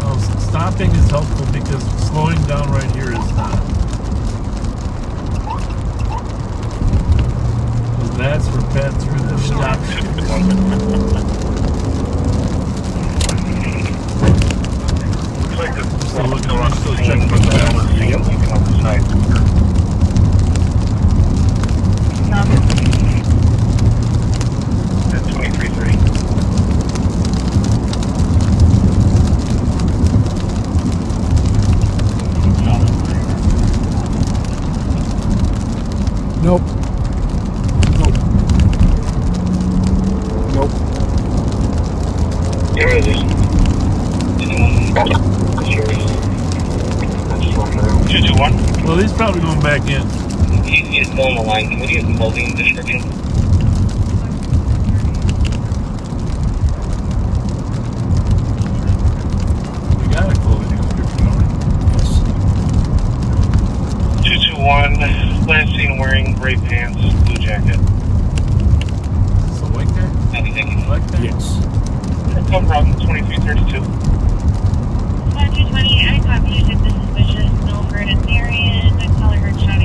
Well, stopping is helpful because slowing down right here is not. Because that's where Pat threw the stop shit. So look, still checking the balance. At 23.3. Nope. Nope. Nope. Where is he? 221? Well, he's probably going back in. He's still on the line. Can we get the clothing description? We got a clothing description, don't we? 221, last seen wearing gray pants, blue jacket. Is this a white guy? Black guy? Yes. No problem, 2332. 220, I copy you. This is Vicious, Milford, and Marion. Color her shouting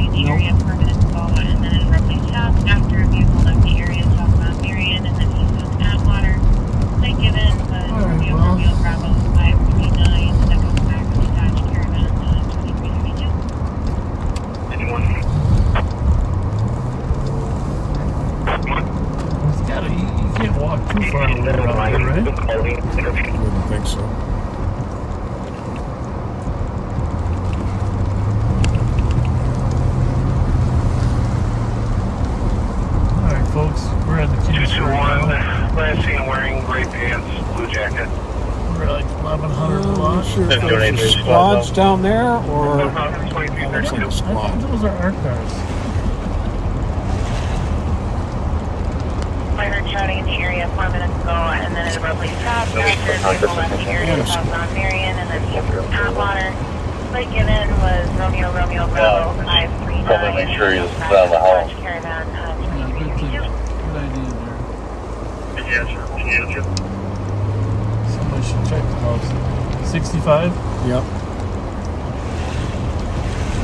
squads down there, or that looks like a squad? Those are our cars. I heard shouting in the area 4 minutes ago, and then it abruptly stopped after people left the area south on Marion, and then Atwater. Flight given was Romeo Bravo 539. Probably make sure he's on the house. Caravan Good idea there. Somebody should check the house. 65? Yep.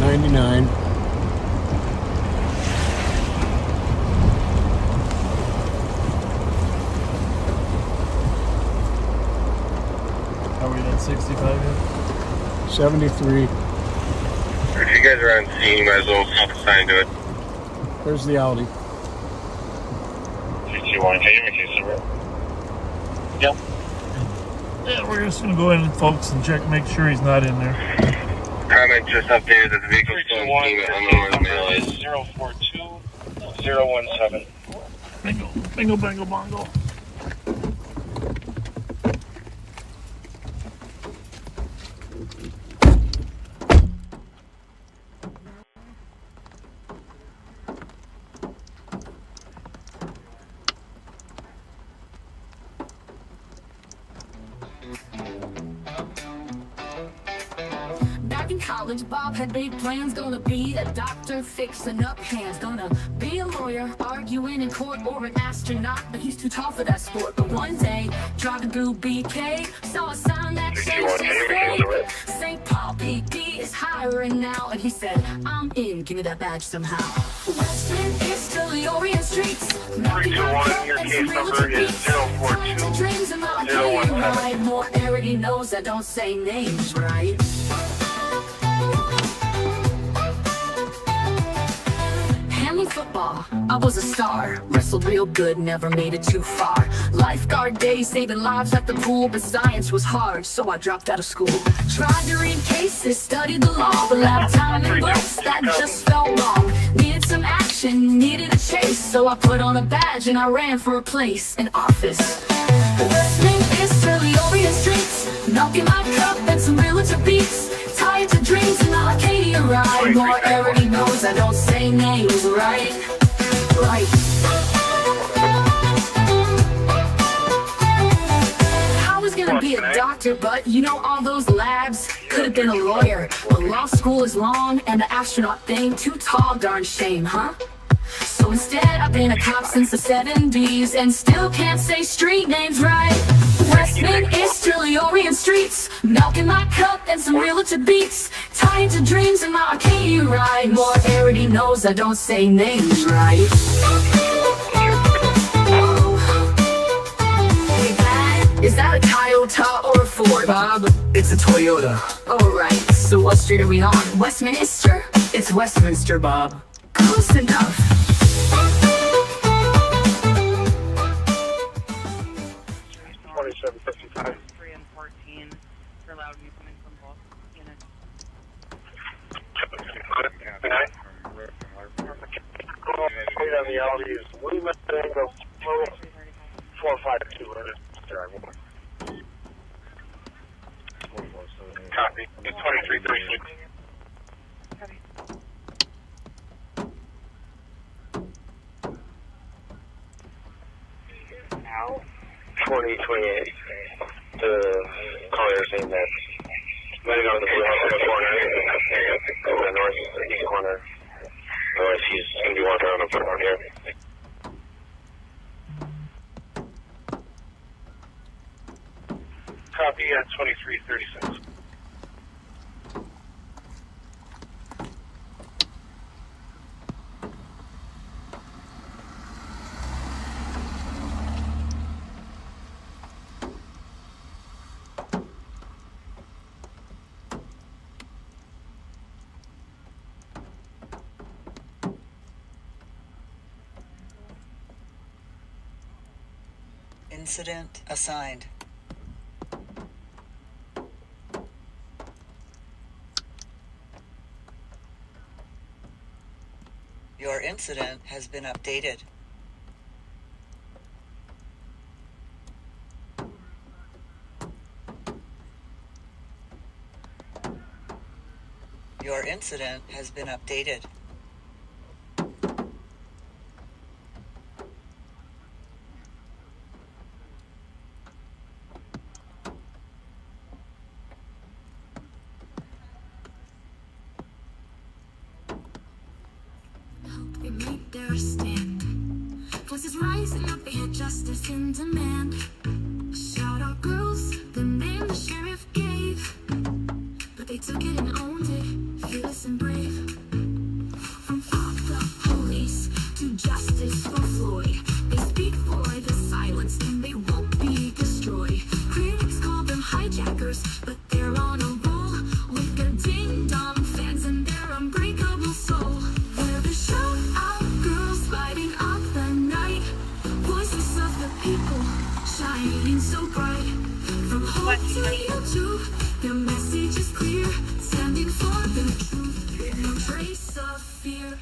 99. Are we at 65 yet? 73. If you guys are on scene, you might as well self-assign to it. There's the Audi. 61K, Yep. Yeah, we're just gonna go in, folks, and check, make sure he's not in there. Comment just updated that the vehicle's still in scene. I don't know where the mail is. 042017. Bingo, bingo, bango, bongo. Back in college, Bob had big plans. Gonna be a doctor, fixing up hands. Gonna be a lawyer, arguing in court, or an astronaut. But he's too tall for that sport. But one day, driving through BK, saw a sign that changed his fate. St. Paul PD is hiring now. And he said, I'm in, give me that badge somehow. Western is still the Orient streets. 321, your case number is 042. Dreams in my right. More already knows I don't say names right. Handling football, I was a star. Wrestled real good, never made it too far. Lifeguard days, saving lives at the pool. But science was hard, so I dropped out of school. Tried to read cases, studied the law. But lab time and books, that just felt wrong. Needed some action, needed a chase. So I put on a badge and I ran for a place in office. Listening is to the Orient streets. Milking my cup and some realtor beats. Tied to dreams and Arcadia ride. More already knows I don't say names right. I was gonna be a doctor, but you know all those labs. Could've been a lawyer, but law school is long. And the astronaut thing, too tall, darn shame, huh? So instead, I've been a cop since the 70s and still can't say street names right. Westman is still the Orient streets. Milking my cup and some realtor beats. Tied to dreams in my Arcadia ride. More already knows I don't say names right. Hey, Dad, is that a Toyota or a Ford, Bob? It's a Toyota. Alright, so what street are we on? Westminster? It's Westminster, Bob. Close enough. On the Audi is Blue Mustang, 452. Copy. 2336. Now? 2028. The caller is saying that moving on the blue house corner, the northeast corner. Otherwise, he's going to be walking around the front out here. Copy at 2336. Incident assigned. Your incident has been updated. incident has been updated. They made their stand. Voices rising up, they had justice in demand. Shout out girls, the name the sheriff gave. But they took it and owned it, fearless and brave. From fuck the police to justice for Floyd. They speak for the silence and they won't be destroyed. Critics call them hijackers, but they're on a roll. With their ding-dong fans and their unbreakable soul. They're the shout out girls fighting up the night. Voices of the people shining so bright. From hope to YouTube, their message is clear. Standing for the truth with no trace of fear.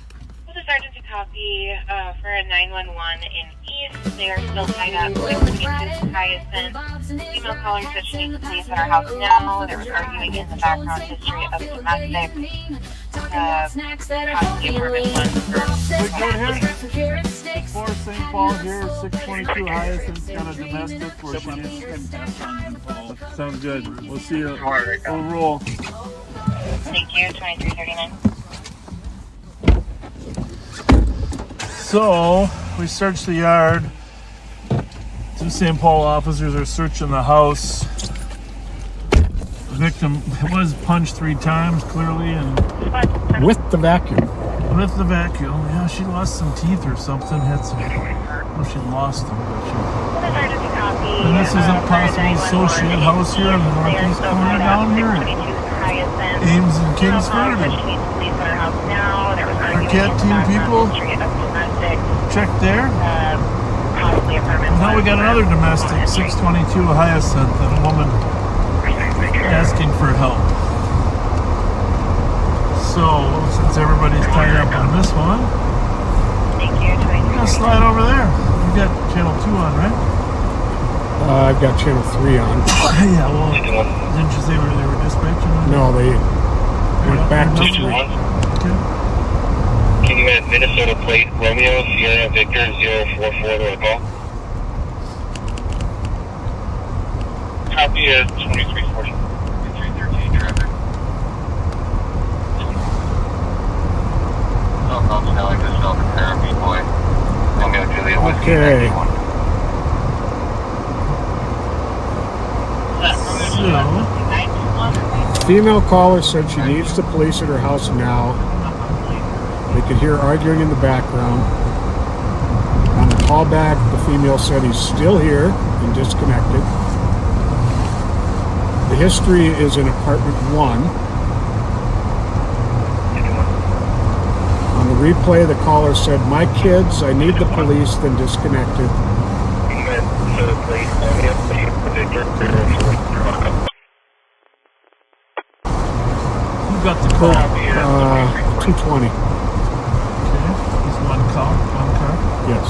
This is Sergeant to copy for a 911 in East. They are still tied up. 622 Hyacinth. Female caller said she needs police at our house now. There was arguing in the background history of domestic. Possibly apartment one for 4 St. Paul here, 622 Hyacinth's got a domestic where she needs to. Sounds good. We'll see you. We'll roll. Thank you, 2339. So, we searched the yard. 2 St. Paul officers are searching the house. The victim was punched 3 times, clearly, and with the vacuum. With the vacuum, yeah, she lost some teeth or something. Had some. Well, she lost them, but she. And this is a possible associate house here in the northeast corner down here. Ames and Kingsford. Our cat team people. Check there. Now we got another domestic, 622 Hyacinth, and a woman asking for help. So, since everybody's tied up on this one, we're gonna slide over there. You got channel 2 on, right? I've got channel 3 on. Yeah, well, didn't you say they were dispatching? No, they went back to 3. Okay. Can you add Minnesota plate Romeo Sierra Victor 044 to a call? Copy at 2340. 2313 traffic. Okay. So, female caller said she needs the police at her house now. They could hear arguing in the background. On the callback, the female said he's still here and disconnected. The history is in apartment 1. On the replay, the caller said, "My kids, I need the police," then disconnected. Who got the call? 220. Okay, there's one car. Yes.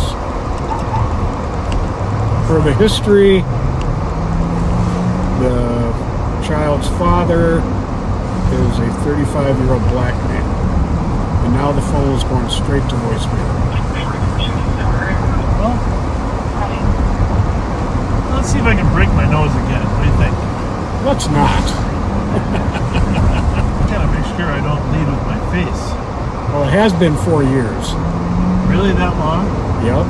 For the history, the child's father is a 35-year-old black man. And now the phone is going straight to voicemail. Well, let's see if I can break my nose again. What do you think? Let's not. I gotta make sure I don't lead with my face. Well, it has been 4 years. Really, that long? Yep.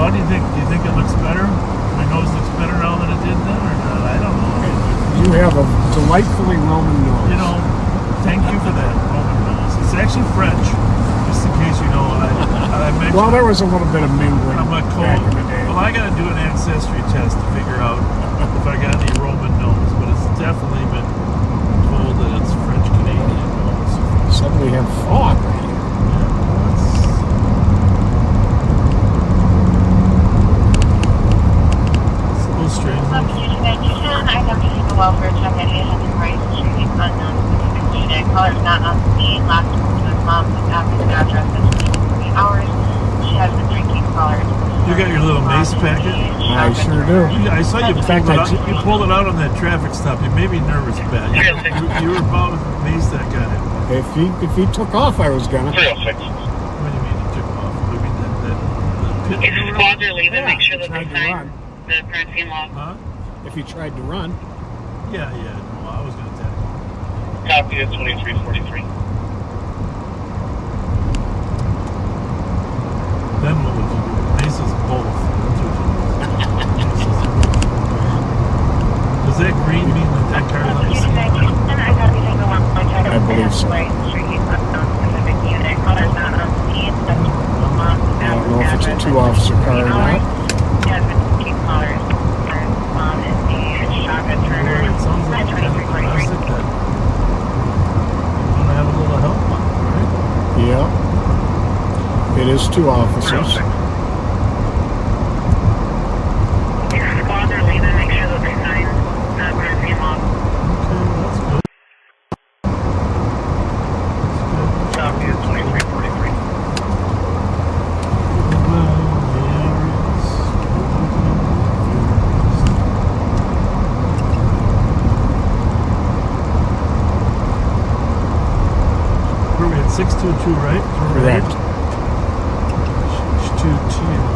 How do you think? Do you think it looks better? My nose looks better now than it did then, or not? I don't know. You have a delightfully Roman nose. You know, thank you for that Roman nose. It's actually French, just in case you know. I mentioned. Well, there was a little bit of mingling back in the day. Well, I got to do an ancestry test to figure out if I got any Roman nose, but it's definitely been told that it's French Canadian nose. Suddenly have fog. I have to take a welfare check at 800 Vries Street, unknown specific unit. Caller is not on the scene. Last spoke to his mom was after the address in 3 hours. She has been drinking. Callers. You got your little mace packet? I sure do. I saw you pulled it out. You pulled it out on that traffic stop. You made me nervous, Pat. You were about to mace that guy. If he took off, I was gonna. 306. What do you mean he took off? What do you mean that If the squads are leaving, Yeah, make sure that tried they to sign run. the crime scene log. Huh? If he tried to run. Yeah, no, I was gonna tell you. Copy at 2343. Then what would you do? Mace's both. That's what you do. Does that green mean that car is on the scene? I believe so. I don't know if it's a 2-officer car or not. It sounds like kind of classic that you want to have a little help on it, right? Yeah. It is 2 officers. We're at 622, right? Correct. 622.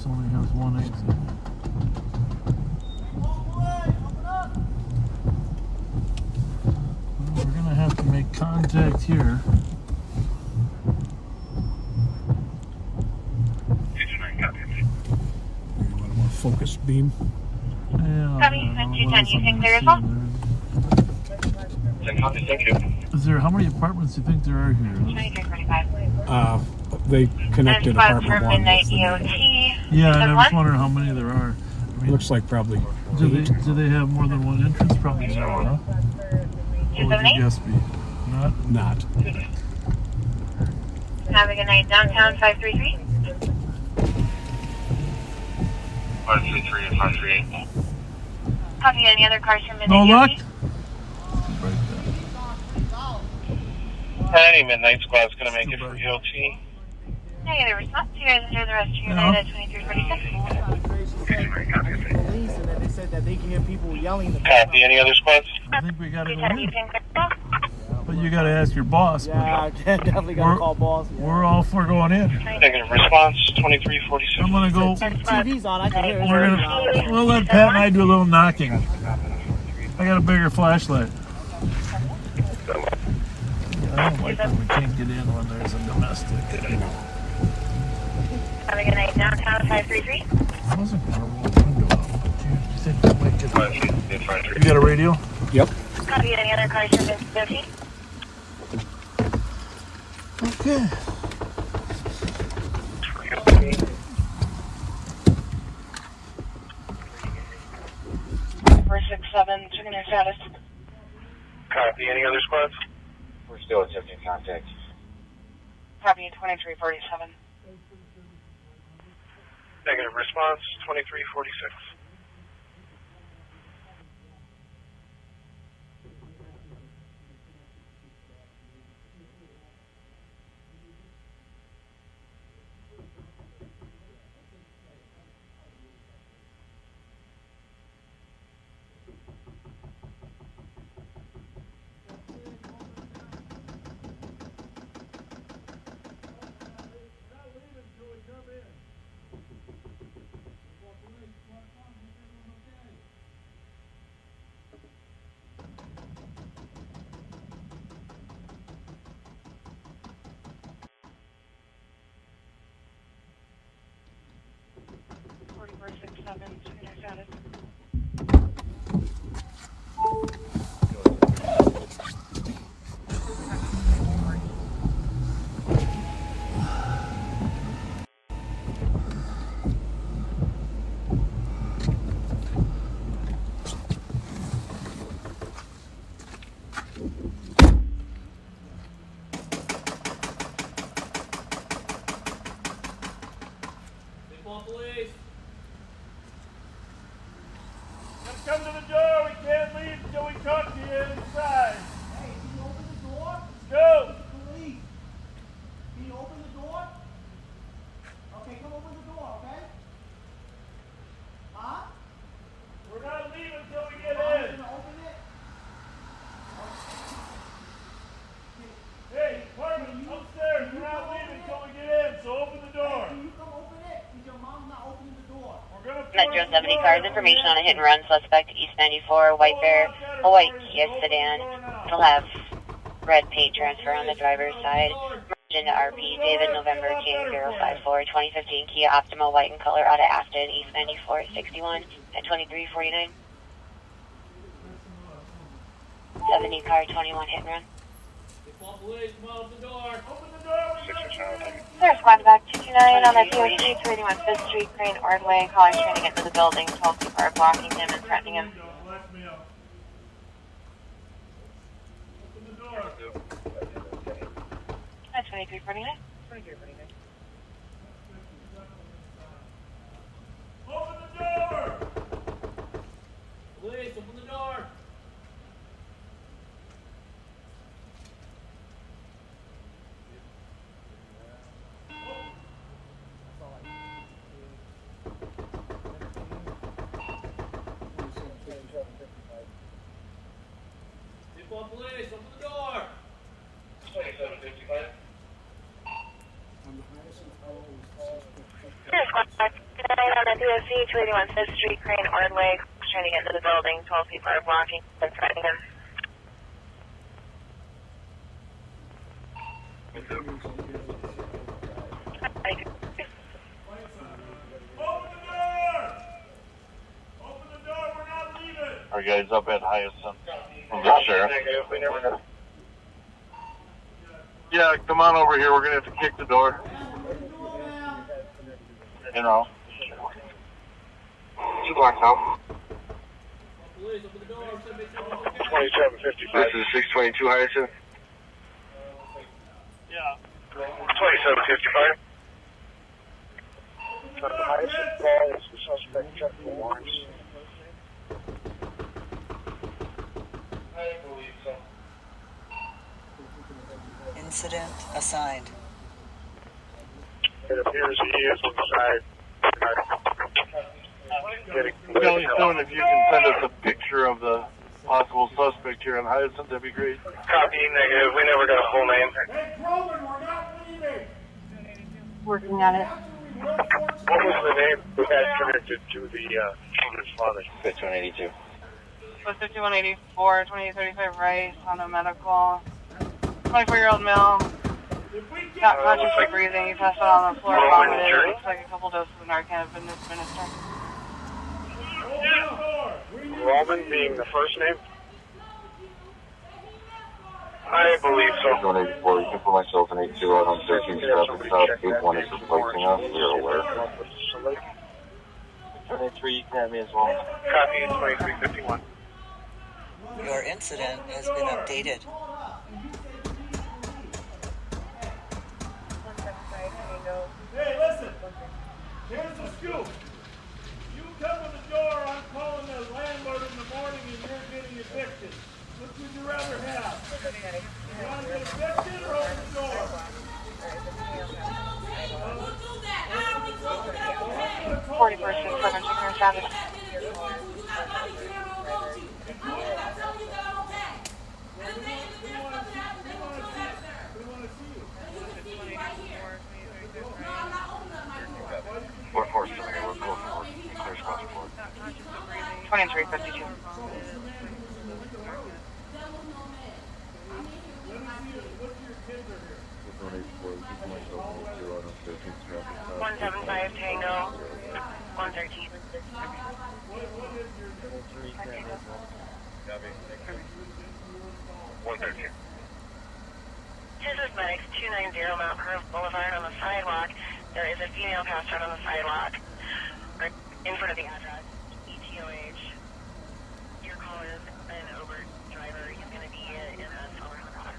Only has one exit. Well, we're gonna have to make contact here. Want a more focused beam? Yeah. Copy, 210, you think there is one? Thank you. Is there, how many apartments do you think there are here? 2345. They connected Squad for apartment 1. midnight EOT. Yeah, and I was What? wondering how many there are. I mean, Looks like probably. do they have more than one entrance? Probably no, huh? What would your guess be? Not? Have a good night. Downtown 533. 533 and 538. Copy, any other cars from midnight No luck? EOT? Any midnight squad's gonna make it for EOT. Negative response. You guys enjoy the rest of your night at 2346. Police, and then they said that they can hear people yelling in the Copy, any other squads? I think we gotta go 210, you in. think there is one? But you gotta ask your boss. Yeah, I definitely gotta call boss. Yeah. We're all for going in. Negative response, 2346. I'm gonna go. TV's on, I can hear it. We'll let Pat and I do a little knocking. I got a bigger flashlight. I don't like when we can't get in when there's a domestic. Have a good night. Downtown 533. I wasn't gonna roll the window up, but you think you might get. You got a radio? Yep. Copy, any other cars from EOT? Okay. 467, checking your status. Copy, any other squads? We're still attempting contact. Copy, 2347. Negative response, 2346. cars. Information on a hit and run suspect, East 94, White Bear, a white Kia sedan. It'll have red paint transfer on the driver's side. Into RP, David November King 054, 2015 Kia Optima, white in color, out of Afton, East 94, 61 at 2349. 70 car, 21 hit and run. Clear squad back 229 on the DOT 281 5th Street, Crane Ordway. Calling trying to get to the building. 12 people are blocking him and threatening him. At 2349. 2349. Open the door! Police, open the door! Police, open the door! 2755. On the DOC 281 5th Street, Crane Ordway, trying to get to the building. 12 people are blocking and threatening him. Are you guys up at Hyacinth from the sheriff? Yeah, come on over here. We're going to have to kick the door. You know. 2 blocks out. Police, open the door. 2755. This is 622 Hyacinth. Yeah. 2755. The Hyacinth call is the suspect check for warrants. I believe so. Incident assigned. It appears he is inside. Millington, if you can send us a picture of the possible suspect here on Hyacinth, that'd be great. Copy, negative. We never got a full name. Hey, Roman, we're not leaving! Working on it. What was the name that connected to the children's father? 5182. So 5184, 2835 Rice on a medical. 24-year-old male. Not conscious or breathing. He passed out on the floor, vomited. Looks like a couple doses of Narcan have been administered. Roman being the first name? I believe so. 184, you can put myself in 82 out on 13th traffic stop. 81 is replacing us. We are aware. 23, you can have me as well. Copy, 2351. Your incident has been updated. Hey, listen. Here's the scoop. You come to the door, I'm calling the landlord in the morning and you're getting evicted. Which would you rather have? You want to get evicted or open the door? 40% prevention here, Savage. What force is it? We're close. Clear spot report. 2352. One 175 Tango 113. Texas Medics 290 Mount Grove Boulevard on the sidewalk. There is a female passed out on the sidewalk right in front of the address. ETOH. Your call is an Uber driver. He's going to be in a Silver Honda.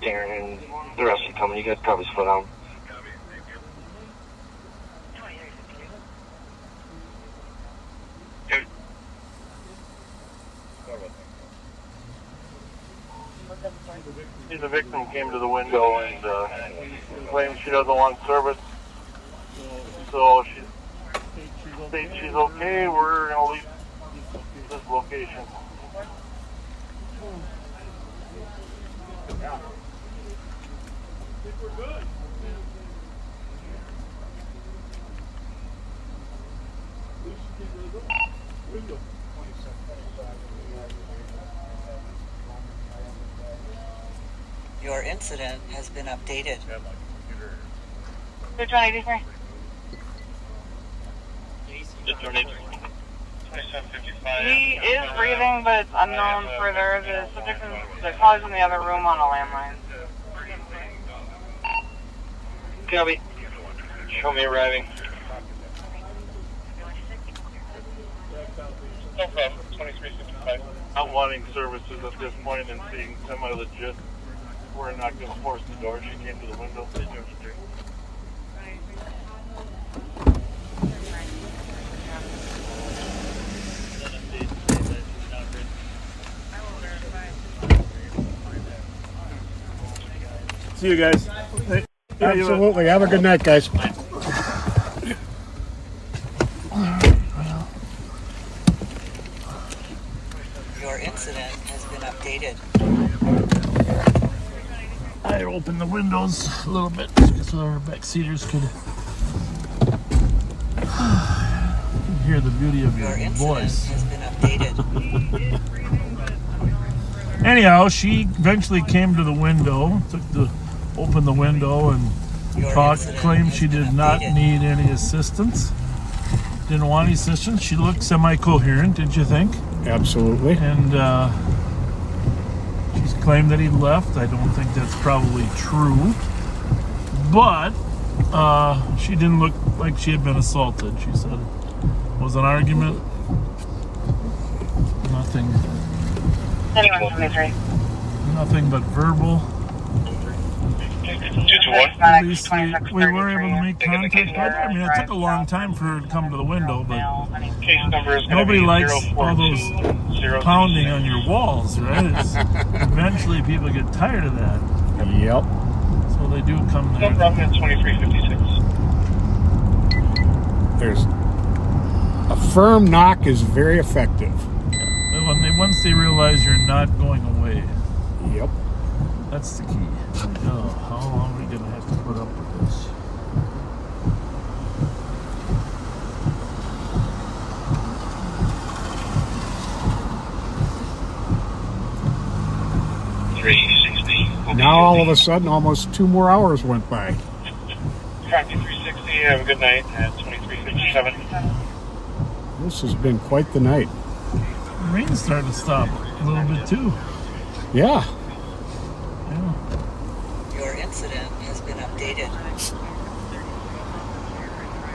Darren and the rest of the company, you guys probably split down. the victim came to the window and claims she doesn't want service. So she states she's okay. We're going to leave this location. Yeah. I think we're good. Window. Your incident has been updated. Which 183? He is breathing, but it's unknown further. The subject is the caller's in the other room on a landline. Copy. Show me arriving. No problem. 2355. Not wanting services at this point and seeing semi-legit. We're not going to force the door. She came to the window. See you guys. Hey, Absolutely. Have a good night, guys. Your incident has been updated. I opened the windows a little bit so our backseaters could hear the beauty of your voice. Has been updated. Anyhow, she eventually came to the window, opened the window and claimed she did not need any assistance. Didn't want any assistance. She looked semi-coherent, didn't you think? Absolutely. And she's claimed that he left. I don't think that's probably true. But she didn't look like she had been assaulted. She said it was an argument. Nothing but verbal. At least we were able to make contact. I mean, it took a long time for her to come to the window, but nobody likes all those pounding on your walls, right? Eventually people get tired of that. Yep. So they do come there. 2356. There's a firm knock is very effective. Once they realize you're not going away. Yep. That's the key. Oh, how long are we going to have to put up with this? Now all of a sudden, almost 2 more hours went by. Traffic 360. Have a good night at 2357. This has been quite the night. The rain's starting to stop a little bit too. Yeah. Your incident has been updated.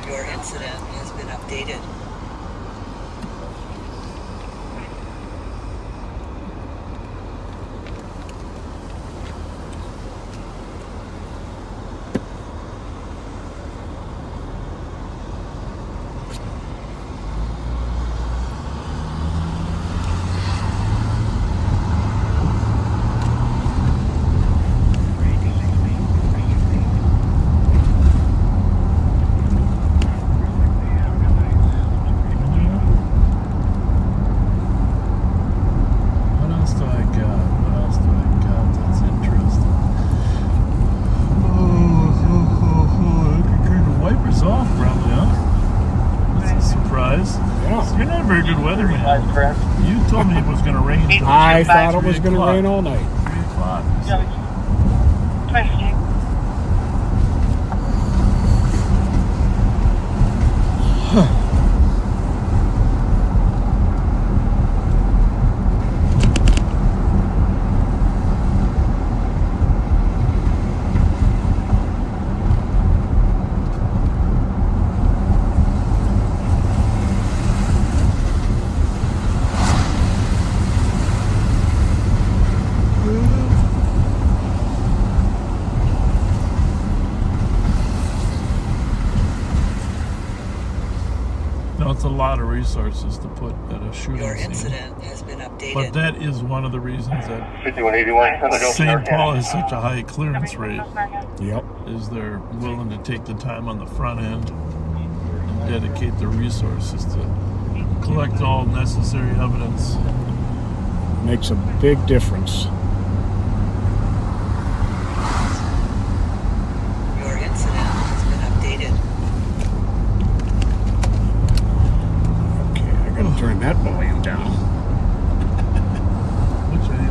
Your incident has been updated. You told me it was going to rain. I thought it was going to rain all night. 3 o'clock. it's a lot of resources to put at a shooting Your scene. incident has been updated. But that is one of the reasons that 5181. St. Paul has such a high clearance rate. Yep. Is they're willing to take the time on the front end and dedicate the resources to collect all necessary evidence. Makes a big difference. Your incident has been updated. Okay, I gotta turn that volume down.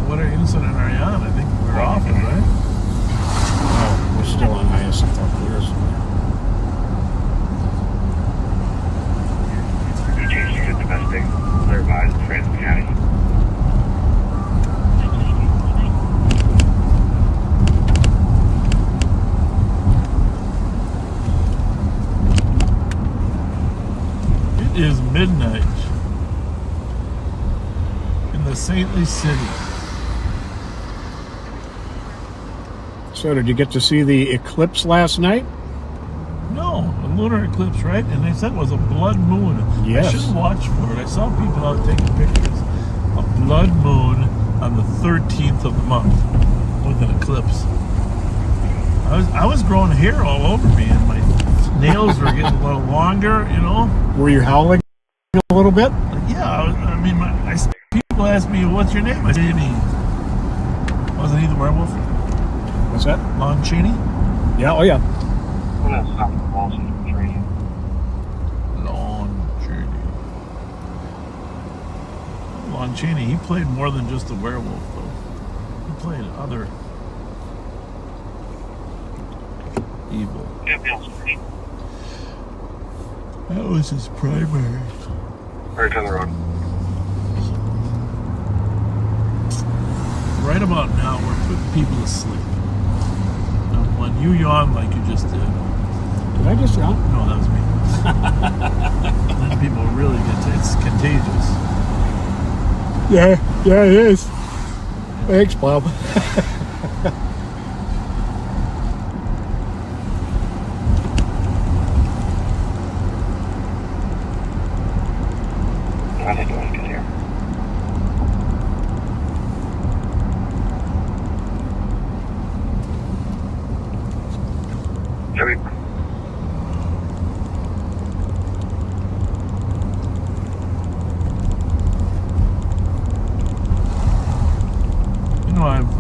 What incident are you on? I think we're off it, right? Oh, we're still on ISFL clears. You changed to domestic, thereby Francis County. It is midnight in the saintly city. So did you get to see the eclipse last night? No, a lunar eclipse, right? And they said it was a blood moon. Yes. I should watch for it. I saw people out taking pictures. A blood moon on the 13th of the month with an eclipse. I was growing hair all over me, and my nails were getting a little longer, you know. Were you howling a little bit? Yeah, people ask me, what's your name? I said, wasn't he the werewolf? What's that? Lon Chaney? Yeah, oh yeah. I'm going to stop the balls in the training. Lon Chaney. Lon Chaney, he played more than just a werewolf, though. He played other evil. That was his primary. Right down the road. Right about now, we're putting people to sleep. And when you yawn like you just did. Did I just yawn? No, that was me. Then people really get to it's contagious. Yeah, it is. Thanks, Bob. I think you want to get here. Joey. You know, I've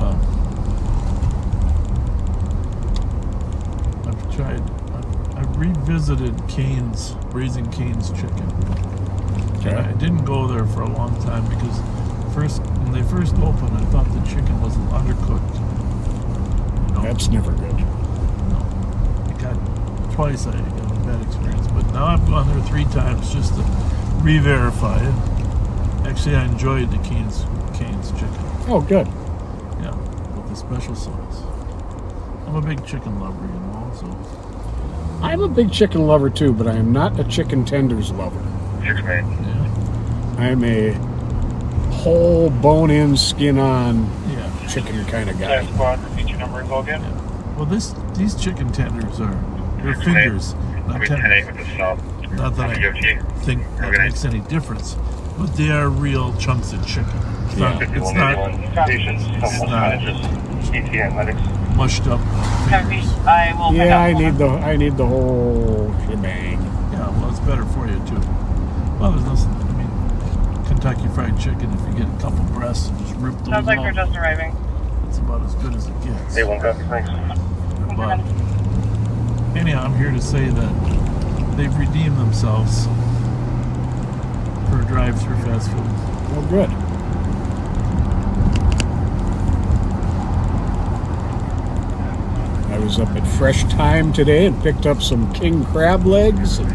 revisited Raising Cane's chicken. Okay. I didn't go there for a long time because when they first opened, I thought the chicken was undercooked. You know? That's never good. No. Twice I got a bad experience, but now I've gone there 3 times just to re-verify it. Actually, I enjoyed the Cane's chicken. Oh, good. Yeah, with the special sauce. I'm a big chicken lover, you know, so. I'm a big chicken lover too, but I am not a chicken tenders lover. Yeah. I'm a whole bone-in, skin-on chicken kind of guy. Feature number is all good? Yeah. Well, these chicken tenders they're fingers, not tenders. Not that I think that makes any difference, but they are real chunks of chicken. It's not mushed up fingers. Yeah, I need the whole shebang. Yeah, well, it's better for you too. Well, there's nothing. I mean, Kentucky Fried Chicken. If you get a couple breasts and just rip those Sounds like off, they're just arriving. it's about as good as it gets. They won't go. Thanks. But anyhow, I'm here to say that they've redeemed themselves for drive-through fast food. Well, good. I was up at Fresh Time today and picked up some king crab legs and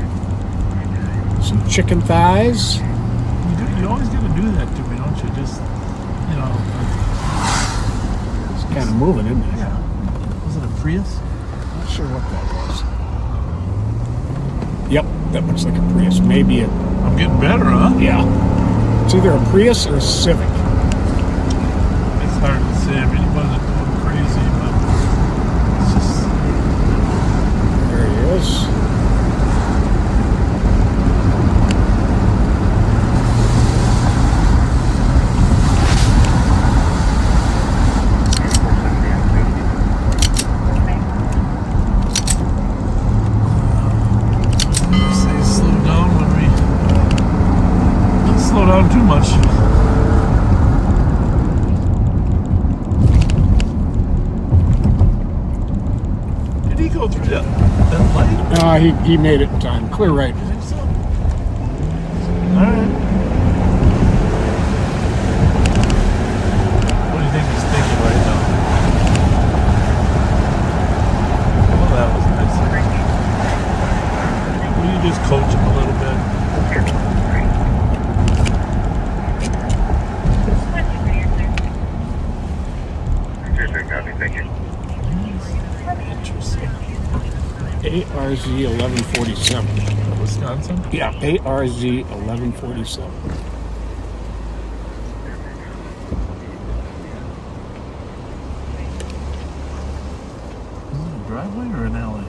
some chicken thighs. You always got to do that to me, don't you? Just, it's kind of moving, isn't it? Yeah. Was it a Prius? Not sure what that was. Yep, that looks like a Prius. Maybe I'm getting better, huh? Yeah. It's either a Prius or a Civic. It's hard to say. I mean, it wasn't going crazy, but it's just... There he is. Did he go through that light? No, he made it in time. Clear right. I think so. All right. What do you think he's thinking right now? Well, that was nice. Will you just coach him a little bit? Thank you. Interesting. ARZ 1147. Wisconsin? Yeah, ARZ 1147. Is it a driveway or an alley?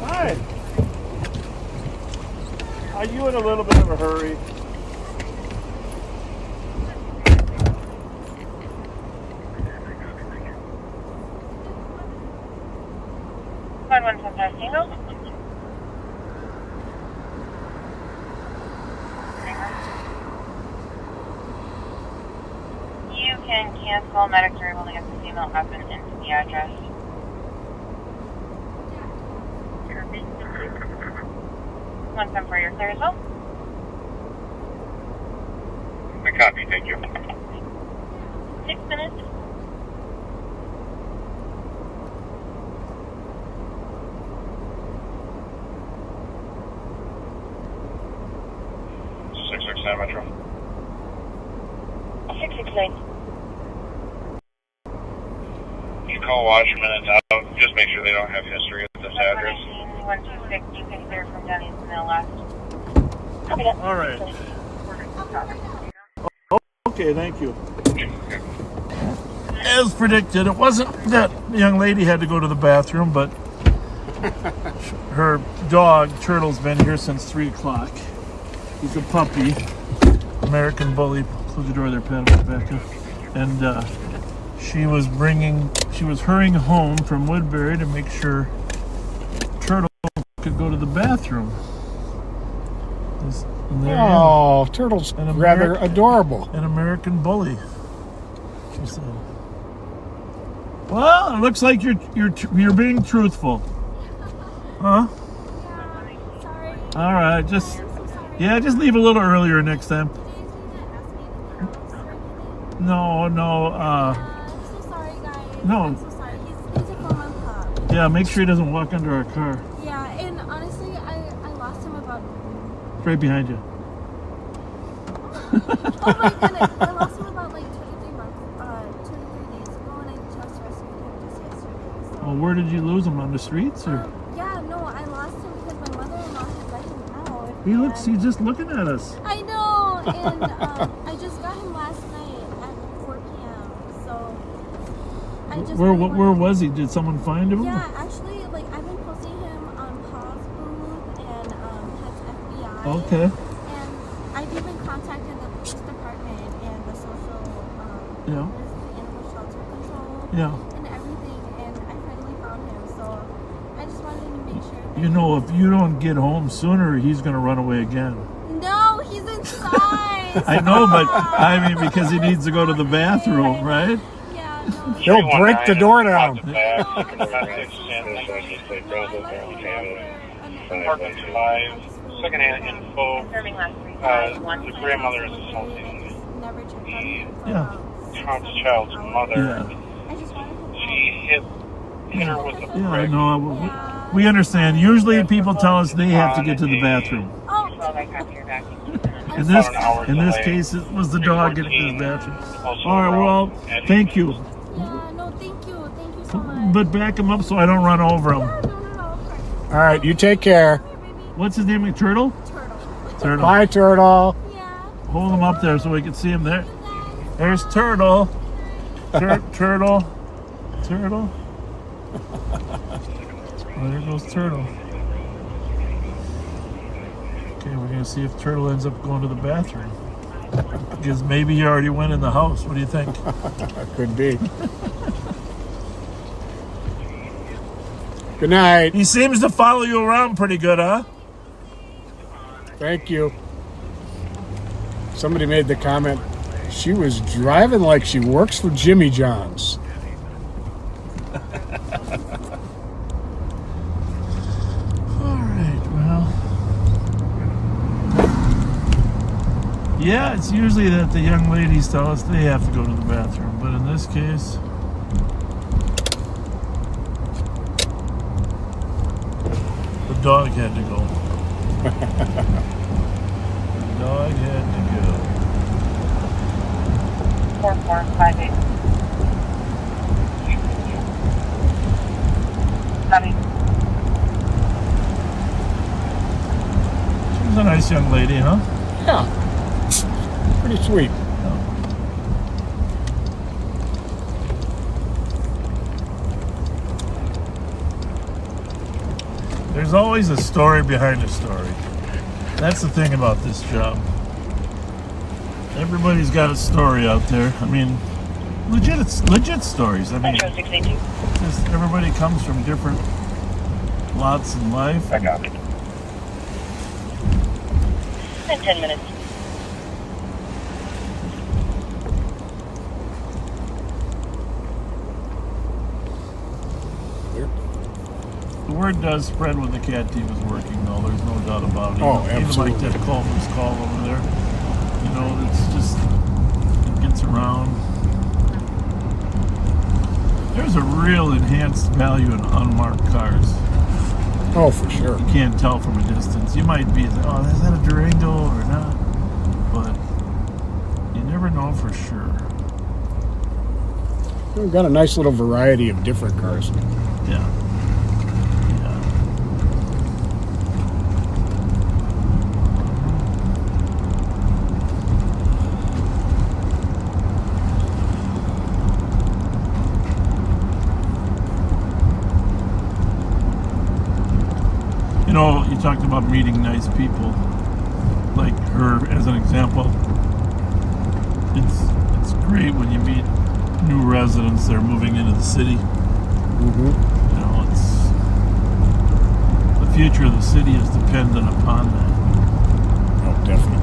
Hi. Are you in a little bit of a hurry? You can cancel. Medics are able to get this email up and into the address. One time for your clear as well. I copy, thank you. 6 minutes. Metro. 669. You call Washerman and out. Just make sure they don't have history at this address. 126, you can clear from Denny's in the last. Copy that. All right. Okay, thank you. As predicted, it wasn't that young lady had to go to the bathroom, but her dog, Turtle's been here since 3 o'clock. He's a puppy, American bully. Close the door there, Pat, back up. And she was hurrying home from Woodbury to make sure Turtle could go to the bathroom. Oh, Turtle's rather adorable. An American bully, she said. Well, it looks like you're being truthful, huh? Sorry. All right, just leave a little earlier next time. No, I'm so sorry, guys. no. I'm so sorry. He's a 4-month pup. Yeah, make sure he doesn't walk under our car. Yeah, and honestly, I lost him about. Right behind you. Oh my goodness, I lost him about like 2 to 3 days ago, and I just rescued him just yesterday. So. Well, where did you lose him, on the streets or? Yeah, no, I lost him because my mother-in-law had let him out. He's just looking at us. I know, and I just got him last night at 4 p.m. So I just. Where was he? Did someone find him? Yeah, actually, like I've been posting him on Paul's booth and Pets FBI. Okay. And I've even contacted the police department and the social, Yeah. the animal shelter control. Yeah. And everything, and I finally found him. So I just wanted to make sure. That You know, if you don't get home sooner, he's going to run away again. No, he's inside. I know, but I mean, because he needs to go to the bathroom, right? Yeah, no. He'll break the door down. Department 5, secondhand info. The grandmother is assaulting the child's mother. Yeah. She hit her with a Yeah, I brick. know. We understand. Usually people tell us they have to get to the bathroom. In this case, it was the dog getting to the bathroom. All right, well, thank you. Yeah, no, thank you so much. But back him up so I don't run over him. All right, you take care. What's his name? Turtle? Turtle. Bye, Turtle. Hold him up there so we can see him there. There's Turtle. Turtle. Turtle. Oh, there goes Turtle. Okay, we're going to see if Turtle ends up going to the bathroom. Because maybe he already went in the house. What do you think? Could be. Good night. He seems to follow you around pretty good, huh? Thank you. Somebody made the comment, she was driving like she works for Jimmy John's. Yeah, it's usually that the young ladies tell us they have to go to the bathroom, but in this case, the dog had to go. The dog had to go. 4458. Copy. She was a nice young lady, huh? Yeah. Pretty sweet. There's always a story behind a story. That's the thing about this job. Everybody's got a story out there. I mean, legit stories. I mean, just everybody comes from different lots in life. I got it. In 10 minutes. The word does spread when the CAT team is working, though. There's no doubt about it. Oh, even absolutely. like that Coleman's call over there. You know, it's just, it gets around. There's a real enhanced value in unmarked cars. Oh, for sure. You can't tell from a distance. You might be, oh, is that a Durango or not? But you never know for sure. We've got a nice little variety of different cars. Yeah. You know, you talked about meeting nice people, like her as an example. It's great when you meet new residents that are moving into the city. Mm-hmm. You know, it's the future of the city is dependent upon that. Oh, definitely.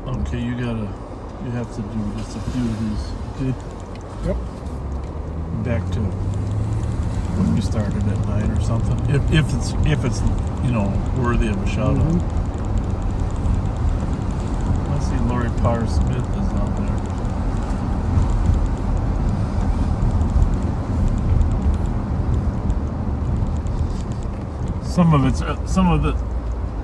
Okay, you have to do just a few of these, okay? Yep. Back to when we started at 9 or something. If it's you know, worthy of a shout out. I see Lori Parr Smith is on there. Some of the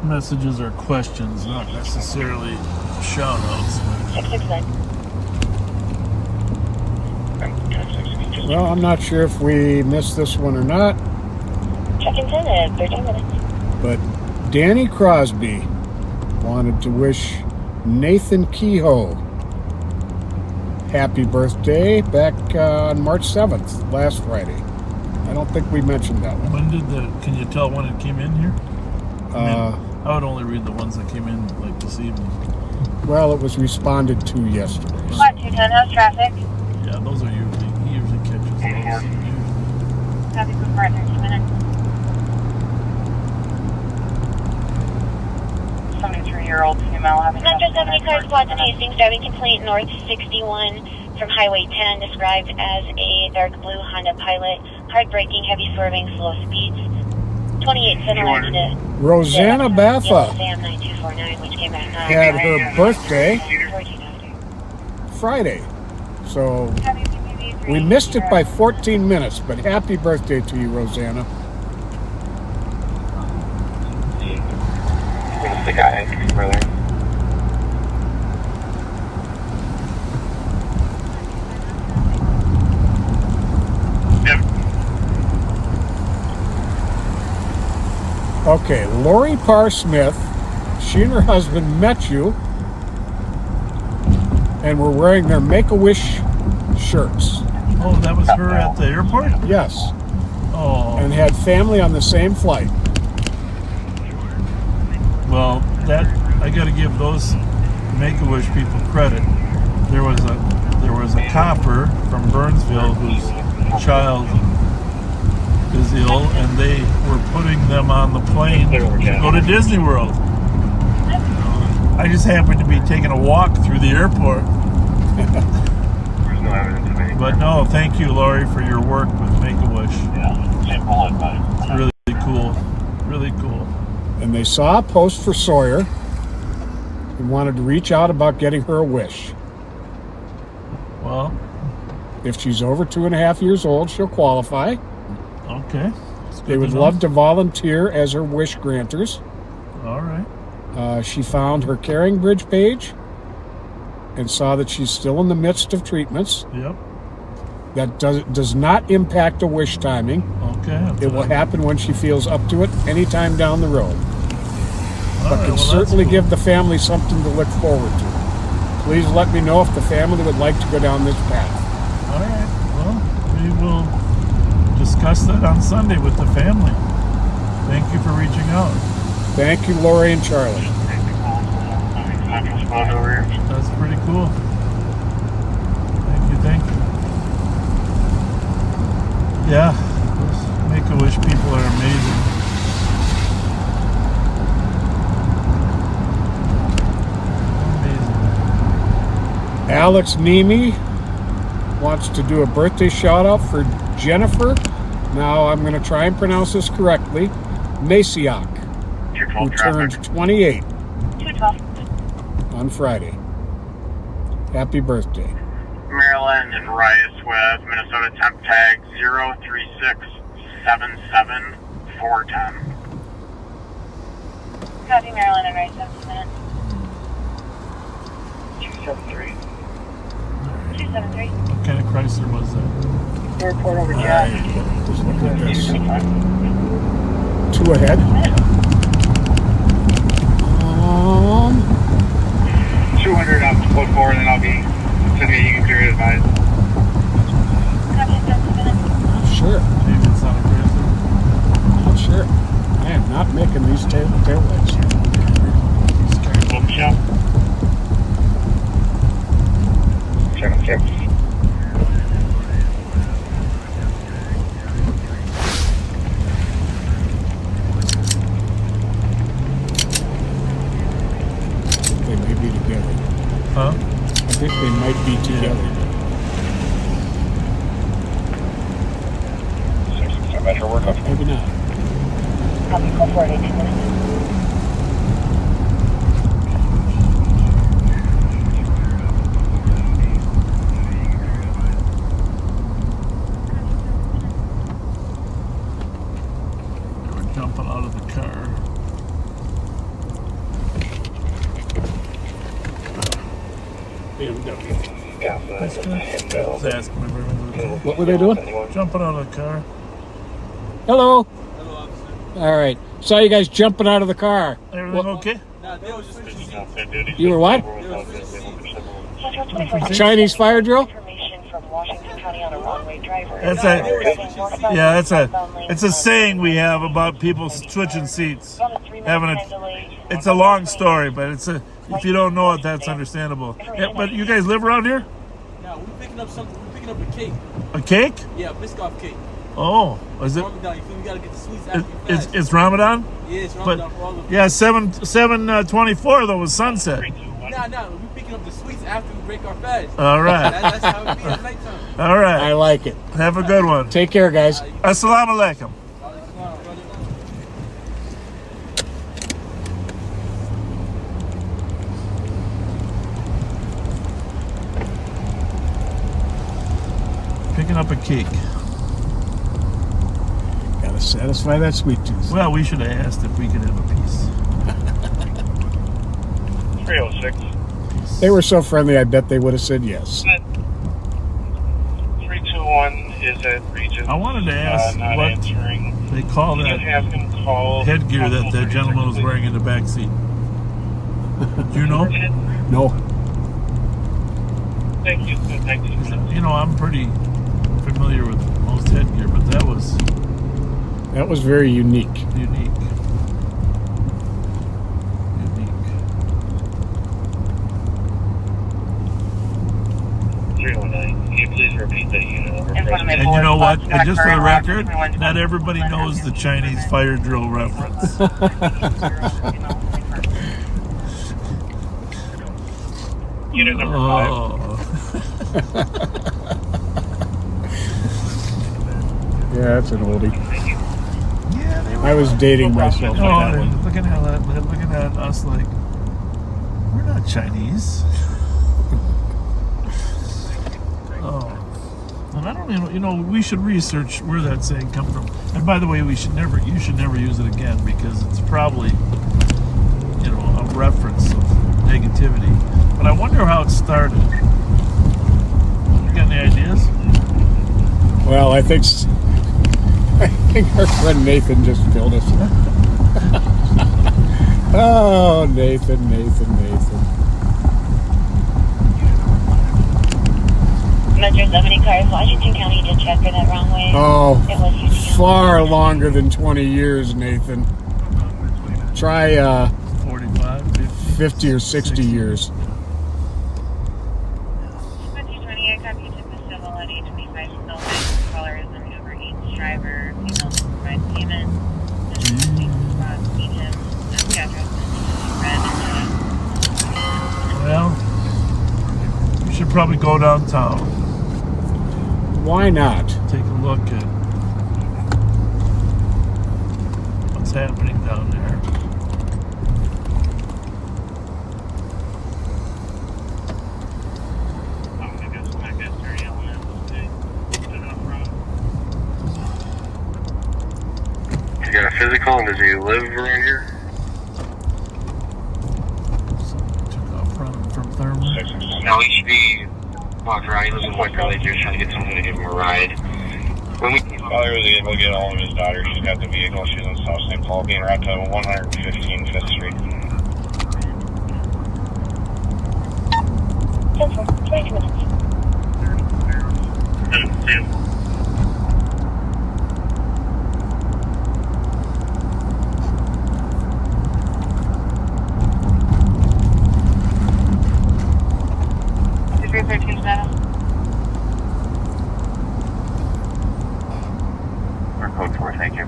messages are questions, not necessarily shout outs. 669. Well, I'm not sure if we missed this one or not, Check-in 10 in 13 minutes. but Danny Crosby wanted to wish Nathan Kehoe happy birthday back on March 7th, last Friday. I don't think we mentioned that one. Can you tell when it came in here? I would only read the ones that came in like this evening. Well, it was responded to yesterday. Flat 210, how's traffic? Yeah, those are he usually catches those. Copy for 30 minutes. 73-year-old female having 170 cars squads in Hastings, driving complaint north 61 from Highway 10, described as a dark blue Honda Pilot, hard braking, heavy swerving, slow speeds. 28 similar to Rosanna Baffa Sam 9249, which came out had her birthday Friday. So we missed it by 14 minutes, but happy birthday to you, Rosanna. Where's the guy, brother? Okay, Lori Parr Smith, she and her husband met you and were wearing their Make-A-Wish shirts. Oh, that was her at the airport? Yes. Oh. And had family on the same flight. Well, that I got to give those Make-A-Wish people credit. There was a copper from Burnsville whose child is ill, and they were putting them on the plane to go to Disney World. I just happened to be taking a walk through the airport. But no, thank you, Lori, for your work with Make-A-Wish. It's really cool. Really cool. And they saw a post for Sawyer and wanted to reach out about getting her a wish. Well, if she's over 2.5 years old, she'll qualify. Okay. They would love to volunteer as her wish granters. All right. She found her Caring Bridge page and saw that she's still in the midst of treatments. Yep. That does not impact a wish timing. Okay. It will happen when she feels up to it anytime down the road. But right, can certainly give the family something to look forward to. Please let me know if the family would like to go down this path. All right. Well, we will discuss that on Sunday with the family. Thank you for reaching out. Thank you, Lori and Charlie. That's pretty cool. Thank you. Yeah, those Make-A-Wish people are amazing. Alex Nemi wants to do a birthday shout out for Jennifer. Now I'm going to try and pronounce this correctly. Masiak, who turned 28 on Friday. Happy birthday. Maryland and Rice with Minnesota temp tag 03677-410. Copy, Maryland and Rice, 7 minutes. 273. 273. What kind of Chrysler was that? Report over Jack. Just look at this. 2 ahead. 200 up to code 4, and then I'll be sending you can clear it advised. Not sure. Maybe it's not a Chrysler. Not sure. I am not making these tail lights. Yeah. Check. They may be together. Huh? I think they might be together. Metro work up. Maybe not. Copy, call for 18 minutes. Jumping out of the car. What were they doing? Jumping out of the car. Hello. All right. Saw you guys jumping out of the car. Everything okay? You were what? Chinese fire drill? It's a saying we have about people switching seats. It's a long story, but if you don't know it, that's understandable. Yeah, but you guys live around here? No, we're picking up something. We're picking up a cake. A cake? Yeah, Biscoff cake. Oh, is it? Ramadan, you feel we gotta get the sweets after you fast. It's Ramadan? Yeah, it's Ramadan for all of yeah, 7:24 though was sunset. No, we're picking up the sweets after we break our fast. All right. That's how it be at nighttime. All right. I like it. Have a good one. Take care, guys. Assalamu alaikum. picking up a cake. Gotta satisfy that sweet tooth. Well, we should have asked if we could have a piece. 306. They were so friendly, I bet they would have said yes. 321 is at Regent. I wanted to ask not what answering. they call You that can have him call headgear that gentleman was wearing in the back seat. Do you know? No. Thank you. Thank you. You know, I'm pretty familiar with most headgear, but that was very unique. Unique. 319. Can you please repeat that unit number? And you know what? And just for the record, not everybody knows the Chinese fire drill reference. Unit number 5. Yeah, that's an oldie. Yeah, they were. I was dating myself. Oh, on that one. looking at us like we're not Chinese. Oh, and I don't even. You know, we should research where that saying come from. And by the way, you should never use it again because it's probably, you know, a reference of negativity. But I wonder how it started. You got any ideas? Well, I think our friend Nathan just filled us. Oh, Nathan. Metro 70 cars, Washington County to check for that wrong way. Oh, It was UTM. far longer than 20 years, Nathan. Try 45, 50 or 60 years. 2028, copy to facility 25 still caller is an Uber Eats driver, female to provide payment. Meet him. Well, we should probably go downtown. Why not? Take a look at what's happening down there. You got a physical, and does he live around here? Took off from Thermal. No, he should be walked around. He lives in White Girl. They're trying to get someone to give him a ride. When we father was able to get all of his daughter, she's got the vehicle. She's in South St. Paul, being around to 115 5th Street. 22 minutes. Or code 4, thank you.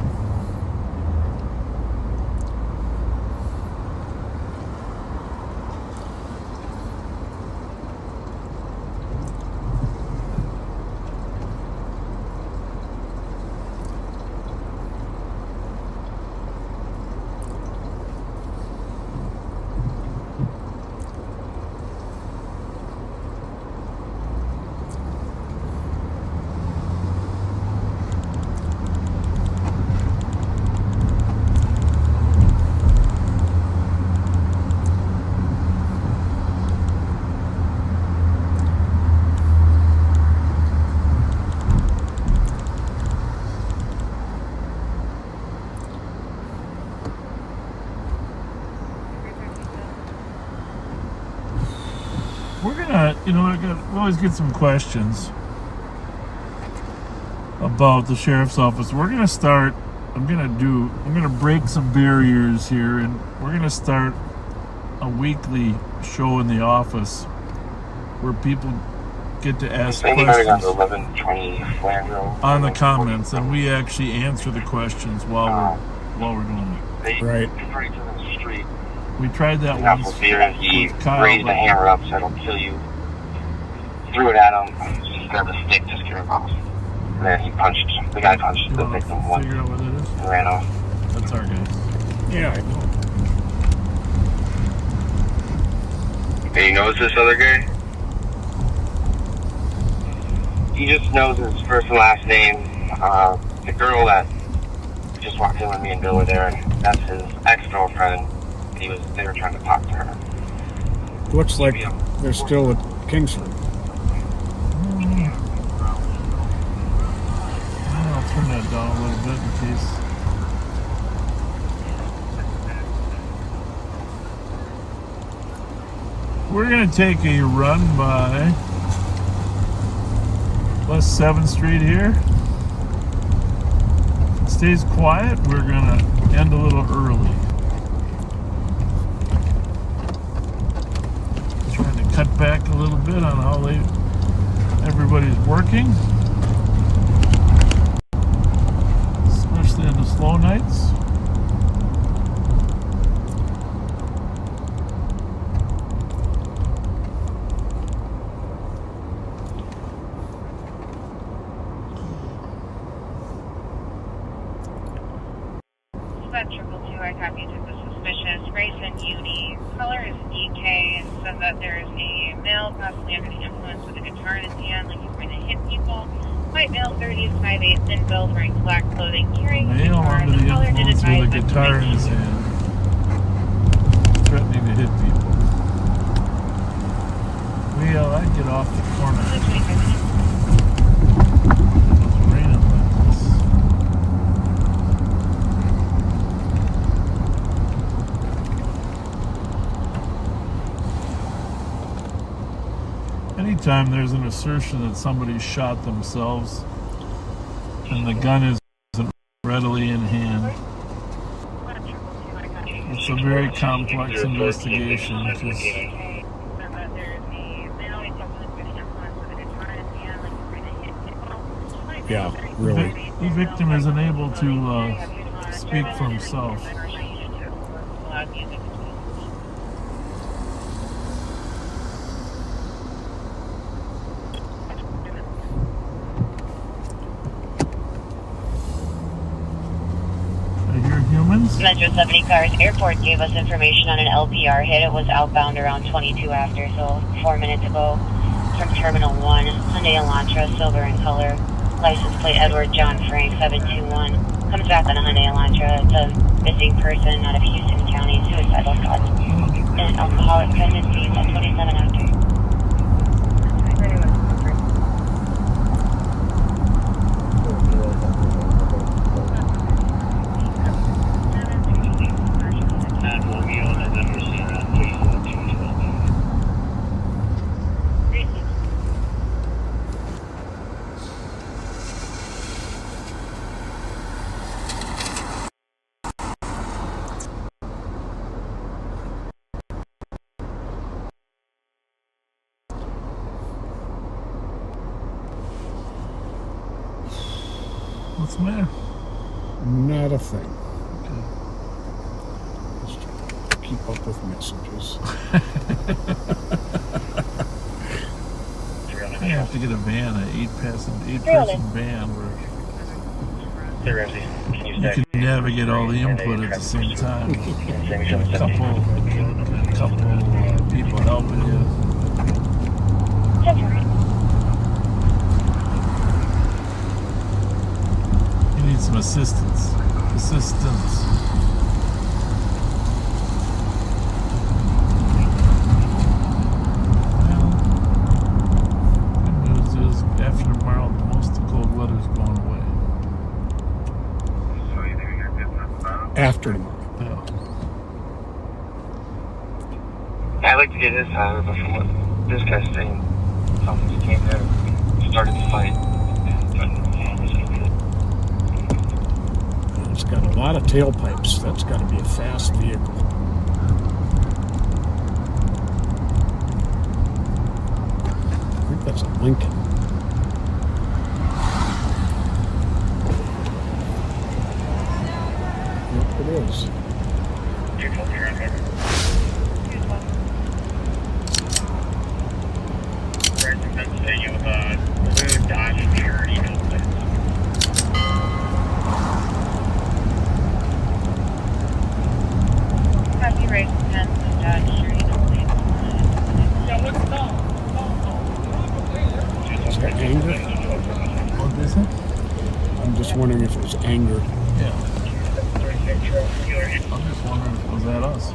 We're gonna, you know, we always get some questions about the sheriff's office. We're gonna start. I'm gonna break some barriers here, and we're gonna start a weekly show in the office where people get to ask questions on the comments, and we actually answer the questions while we're doing it. Right. We tried that once with Kyle. Raised the hammer up so it'll kill you. Threw it at him. He grabbed a stick to scare him off. And then he punched. The guy punched the victim once. Figure out what that is? And ran off. That's our guy. Yeah, I know. And he knows this other guy? he just knows his first and last name. The girl that just walked in when me and Bill were there, and that's his ex-girlfriend. They were trying to talk to her. Looks like they're still at Kingsford. I'll turn that down a little bit in case. We're going to take a run by West 7th Street here. If it stays quiet, we're going to end a little early. Trying to cut back a little bit on how everybody's working. Especially on the slow nights. I copy to the suspicious race and beauty. Color is DK. It says that there is a male possibly under the influence with a guitar in his hand, like he's going to hit people. White male, 30s, 5'8", thin build, wearing black clothing, carrying a male guitar. under the color did influence advise with a guitar in his hand, threatening to hit people. Well, I'd get off the corner. It's raining like this. Anytime there's an assertion that somebody shot themselves and the gun isn't readily in hand, it's a very complex investigation. Yeah, really. The victim isn't able to speak for himself. Metro 70 Cars Airport gave us information on an LPR hit. It was outbound around 22 after, so 4 minutes ago, from Terminal 1. Hyundai Elantra, silver in color. License plate Edward John Frank 721. Comes back on a Hyundai Elantra. It's a missing person out of Houston County. Suicidal thoughts. And alcoholic tendencies at 27 after. What's the matter? Not a thing. Okay. Just keep up with messages. I have to get a van, an 8-person van where you can navigate all the input at the same time. A couple people helping you. Need some assistance. Well, good news is after tomorrow, most of the cold weather's going away. After tomorrow. Yeah, I'd like to get his side of it, but from what this guy's saying, somebody came there and started to fight. It's got a lot of tailpipes. That's got to be a fast vehicle. I think that's a Lincoln. Yep, it is. You have a blue Dodge Charity building. Copy race 10, Dodge Street. Is that anger? Is it? I'm just wondering if it's anger. Yeah. I'm just wondering if it was at us.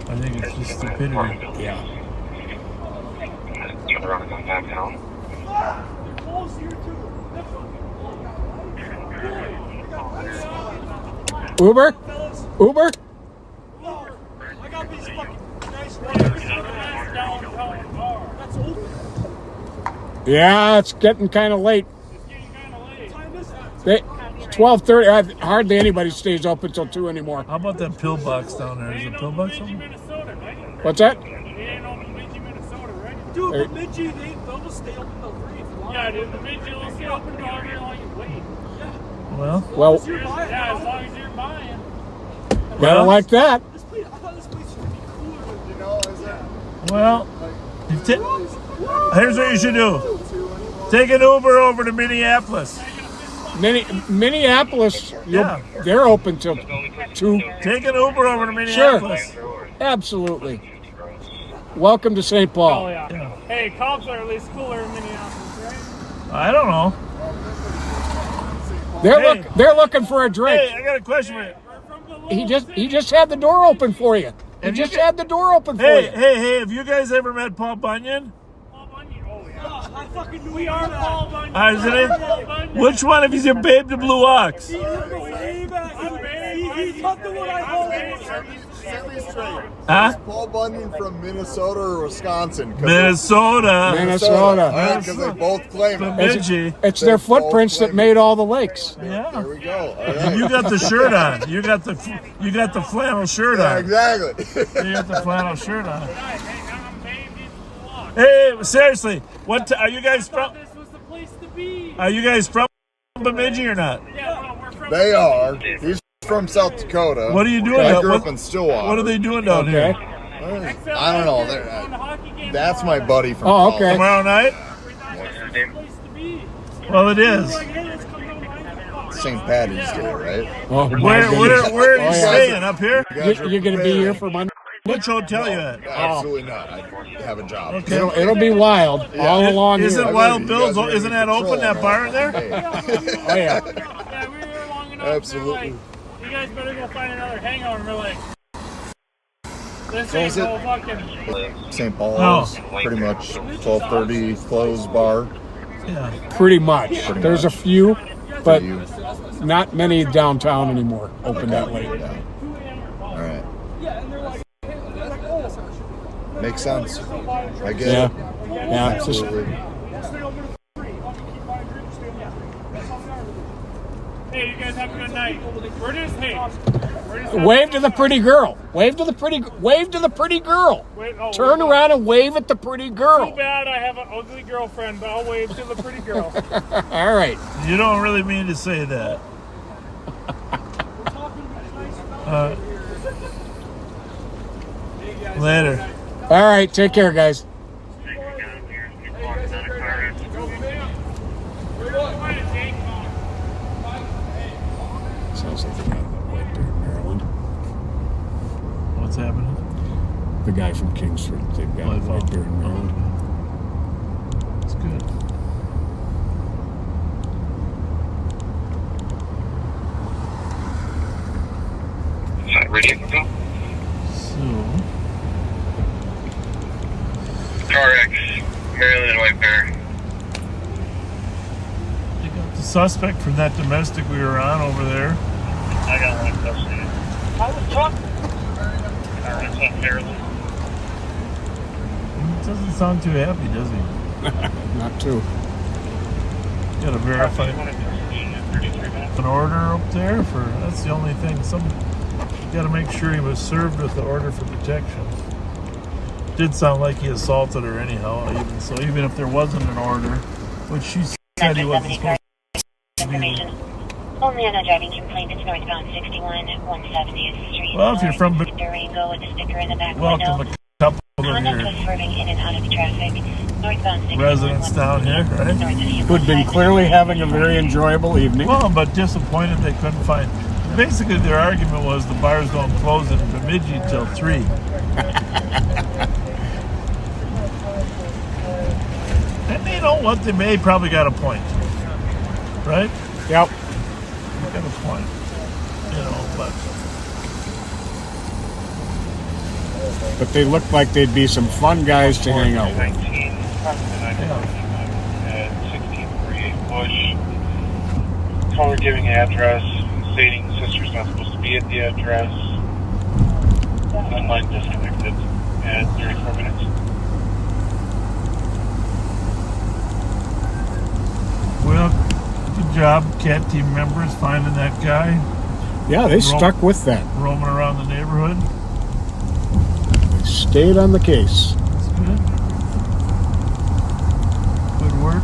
I think it's just stupidity. Yeah. Turn around and come back down. Uber? Uber? I got these fucking nice downtown bar. That's open. Yeah, it's getting kind of late. It's getting kind of late. Time is They, 12:30. Hardly anybody stays up until 2 anymore. How about that pillbox down there? Is it pillbox? What's that? Dude, Bemidji, they'll just stay open till 3 if you want. Yeah, dude, Bemidji will stay open till however long you wait. Yeah. Well, As long as you're buying. gotta like that. This place, I thought this place should be cooler. You know, is that? Well, here's what you should do. Take an Uber over to Minneapolis. Minneapolis, Yeah. they're open till 2. Take an Uber over to Minneapolis. Sure, absolutely. Welcome to St. Paul. Oh, yeah. Hey, cops are at least cooler in Minneapolis, right? I don't know. They're looking for a drink. Hey, I got a question for you. He just had the door open for you. He just had the door open for you. Hey, have you guys ever met Paul Bunyan? Paul Bunyan? Oh, yeah. I fucking knew we are Paul Bunyan. Isn't it? Which one of you's your Babe the Blue Ox? He cut the one I hold. Huh? Paul Bunyan from Minnesota or Wisconsin? Minnesota. Because they both claim it. It's their footprints that made all the lakes. Yeah. There we go. All right. You got the shirt on. You got the flannel shirt on. Yeah, exactly. You got the flannel shirt on. Hey, seriously, what are you guys from? This was the place to be. Are you guys from Bemidji or not? Yeah, we're from. They are. He's from South Dakota. What are you doing? I grew up in Stillwater. What are they doing down here? I don't know. That's my buddy from Oh, okay. Tomorrow night? Well, it is. St. Patty's Day, right? Oh, Where are you staying? Up here? You're going to be here for Monday? Which hotel you at? Absolutely not. I have a job. Okay. It'll be wild all along Isn't here. Wild Bill's? Isn't that open? That bar in there? Oh, yeah. Yeah, we were here long enough. Absolutely. Like, you guys better go find another hangout. And we're like, this So ain't is it- no fucking. St. Paul's, pretty much 12:30 closed bar. Yeah. Pretty much. Pretty There's much. a few, but Few. not many downtown anymore open that late. Yeah. All right. Makes sense. I get Yeah. it. Yeah, it's just- Absolutely. Hey, you guys have a good night. We're just Wave to the pretty girl. Wave to the pretty girl. Turn around and wave at the pretty girl. Too bad I have an ugly girlfriend, but I'll wave to the pretty girl. All right. You don't really mean to say that. Later. All right. Take care, guys. Sounds like the guy that went there in Maryland. What's happening? The guy from Kingsford. They've got it right there in Maryland. It's good. Ready? So, Car X, Maryland White Bear. you got the suspect from that domestic we were on over there. I got one custody. I was talking. It's up Maryland. He doesn't sound too happy, does he? Not too. Got to verify an order up there for. That's the only thing. You got to make sure he was served with the order for protection. Did sound like he assaulted her anyhow. Even if there wasn't an order, which she said he wasn't supposed to be. Only on a driving complaint. It's northbound 61 at 170th Street. Well, if you're from Durango with a sticker in the back welcome window. a couple of Conduct your was swerving in and out of traffic. Northbound 61. residents down here, right? Who'd been clearly having a very enjoyable evening. Well, but disappointed they couldn't find. Basically, their argument was the bars don't close in Bemidji till 3. know what? They may probably got a point. Right? Yep. They got a point. You know, but they look like they'd be some fun guys to hang out with. 19, at 1638 Bush. Caller giving address, stating sister's not supposed to be at the address. Line disconnected at 34 minutes. well, good job, CAT team members, finding that guy. Yeah, they stuck with that. Roaming around the neighborhood. They stayed on the case. That's good. Good work.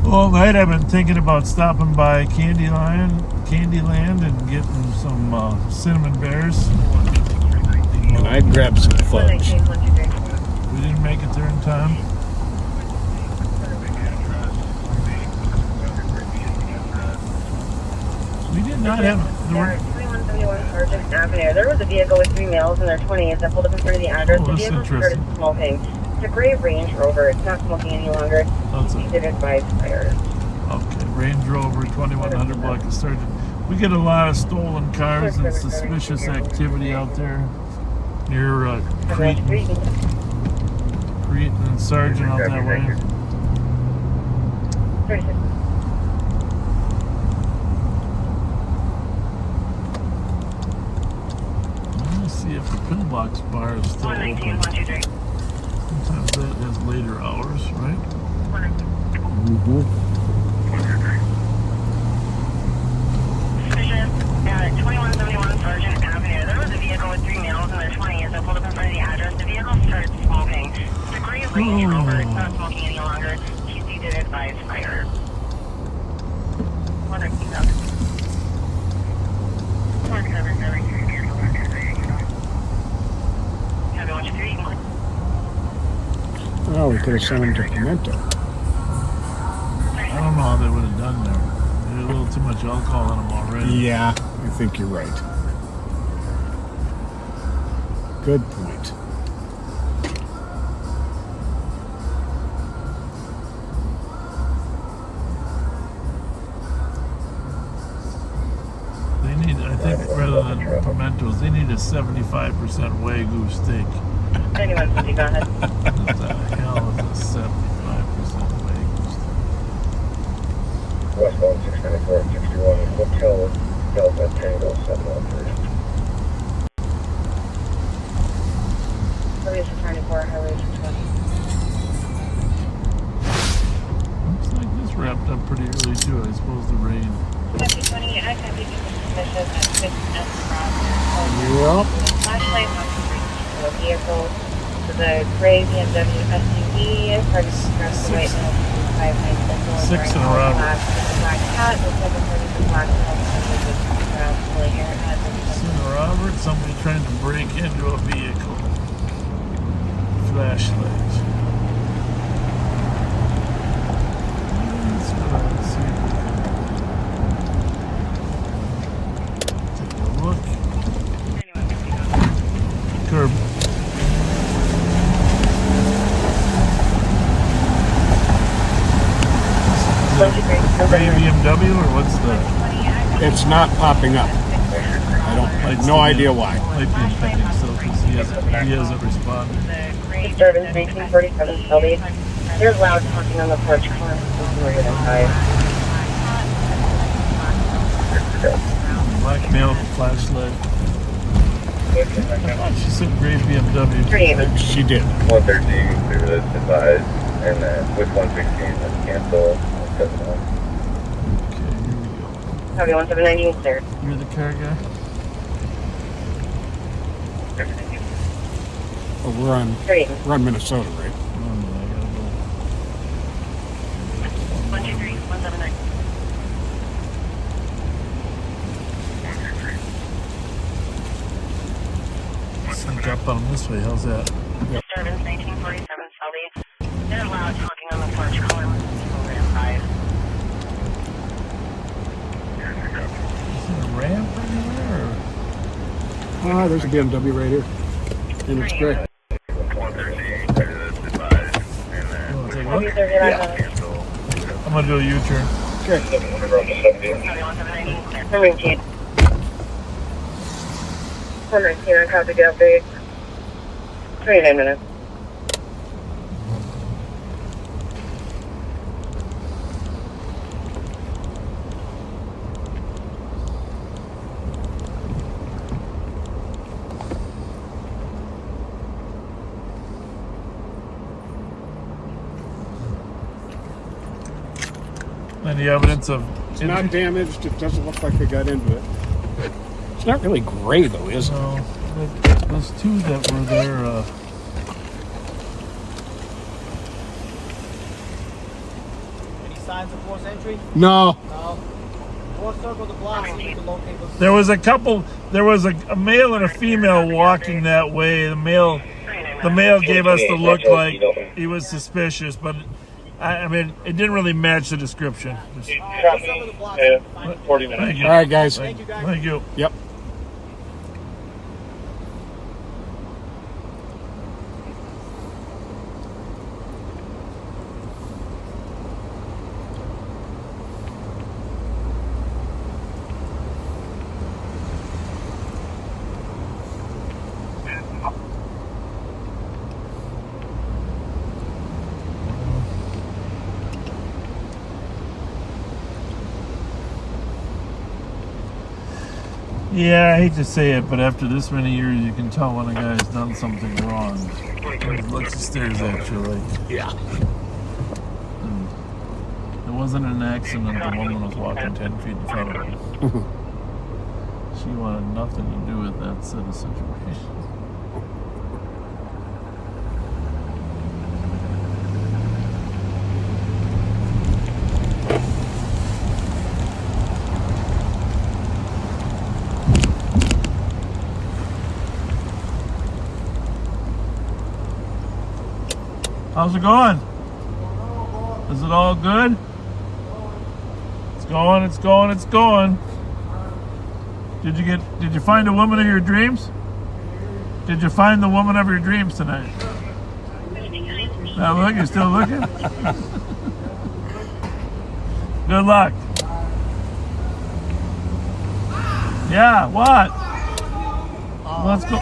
All night I've been thinking about stopping by Candyland and getting some cinnamon bears. And I'd grab some fudge. We didn't make it there in time. We did not have... 2171 Sergeant Avenue. There was a vehicle with 3 males in their 20s that pulled up in front of the address. The vehicle started smoking. It's a gray Range Rover. It's not smoking any longer. He did advise fire. Okay, Range Rover, 2100 block of Sergeant. We get a lot of stolen cars and suspicious activity out there near Cretan and Sergeant out that way. 36. See if the pillbox bar is still open. Sometimes that has later hours, right? Mm-hmm. Suspicious at 2171 Sergeant Avenue. There was a vehicle with 3 males in their 20s that pulled up in front of the address. The vehicle started smoking. It's a gray Range Rover. It's not smoking any longer. He did advise fire. Oh, we could have sent him to Pimento. I don't know how they would have done there. There's a little too much alcohol in them already. Yeah, I think you're right. Good point. They need, I think, rather than pimentos, they need a 75% Wagyu steak. 2150, go ahead. What the hell is a 75% Wagyu steak? Westbound 694 and 61, Hotel Delta Tango 713. Police 94, Highway 620. Looks like this wrapped up pretty early too, I suppose the rain. 20, I can be suspicious at 6 S Cross. Yep. Flashlight on the vehicle. The gray BMW SUV, parked across the white middle 596. 6 in a row. Black cat, the second part of the black Robert, somebody trying to break into a vehicle. Flashlight. Let's go and see if we can take a look. Curb. Gray BMW or what's the? It's not popping up. I don't. I have no idea why. Might be impending still because he hasn't responded. Disturbance 1947 Shelby. There's loud talking on the porch corner. Black male with a flashlight. She said gray BMW. She did. 113 clear this advised, and then with 116 let's cancel. Okay, here we go. Copy 1790 there. You're the car guy? Oh, we're on Minnesota, right? Oh, no, I gotta go. 123, 179. Sync up on this way, how's that? Disturbance 1947 Shelby. They're loud talking on the porch corner. Ramp anywhere? Ah, there's a BMW right here. And it's gray. look? Yeah. I'm gonna do a U-turn. Okay. 119. 119, I copied the update. 29 minutes. Any evidence of... It's not damaged. It doesn't look like they got into it. It's not really gray, though, is it? No. Those two that were there... Any signs of forced entry? No. No. Or circle the block so you can locate those. There was a couple... There was a male and a female walking that way. The male gave us the look like he was suspicious, but... I mean, it didn't really match the description. 40 minutes. Thank you. All right, guys. Thank you, guys. Thank you. Yep. Yeah, I hate to say it, but after this many years, you can tell when a guy's done something wrong. He looks and stares at you like, yeah. It wasn't an accident. The woman was walking 10 feet in front of him. She wanted nothing to do with that set of situation. How's it going? Is it all good? It's going, it's going, it's going. Did you find a woman of your dreams? Did you find the woman of your dreams tonight? Now look, you're still looking? Good luck. Yeah, what? Let's go.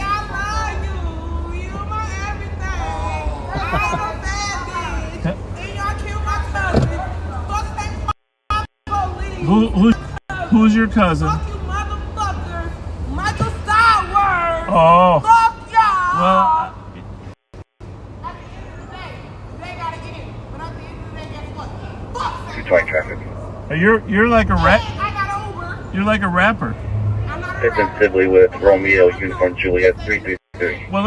Who's your cousin? Michael Stowers! Oh. Fuck y'all! Well, at the end of the day, they gotta get in. But at the end of the day, guess what? Fuck them! 220 traffic. You're like a rap. I got over. You're like a rapper. I'm not a It's rapper. Sibley with Romeo, Uniform Juliet 333. Well,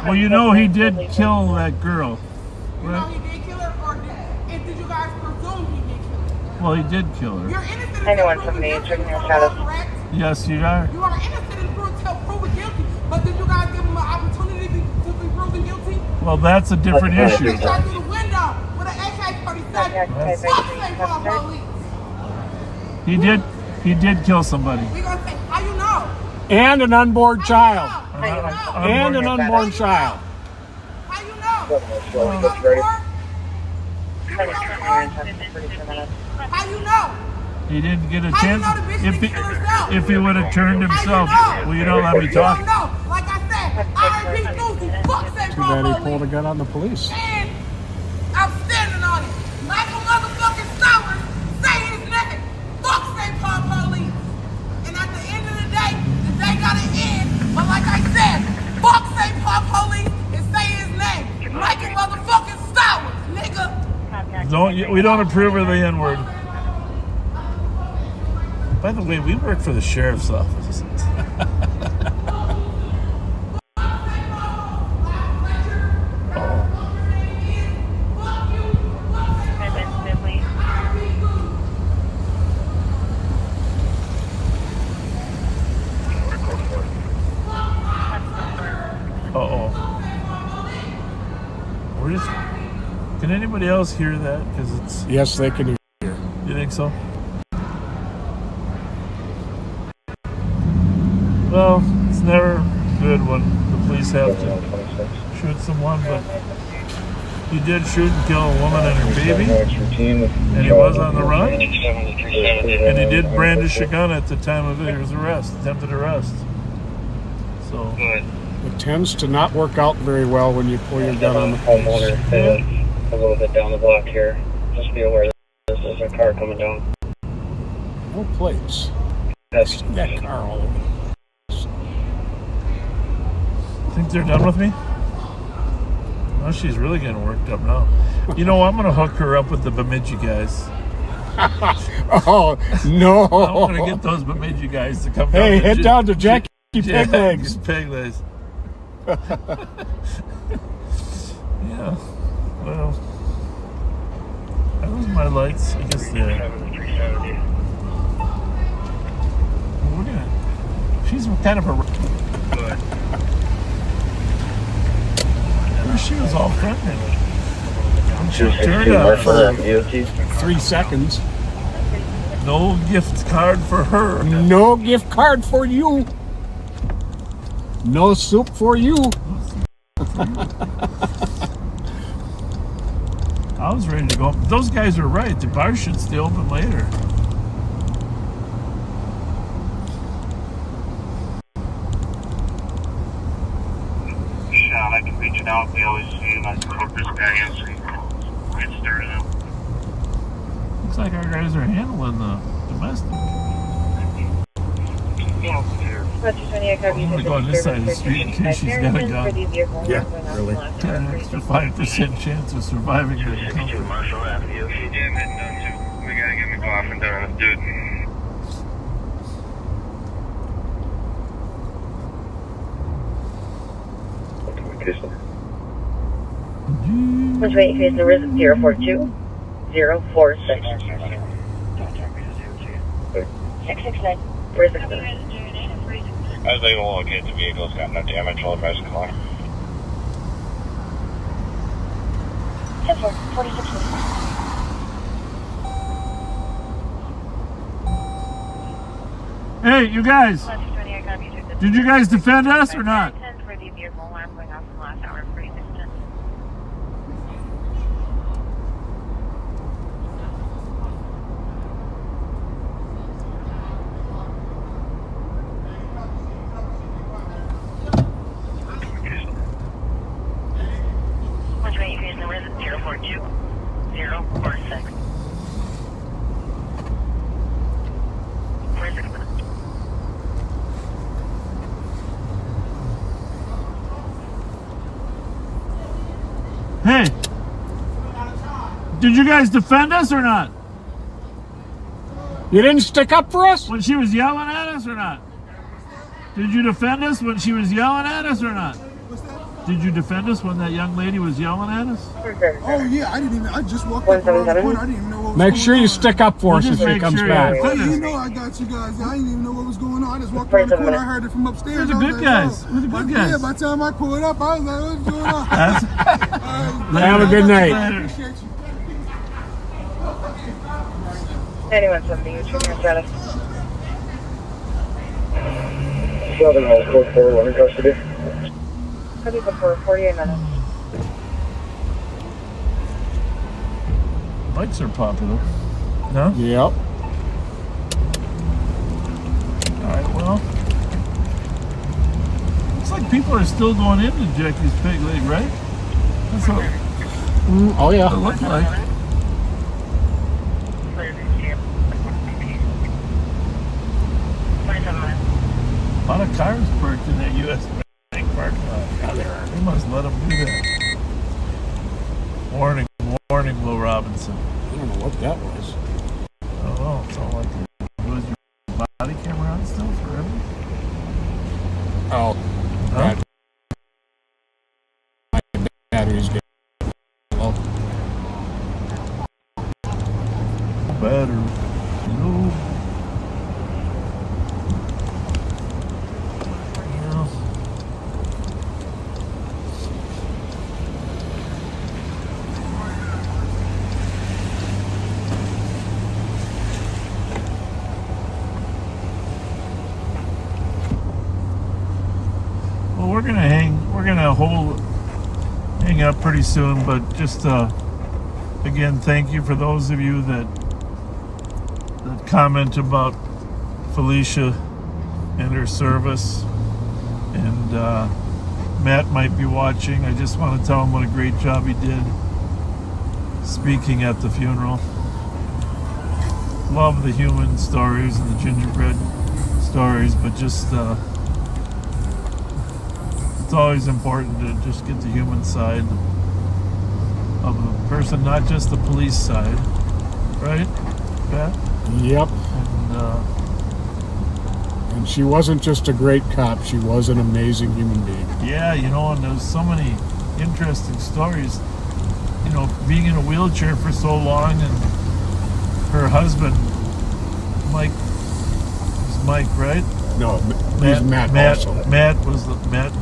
well, you know he did kill that girl. You know he did kill her, or did you guys presume he did kill her? Well, he did kill her. You're innocent. I know when somebody is checking your status. Yes, you are. You are innocent until proven guilty. But did you guys give him an opportunity to be proven guilty? Well, that's a different issue. He shot through the window with an AK-47. Fuck St. Paul police. He did kill somebody. We gonna say, how you know? And an unborn child. And an unborn child. How you know? How you know? He didn't get a How you chance. know the bitch didn't kill herself? If he would have turned himself, well, you don't let me talk. You don't know. Like I said, R.I.P. Lucy, fuck St. Too Paul bad he police. pulled a gun on the police. And I'm standing on it. Michael motherfucking Stowers, say his name. Fuck St. Paul police. And at the end of the day gotta end. But like I said, fuck St. Paul police and say his name. Michael motherfucking Stowers, nigga. We don't approve of the N-word. By the way, we work for the sheriff's office. Can anybody else hear that? Because it's... Yes, they can hear. You think so? Well, it's never good when the police have to shoot someone, but He did shoot and kill a woman and her baby, and he was on the run, and he did brandish a gun at the time of his arrest, attempted arrest. So it tends to not work out very well when you pull your gun on the police. A little bit down the block here. Just be aware that there's a car coming down. No plates. That's that car all over. Think they're done with me? Oh, she's really getting worked up now. You know, I'm going to hook her up with the Bemidji guys. Oh, no. I'm going to get those Bemidji guys to come down. Hey, head down to Jackie Peglegs. Peglegs. Yeah. Well, that was my lights. I guess they're... We're going to... She's kind of a... She was all friendly. She was turned up for 3 seconds. No gift card for her. No gift card for you. No soup for you. I was ready to go. Those guys are right. The bar should stay open later. I can reach it out. We always see him at the Corpus patio, so we can stir it up. Looks like our guys are handling the domestic. I'm going to go on this side of the street in case she's got a gun. Yeah, really. Got an extra 5% chance of surviving the encounter. Marshall Avenue. We gotta get McLaughlin down on this dude. Which way is the risk 042 046 669. Where's the I was able to locate the vehicle. It's got no damage. All advice call. 10-4, 46 Hey, you guys! Did you guys defend us or not? For the vehicle alarm going off from last hour, pretty distant. Which way you guys know is 042 046. Where's it? Hey! Did you guys defend us or not? You didn't stick up for us? When she was yelling at us or not? Did you defend us when she was yelling at us or not? Did you defend us when that young lady was yelling at us? Oh yeah, I just walked up around the corner. I didn't even know what was going on. Make sure you stick up for us if she comes back. Oh, you know I got you guys. I didn't even know what was going on. I just walked around the corner. I heard it from upstairs. We're the good guys. We're the good guys. Yeah, by the time I pulled up, I was like, what's going on? Have a good night. Appreciate you. 9170, you're status. 7-4, in custody. Copy before 48 minutes. Bikes are popular. No? Yep. Alright, well. Looks like people are still going into Jackie's Pig Leg, right? That's what oh, yeah. it looked like. A lot of cars parked in that U.S. Bank parking lot. They must let them do that. Warning, warning, Will Robinson. I don't know what that was. I don't know. It's all like, was your body camera on still forever? Oh. Huh? My battery's getting low. Battery. No. We're gonna hold hang up pretty soon, but just again, thank you for those of you that comment about Felicia and her service. And Matt might be watching. I just want to tell him what a great job he did speaking at the funeral. Love the human stories and the gingerbread stories, but just it's always important to just get the human side of the person, not just the police side, right? Yeah. Yep. And she wasn't just a great cop; she was an amazing human being. Yeah, you know, and there's so many interesting stories. You know, being in a wheelchair for so long, and her husband, Mike, was Mike, right? No, he's Matt also. Matt was Matt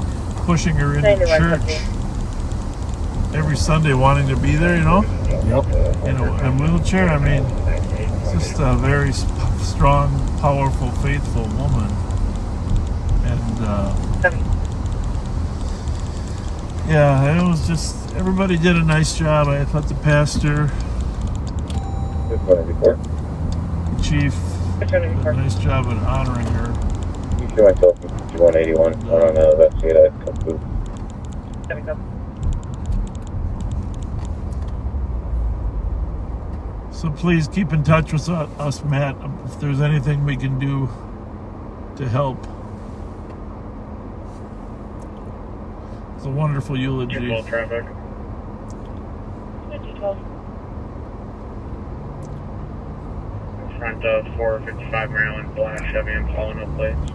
pushing her into church every Sunday, wanting to be there, you know? Yep. In a wheelchair, I mean, just a very strong, powerful, faithful woman. And, yeah, it was just, everybody did a nice job. I thought the pastor, the chief, did a nice job at honoring her. You see myself, 181 on that side, I'd come through. So please keep in touch with us, Matt, if there's anything we can do to help. It's a wonderful eulogy. Traffic. In front of 455 Maryland, black Chevy Impala, no plates.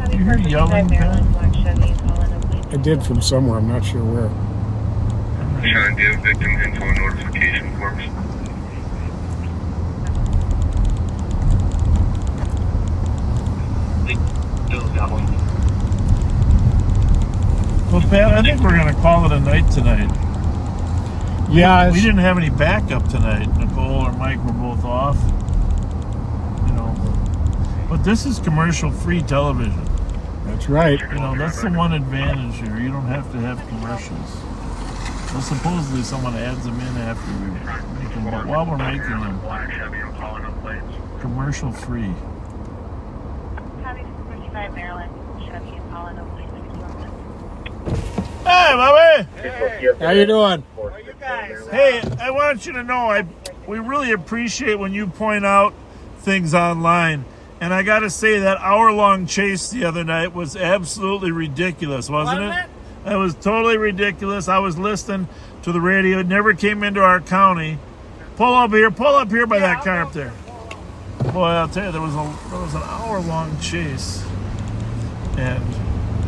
Did you hear yelling? I did from somewhere. I'm not sure where. Trying to give victim info notification forms. Well, Pat, I think we're going to call it a night tonight. Yeah. We didn't have any backup tonight. Nicole or Mike were both off. You know. But this is commercial-free television. That's right. You know, that's the one advantage here. You don't have to have commercials. Well, supposedly someone adds them in after we make them, but while we're making them, commercial free. Hey, Bobby! Hey. How you doing? Hey, I want you to know, we really appreciate when you point out things online. And I got to say, that hour-long chase the other night was absolutely ridiculous, wasn't it? It was totally ridiculous. I was listening to the radio. It never came into our county. Pull up here by that car up there. Boy, I'll tell you, there was an hour-long chase. And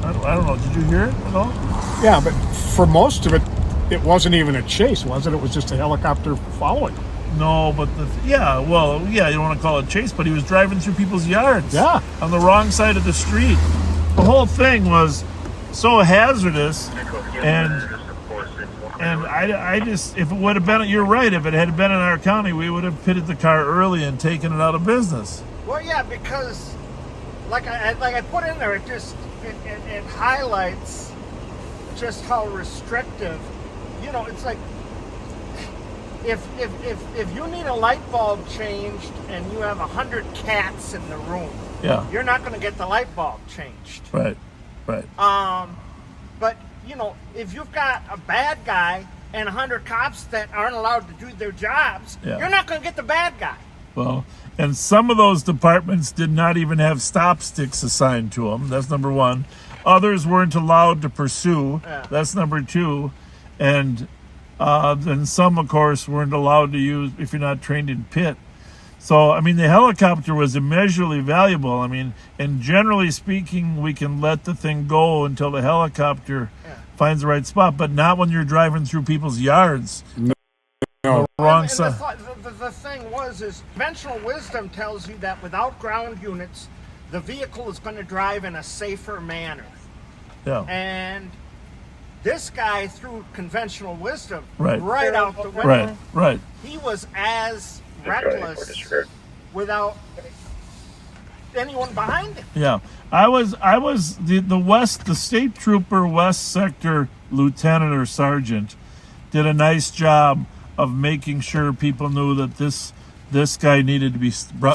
I don't know, did you hear it at all? Yeah, but for most of it, it wasn't even a chase, was it? It was just a helicopter following. No, but you don't want to call it a chase, but he was driving through people's yards. Yeah. On the wrong side of the street. The whole thing was so hazardous, and I just, if it would have been, you're right, if it had been in our county, we would have pitted the car early and taken it out of business. Well, yeah, because like I put in there, it highlights just how restrictive, you know, it's like, if you need a light bulb changed and you have 100 cats in the room, yeah, you're not going to get the light bulb changed. Right. But you know, if you've got a bad guy and 100 cops that aren't allowed to do their jobs, you're not going to get the bad guy. Well, and some of those departments did not even have stop sticks assigned to them. That's number one. Others weren't allowed to pursue. Yeah. That's number two. And then some, of course, weren't allowed to use if you're not trained in pit. So, I mean, the helicopter was immeasurably valuable. I mean, and generally speaking, we can let the thing go until the helicopter finds the right spot, but not when you're driving through people's yards. No. The wrong side. The thing is conventional wisdom tells you that without ground units, the vehicle is going to drive in a safer manner. Yeah. And this guy threw conventional wisdom right out the window. Right. He was as reckless without anyone behind him. Yeah, I was the state trooper West Sector lieutenant or sergeant did a nice job of making sure people knew that this guy needed to be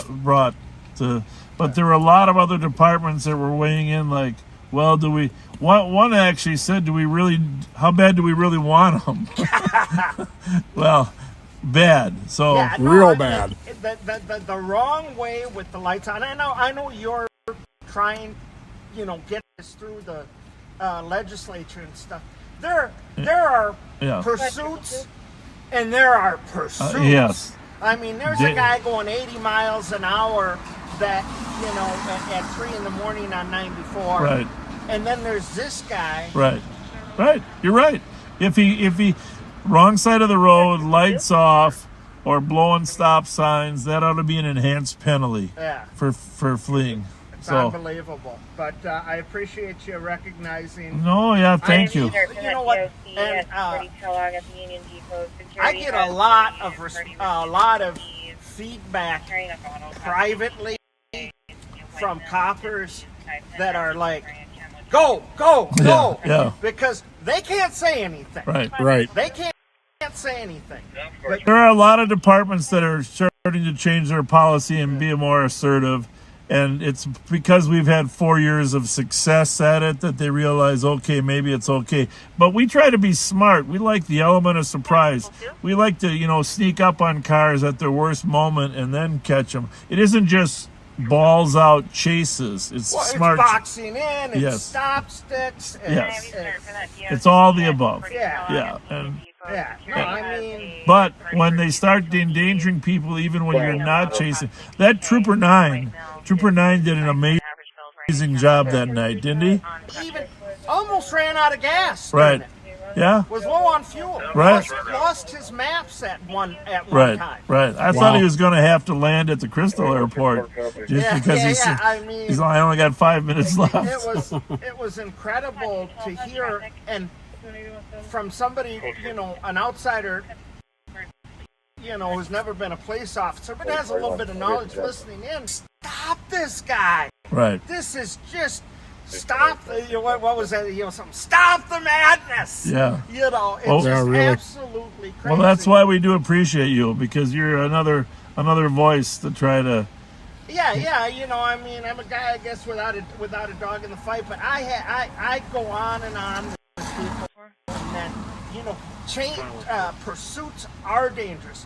brought to. But there were a lot of other departments that were weighing in, like, well, do we? One actually said, "Do we really? How bad do we really want him?" Well, bad. So real bad. The wrong way with the lights on. I know you're trying, get this through the legislature and stuff. There are pursuits, and there are pursuits. Yes. I mean, there's a guy going 80 miles an hour that, at 3 in the morning on 94. Right. And then there's this guy. Right. You're right. If he wrong side of the road, lights off, or blowing stop signs, that ought to be an enhanced penalty. Yeah. For fleeing. It's unbelievable. But I appreciate you recognizing. No, yeah, thank you. You know what? And I get a lot of feedback privately from coppers that are like, go, yeah. because they can't say anything. Right. They can't say anything. But there are a lot of departments that are starting to change their policy and be more assertive. And it's because we've had 4 years of success at it that they realize, okay, maybe it's okay. But we try to be smart. We like the element of surprise. We like to, sneak up on cars at their worst moment and then catch them. It isn't just balls out chases. It's smart. It's boxing in. It's stop sticks. It's all the above. Yeah. But when they start endangering people, even when you're not chasing, that Trooper 9 did an amazing job that night, didn't he? Even almost ran out of gas. Right. Yeah. Was low on fuel. Right. Lost his maps at one time. Right. I thought he was going to have to land at the Crystal Airport just because he's I only got 5 minutes left. It was incredible to hear, and from somebody, an outsider, who's never been a police officer, but has a little bit of knowledge listening in. Stop this guy. Right. This is just stop. What was that? Something. Stop the madness. Yeah. It's absolutely crazy. Well, that's why we do appreciate you, because you're another voice to try to. Yeah. I'm a guy, I guess, without a dog in the fight, but I go on and on with people, and then pursuits are dangerous.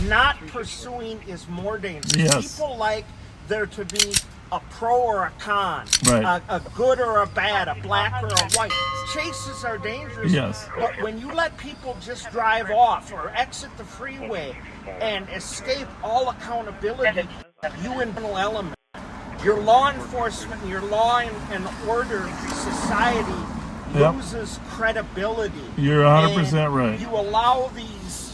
Not pursuing is more dangerous. Yes. People like there to be a pro or a con, right. a good or a bad, a black or a white. Chases are dangerous. Yes. But when you let people just drive off or exit the freeway and escape all accountability, you internal element. Your law enforcement, your law and order society loses credibility. You're 100% right. You allow these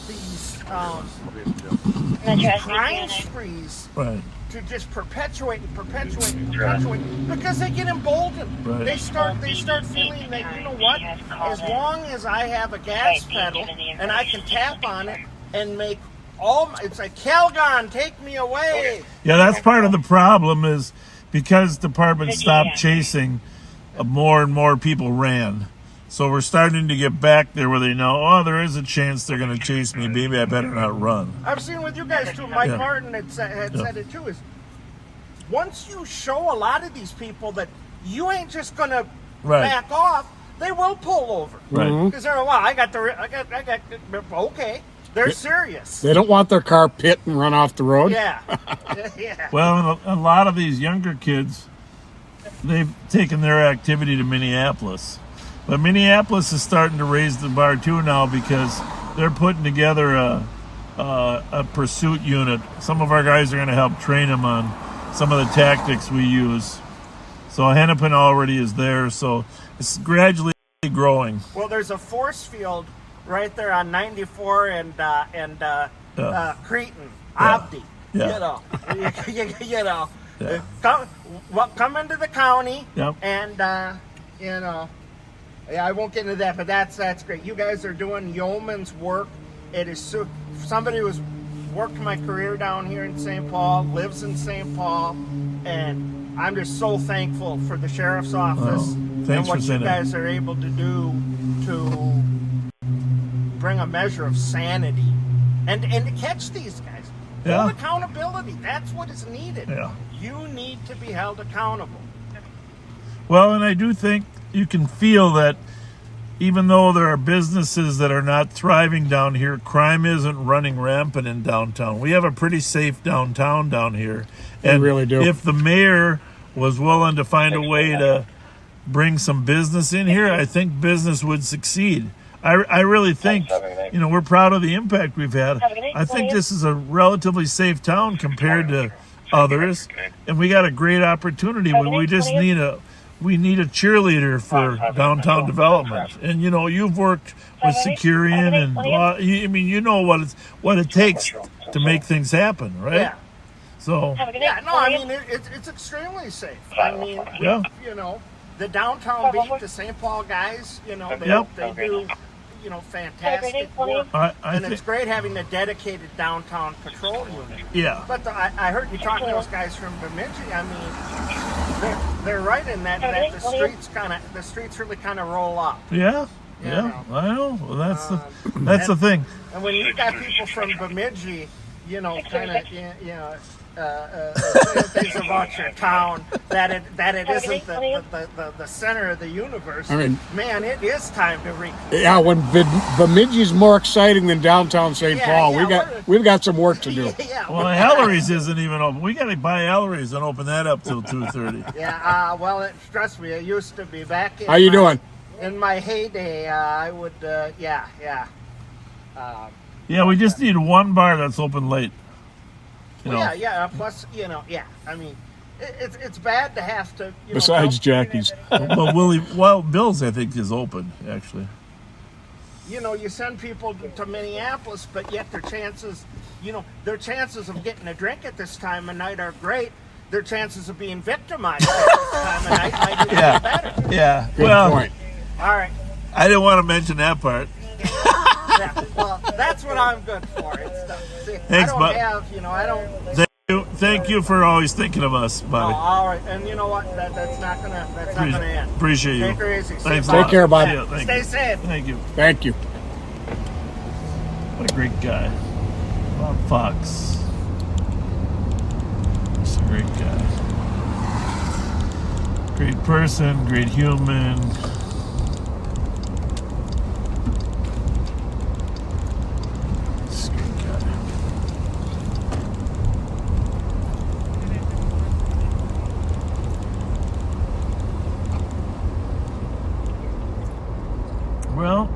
crime sprees to just perpetuate because they get emboldened. Right. They start feeling that, you know what, as long as I have a gas pedal and I can tap on it and make it's like, Calgon, take me away. Yeah, that's part of the problem, is because departments stopped chasing, more and more people ran. So we're starting to get back there where they know, there is a chance they're going to chase me. Maybe I better not run. I've seen with you guys too. Mike Martin had said it too. Is once you show a lot of these people that you ain't just going to back off, they will pull over. Right. Because they're okay. They're serious. They don't want their car pit and run off the road. Yeah. Well, a lot of these younger kids, they've taken their activity to Minneapolis. But Minneapolis is starting to raise the bar too now, because they're putting together a pursuit unit. Some of our guys are going to help train them on some of the tactics we use. So Hennepin already is there, so it's gradually growing. Well, there's a force field right there on 94 and Cretan, Abdi. Yeah. Come into the county, and I won't get into that, but that's great. You guys are doing yeoman's work. It is somebody was worked my career down here in St. Paul, lives in St. Paul, and I'm just so thankful for the sheriff's office and what you guys are able to do to bring a measure of sanity and to catch these guys. Hold accountability. That's what is needed. Yeah. You need to be held accountable. Well, and I do think you can feel that even though there are businesses that are not thriving down here, crime isn't running rampant in downtown. We have a pretty safe downtown down here. And we really do. If the mayor was willing to find a way to bring some business in here, I think business would succeed. I really think, we're proud of the impact we've had. I think this is a relatively safe town compared to others, and we got a great opportunity. We just need a cheerleader for downtown development. And you've worked with Securian and you know what it takes to make things happen, right? Yeah. So it's extremely safe. I mean, the downtown beat, the St. Paul guys, they do fantastic work. And it's great having a dedicated downtown patrol unit. Yeah. But I heard you talking to those guys from Bemidji. I mean, they're right in that the streets really kind of roll up. Yeah. Yeah, I know. Well, that's the thing. And when you've got people from Bemidji, saying things about your town that it isn't the center of the universe. I mean, man, it is time to reach. Yeah, when Bemidji's more exciting than downtown St. Paul, we've got some work to do. Well, Ellery's isn't even open. We got to buy Ellery's and open that up till 2:30. Yeah, trust me, it used to be back. How you doing? In my heyday, I would, yeah, we just need one bar that's open late. Plus, I mean, it's bad to have to. Besides Jackie's, but Bill's I think is open actually. You send people to Minneapolis, but yet their chances of getting a drink at this time of night are great. Their chances of being victimized at this time of night might be better. Yeah. Good point. All right. I didn't want to mention that part. Well, that's what I'm good for. Thanks, I don't. Thank you for always thinking of us, buddy. All right, and you know what? That's not gonna end. Appreciate you. Take her easy. Thanks. Take care, Bob. Stay safe. Thank you. Thank you. What a great guy, Bob Fox. He's a great guy. Great person, great human. Well,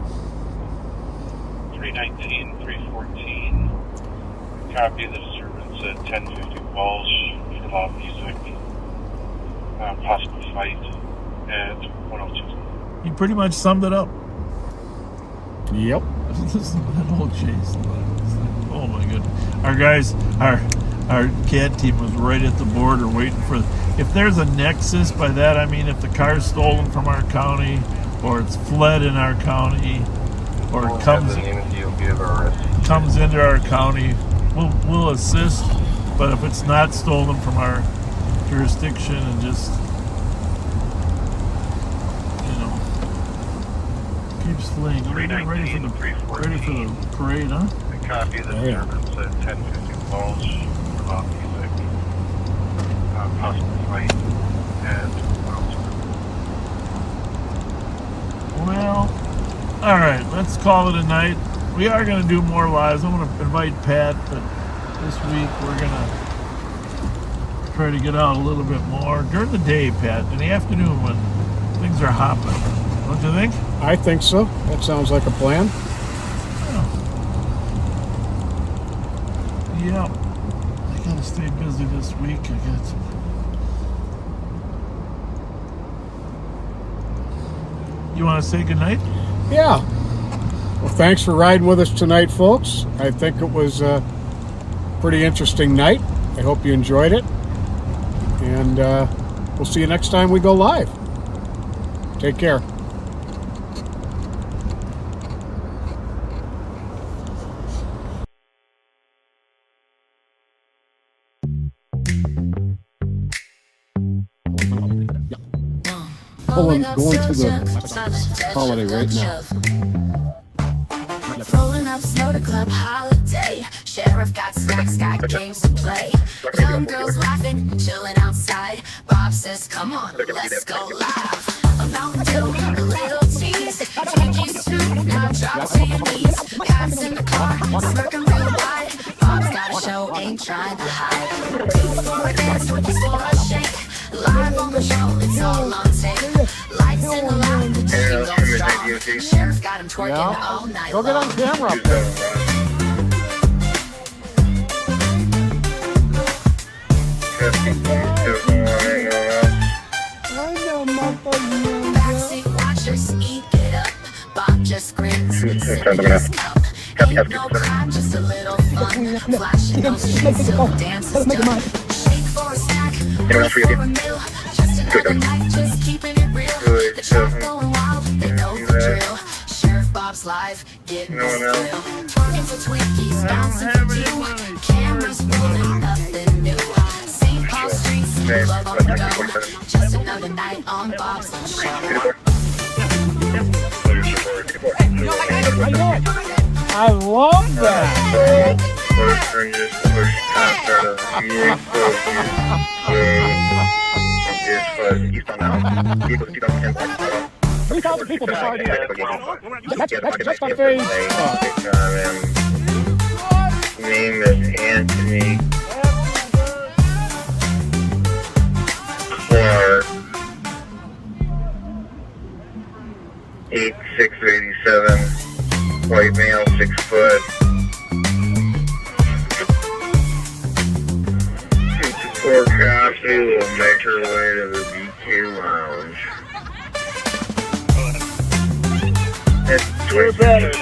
319, 314. Copy the disturbance at 1050 Walsh for loud music. Possible fight at 102. You pretty much summed it up. Yep. That whole chase. Oh my goodness. Our guys, our CAT team was right at the border waiting for. If there's a nexus, by that I mean if the car's stolen from our county, or it's fled in our county, or it comes into our county, we'll assist. But if it's not stolen from our jurisdiction and just keeps fleeing, we're getting ready for the parade, huh? A copy of the disturbance at 1050 Walsh for loud music. Possible fight at 102. Well, all right, let's call it a night. We are going to do more lives. I'm going to invite Pat, but this week we're going to try to get out a little bit more during the day, Pat, in the afternoon when things are hopping. Don't you think? I think so. That sounds like a plan. Yeah. I got to stay busy this week. I got some. You want to say goodnight? Yeah. Well, thanks for riding with us tonight, folks. I think it was a pretty interesting night. I hope you enjoyed it. And we'll see you next time we go live. Take care. going to the holiday right now. Rolling up snow to club holiday. Sheriff got snacks, got games to play. Young girls laughing, chilling outside. Bob says, come on, let's go live. A Mountain Dew, a little cheese. Twinkies too, now drop to your knees. Cats in the car, smirking real wide. Bob's got a show, ain't trying to hide. 2 for a dance, 20 for a shake. Live on the show, it's all on tape. Lights in the line, the team goes strong. Sheriff got him twerking all night Go get on camera up there. Backseat watchers, eat it up. Bob just grins, sipping his cup. Ain't no crime, just a little fun. Flashing those sheets till the dance is done. Shake for a snack, wait for a meal. Just another night, just keeping it real. The trap going wild, they know the drill. Sheriff Bob's live, getting this thrill. Twerking for Twinkies, bouncing for you. Cameras rolling, nothing new. St. Paul streets, love on the go. Just another night on Bob's show. I love that. People decided that's just on Facebook. Name is Anthony Clark, 8687, white male, 6 foot. 54 coffee will make her way to the BQ lounge.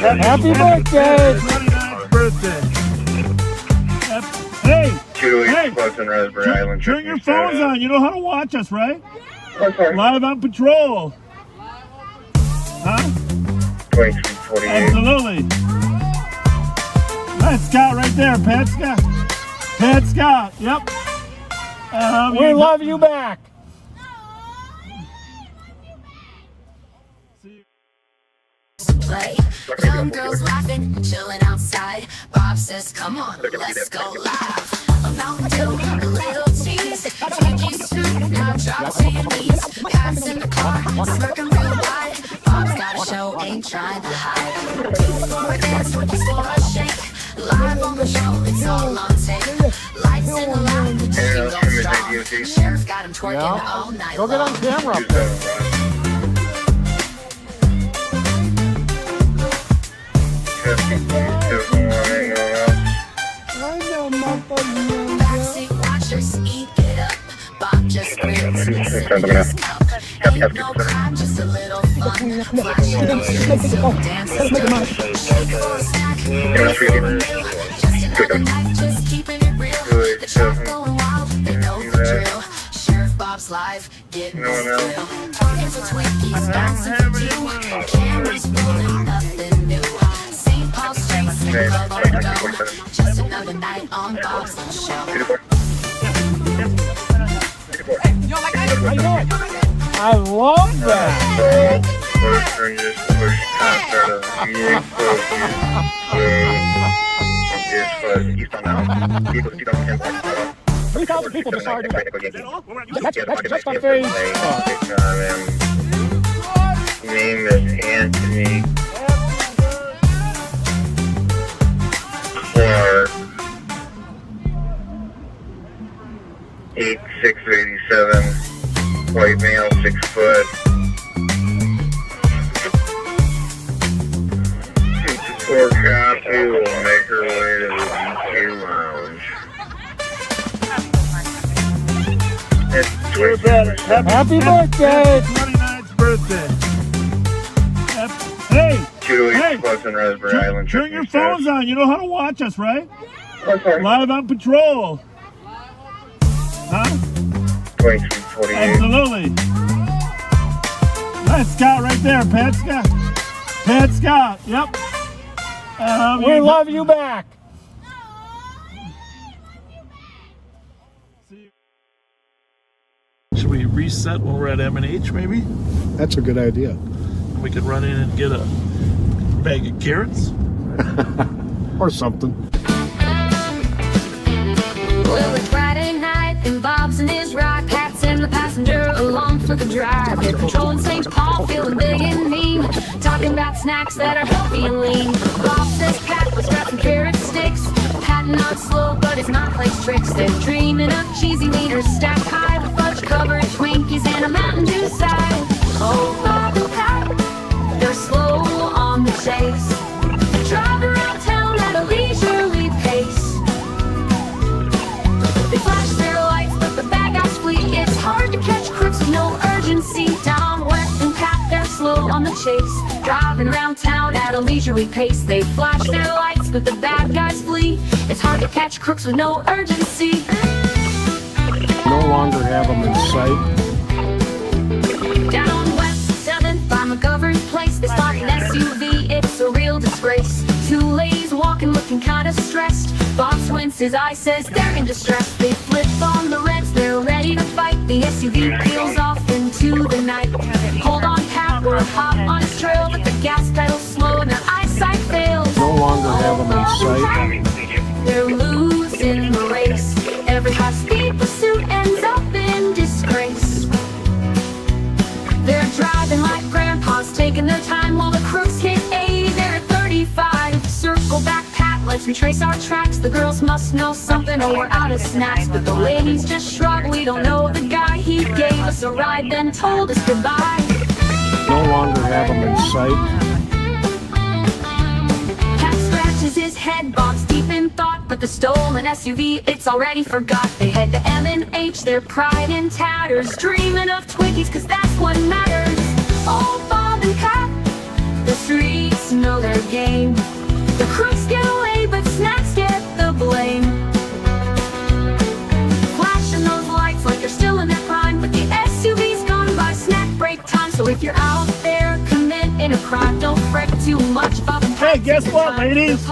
Happy birthday! 29th birthday. Hey! Raspberry Island. Turn your phones on. You know how to watch us, right? Okay. Live on patrol. Huh? 2348. Absolutely. That's Scott right there. Pat Scott. Pat Scott. Yep. We love you back. Play. Young girls laughing, chilling outside. Bob says, come on, let's go live. A Mountain Dew, a little cheese. Twinkies too, now drop to your knees. Cats in the car, smirking real wide. Bob's got a show, ain't trying to hide. 2 for a dance, 20 for a shake. Live on the show, it's all on tape. Lights in the line, the team goes strong. Sheriff got him twerking all night long. Go get on camera up there. Backseat watchers, eat it up. Bob just grins, sipping his cup. Ain't no crime, just a little fun. Flashing those sheets till the dance is done. Shake for a snack, wait for a meal. Just another night, just keeping it real. The trap going wild, they know the drill. Sheriff Bob's live, getting this thrill. Twerking for Twinkies, bouncing for you. Cameras rolling, nothing new. St. Paul streets, love on the go. Just another night on Bob's show. I love that. People decided that's just on Facebook. Name is Anthony Clark, 8687, white male, 6 foot. 54 coffee will make her way to the BQ lounge. Happy birthday! 29th birthday. Hey! Raspberry Island. Turn your phones on. You know how to watch us, right? Okay. Live on patrol. Huh? 2348. Absolutely. That's Scott right there. Pat Scott. Pat Scott. Yep. We love you back. Should we reset when we're at M&H, maybe? That's a good idea. We could run in and get a bag of carrots. Or something. Well, it's Friday night, and Bob's in his ride. Pat's in the passenger, along for the drive. They're patrolling St. Paul, feeling big and mean. Talking about snacks that are healthy and lean. Bob says Pat was wrapping carrot sticks. Pat not slow, but his mouth plays tricks. They're dreaming of cheesy wieners stacked high with fudge covered Twinkies and a Mountain Dew side. Oh, Bob and Pat, they're slow on the chase. They drive around town at a leisurely pace. They flash their lights, but the bad guys flee. It's hard to catch crooks with no urgency. Down West and Pat, they're slow on the chase. Driving around town at a leisurely pace. They flash their lights, but the bad guys flee. It's hard to catch crooks with no urgency. No longer have them in sight. Down West 7th by McGovern Place, they spot an SUV, it's a real disgrace. Two ladies walking looking kinda stressed. Bob squints his eye, says they're in distress. They flip on the reds, they're ready to fight. The SUV peels off into the night. Hold on, Pat, we're hot on his trail, but the gas pedal's slow and their eyesight fails. No longer have them in sight. They're losing the race. Every high-speed pursuit ends up in disgrace. They're driving like grandpas, taking their time while the crooks hit 80. They're at 35. Circle back, Pat, let's retrace our tracks. The girls must know something or we're out of snacks. But the ladies just shrug, we don't know the guy. He gave us a ride, then told us goodbye. No longer have them in sight. Pat scratches his head, Bob's deep in thought. But the stolen SUV, it's already forgot. They head to M&H, their pride in tatters. Dreaming of Twinkies, cause that's what matters. Oh, Bob and Pat, the streets know their game. The crooks get away, but snacks get the blame. Flashing those lights like they're still in their prime. But the SUV's gone by snack break time. So if you're out there committing a crime, don't fret too much, Bob and Pat. Hey, guess what, ladies?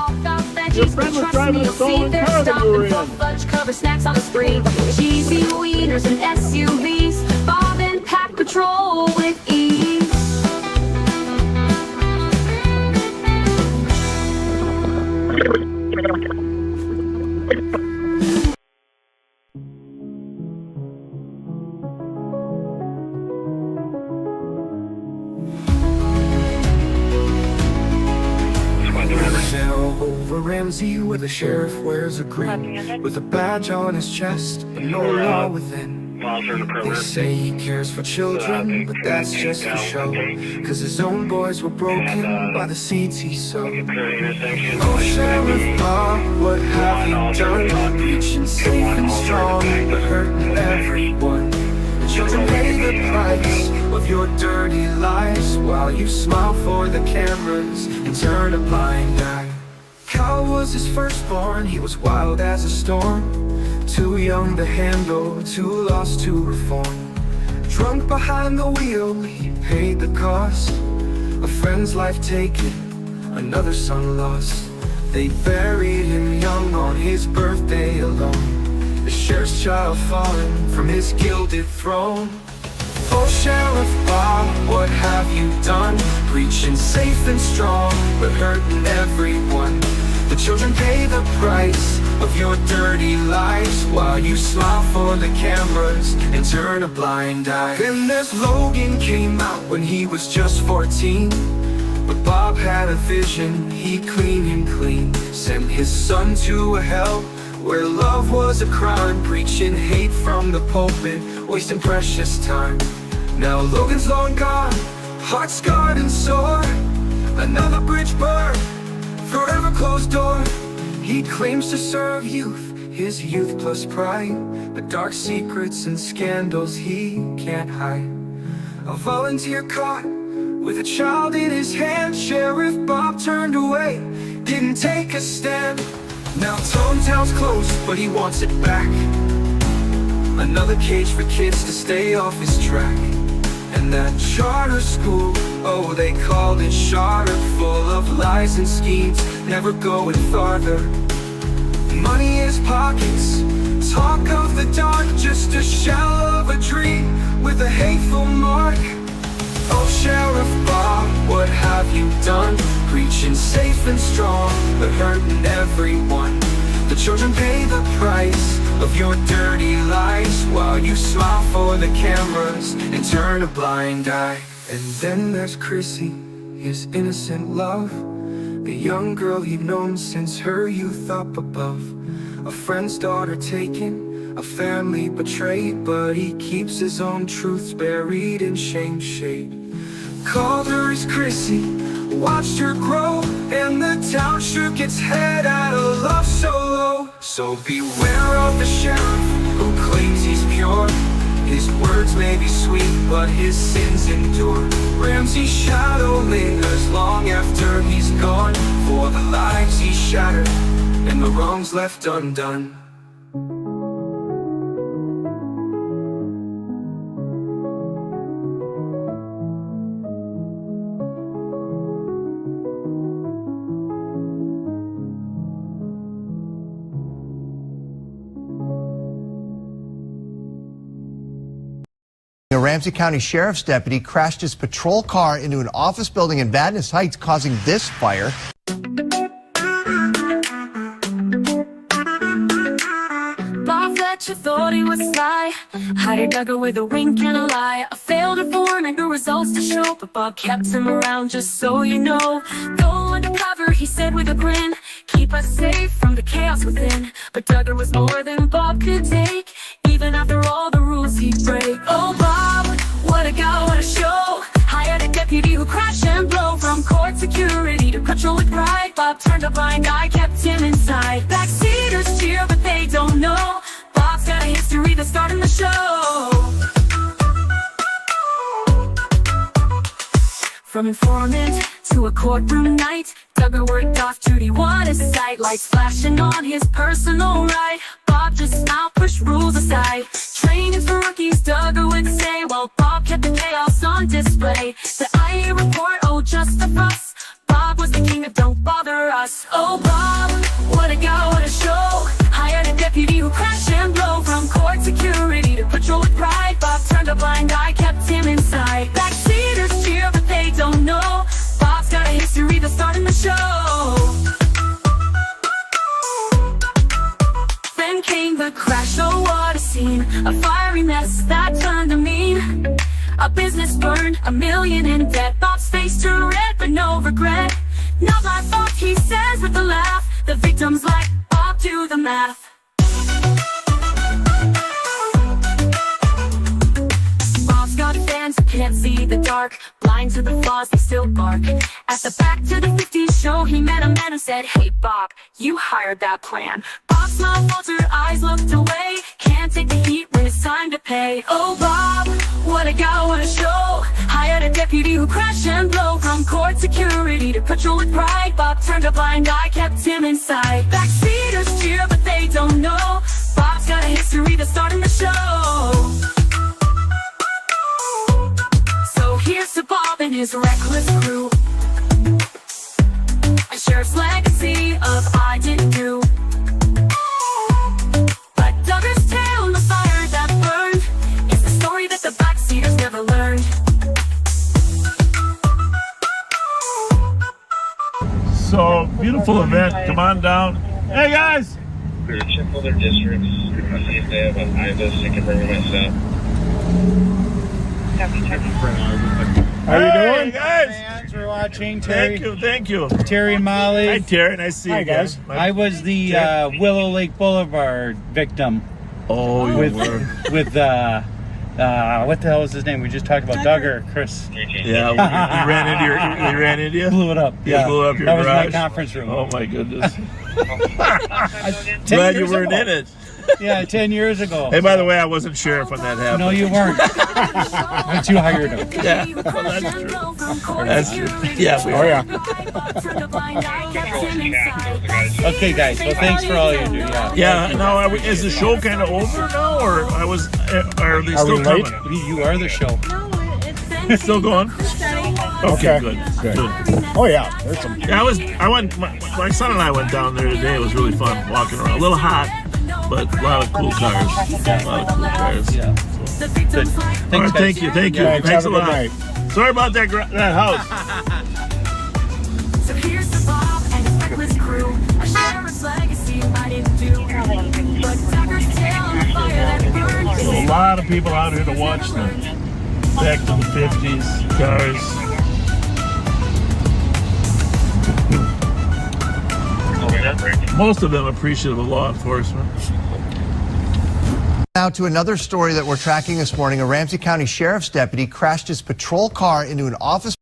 Your friend was driving a stolen car that we were in. Fudge cover snacks on the screen. Cheesy wieners and SUVs. Bob and Pat patrol with ease. Over Ramsey, where the sheriff wears a grin, with a badge on his chest, but no law within. They say he cares for children, but that's just for show, cause his own boys were broken by the seeds he sowed. Oh, Sheriff Bob, what have you done? Preaching safe and strong, but hurting everyone. The children pay the price of your dirty lies, while you smile for the cameras and turn a blind eye. Cal was his firstborn, he was wild as a storm. Too young to handle, too lost to reform. Drunk behind the wheel, he paid the cost. A friend's life taken, another son lost. They buried him young on his birthday alone. The sheriff's child fallen from his gilded throne. Oh, Sheriff Bob, what have you done? Preaching safe and strong, but hurting everyone. The children pay the price of your dirty lies, while you smile for the cameras and turn a blind eye. Then there's Logan, came out when he was just 14. But Bob had a vision, he'd clean him clean. Sent his son to a hell where love was a crime. Preaching hate from the pulpit, wasting precious time. Now Logan's long gone, heart scarred and sore. Another bridge burned, forever closed door. He claims to serve youth, his youth plus pride, but dark secrets and scandals he can't hide. A volunteer caught with a child in his hand. Sheriff Bob turned away, didn't take a stand. Now Town's closed, but he wants it back. Another cage for kids to stay off his track. And that charter school, oh, they called it charter, full of lies and schemes, never going farther. Money in his pockets, talk of the dark, just a shell of a dream, with hateful mark. Oh, Sheriff Bob, what have you done? Preaching safe and strong, but hurting everyone. The children pay the price of your dirty lies, while you smile for the cameras and turn a blind eye. And then there's Chrissy, his innocent love, the young girl he'd known since her youth up above. A friend's daughter taken, a family betrayed, but he keeps his own truths buried in shame shade. Called her his Chrissy, watched her grow, and the town shook its head at a love so low. So beware of the sheriff who claims he's pure. His words may be sweet, but his sins endure. Ramsey's shadow lingers long after he's gone, for the lives he shattered and the wrongs left undone. A Ramsey County Sheriff's deputy crashed his patrol car into an office building in Vadnais Heights, causing this fire. Bob Fletcher thought he was sly, hired Duggar with a wink and a lie. I failed her for and the results to show, but Bob kept him around just so you know. Go undercover, he said with a grin, keep us safe from the chaos within. But Duggar was more than Bob could take, even after all the rules he'd break. Oh Bob, what a guy, what a show. Hired a deputy who crashed and blow. From court security to patrol with pride, Bob turned a blind eye, kept him inside. Backseaters cheer, but they don't know Bob's got a history that's starting the show. From informant to a courtroom night, Duggar worked off duty, what a sight. Lights flashing on his personal right, Bob just smiled, pushed rules aside. Training's for rookies, Duggar would say, while Bob kept the chaos on display. The IA report, oh just a fuss, Bob was the king of don't bother us. Oh Bob, what a guy, what a show. Hired a deputy who crashed and blow. From court security to patrol with pride, Bob turned a blind eye, kept him inside. Backseaters cheer, but they don't know Bob's got a history that's starting the show. Then came the crash, oh what a scene. A fiery mess that turned to mean. A business burned, $1 million in debt. Bob's face turned red, but no regret. Not my fault, he says with a laugh. The victims like Bob do the math. Bob's got fans who can't see the dark, blind to the flaws, they still bark. At the Back to the 50s show, he met a man and said, hey Bob, you hired that plan. Bob smiled, faltered, eyes looked away. Can't take the heat when it's time to pay. Oh Bob, what a guy, what a show. Hired a deputy who crashed and blow. From court security to patrol with pride, Bob turned a blind eye, kept him inside. Backseaters cheer, but they don't know Bob's got a history that's starting the show. So here's to Bob and his reckless crew, a sheriff's legacy of I didn't do. But Duggar's tale and the fire that burned is the story that the backseaters never learned. So, beautiful event. Come on down. Hey, guys! We're check other districts, see if they have an IVIS, I can bring myself. How you doing? Hey, guys! Thanks for watching, Terry. Thank you. Terry and Molly. Hi, Terry. Nice to see you guys. I was the Willow Lake Boulevard victim. Oh, you were. With what the hell was his name? We just talked about Duggar, Chris. Yeah, he ran into you? Blew it up. Yeah, blew up your that garage. was my conference room. Oh my goodness. Glad you weren't in it. Yeah, 10 years ago. Hey, by the way, I wasn't sheriff when that happened. No, you weren't. But you hired him. Yeah, well, that's true. That's true. Yeah, we are. Okay, guys. Well, thanks for all you do. Yeah. Yeah. Now, is the show kind of over now, or are they still coming? You are the show. It's still going. Okay, good. Oh yeah, there's some. Yeah, my son and I went down there today. It was really fun walking around. A little hot, but a lot of cool cars. A lot of cool cars. Yeah. Good. Thanks, thank you. Thanks, Thanks a have a good lot. night. Sorry about that house. So here's the Bob and his reckless crew. A sheriff's legacy might do. But Tucker's tale on the fire that burned. There's a lot of people out here to watch the back to the 50s cars. Most of them appreciative of law enforcement. Now to another story that we're tracking this morning. A Ramsey County Sheriff's deputy crashed his patrol car into an office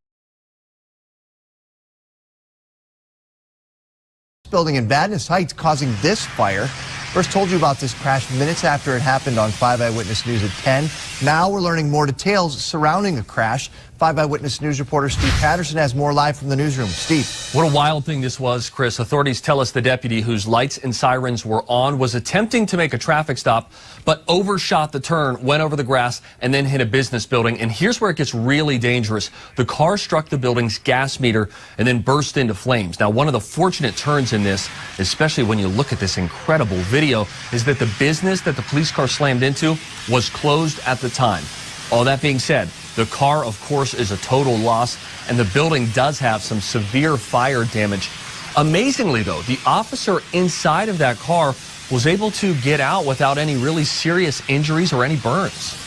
building in Vadnais Heights, causing this fire. First told you about this crash minutes after it happened on 5 Eyewitness News at 10. Now we're learning more details surrounding the crash. 5 Eyewitness News reporter Steve Patterson has more live from the newsroom. Steve. What a wild thing this was, Chris. Authorities tell us the deputy, whose lights and sirens were on, was attempting to make a traffic stop, but overshot the turn, went over the grass, and then hit a business building. And here's where it gets really dangerous. The car struck the building's gas meter and then burst into flames. Now, one of the fortunate turns in this, especially when you look at this incredible video, is that the business that the police car slammed into was closed at the time. All that being said, the car, of course, is a total loss, and the building does have some severe fire damage. Amazingly, though, the officer inside of that car was able to get out without any really serious injuries or any burns.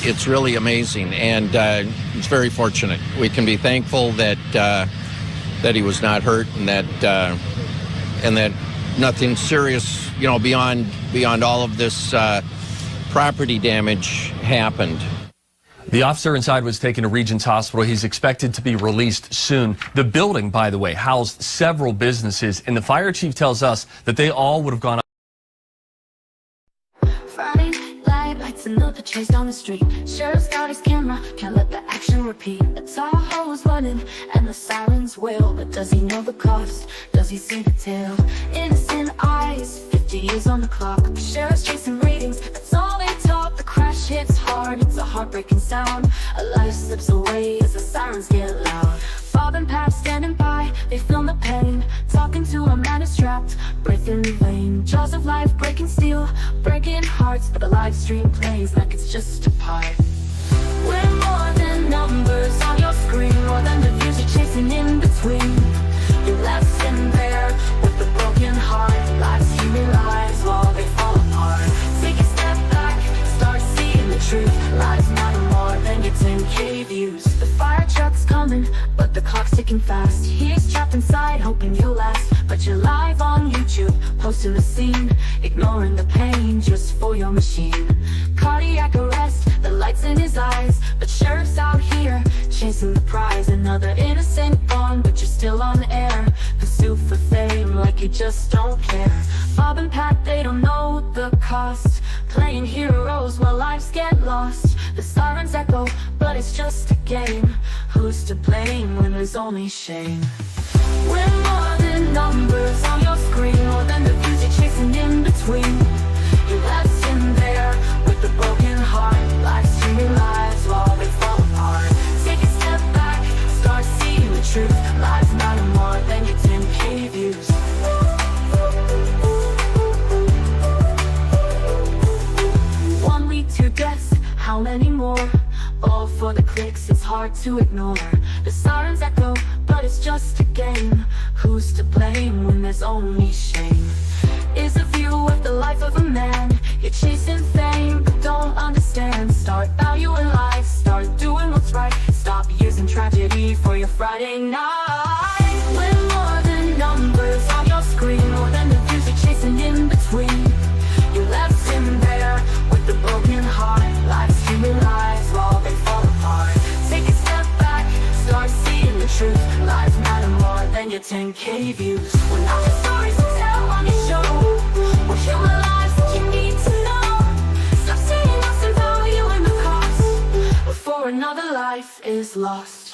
It's really amazing, and it's very fortunate. We can be thankful that that he was not hurt, and that nothing serious, you know, beyond all of this property damage happened. The officer inside was taken to Regents Hospital. He's expected to be released soon. The building, by the way, housed several businesses, and the fire chief tells us that they all would have gone up. Friday night lights another chase down the street. Sheriff's got his camera, can't let the action repeat. The Tahoe is running and the sirens wail, but does he know the cost? Does he see the tale? Innocent eyes, 50 years on the clock. Sheriff's chasing ratings, that's all they talk. The crash hits hard, it's a heartbreaking sound. A life slips away as the sirens get loud. Bob and Pat standing by, they feel the pain. Talking to a man who's trapped, breathing in vain. Jaws of life breaking steel, breaking hearts, but the live stream plays like it's just a part. We're more than numbers on your screen, more than the views you're chasing in between. You're left in there with a broken heart. Lives you realize while they fall apart. Take a step back, start seeing the truth. Lives matter more than your 10K views. The fire truck's coming, but the clock's ticking fast. He's trapped inside, hoping you'll last. But you're live on YouTube, posting the scene, ignoring the pain just for your machine. Cardiac arrest, the lights in his eyes, but sheriff's out here chasing the prize. Another innocent gone, but you're still on air. Pursuit for fame like you just don't care. Bob and Pat, they don't know the cost. Playing heroes while lives get lost. The sirens echo, but it's just a game. Who's to blame when there's only shame? We're more than numbers on your screen, more than the views you're chasing in between. You're left in there with a broken heart. Lives you realize while they fall apart. Take a step back, start seeing the truth. Lives matter more than your 10K views. One week, 2 deaths, how many more? All for the clicks, it's hard to ignore. The sirens echo, but it's just a game. Who's to blame when there's only shame? Is a view of the life of a man. You're chasing fame, but don't understand. Start valuing life, start doing what's right. Stop using tragedy for your Friday night. We're more than numbers on your screen, more than the views you're chasing in between. You're left in there with a broken heart. Lives you realize while they fall apart. Take a step back, start seeing the truth. Lives matter more than your 10K views. We're not the stories to tell on your show. We're human lives that you need to know. Stop seeing us and valuing the cost before another life is lost.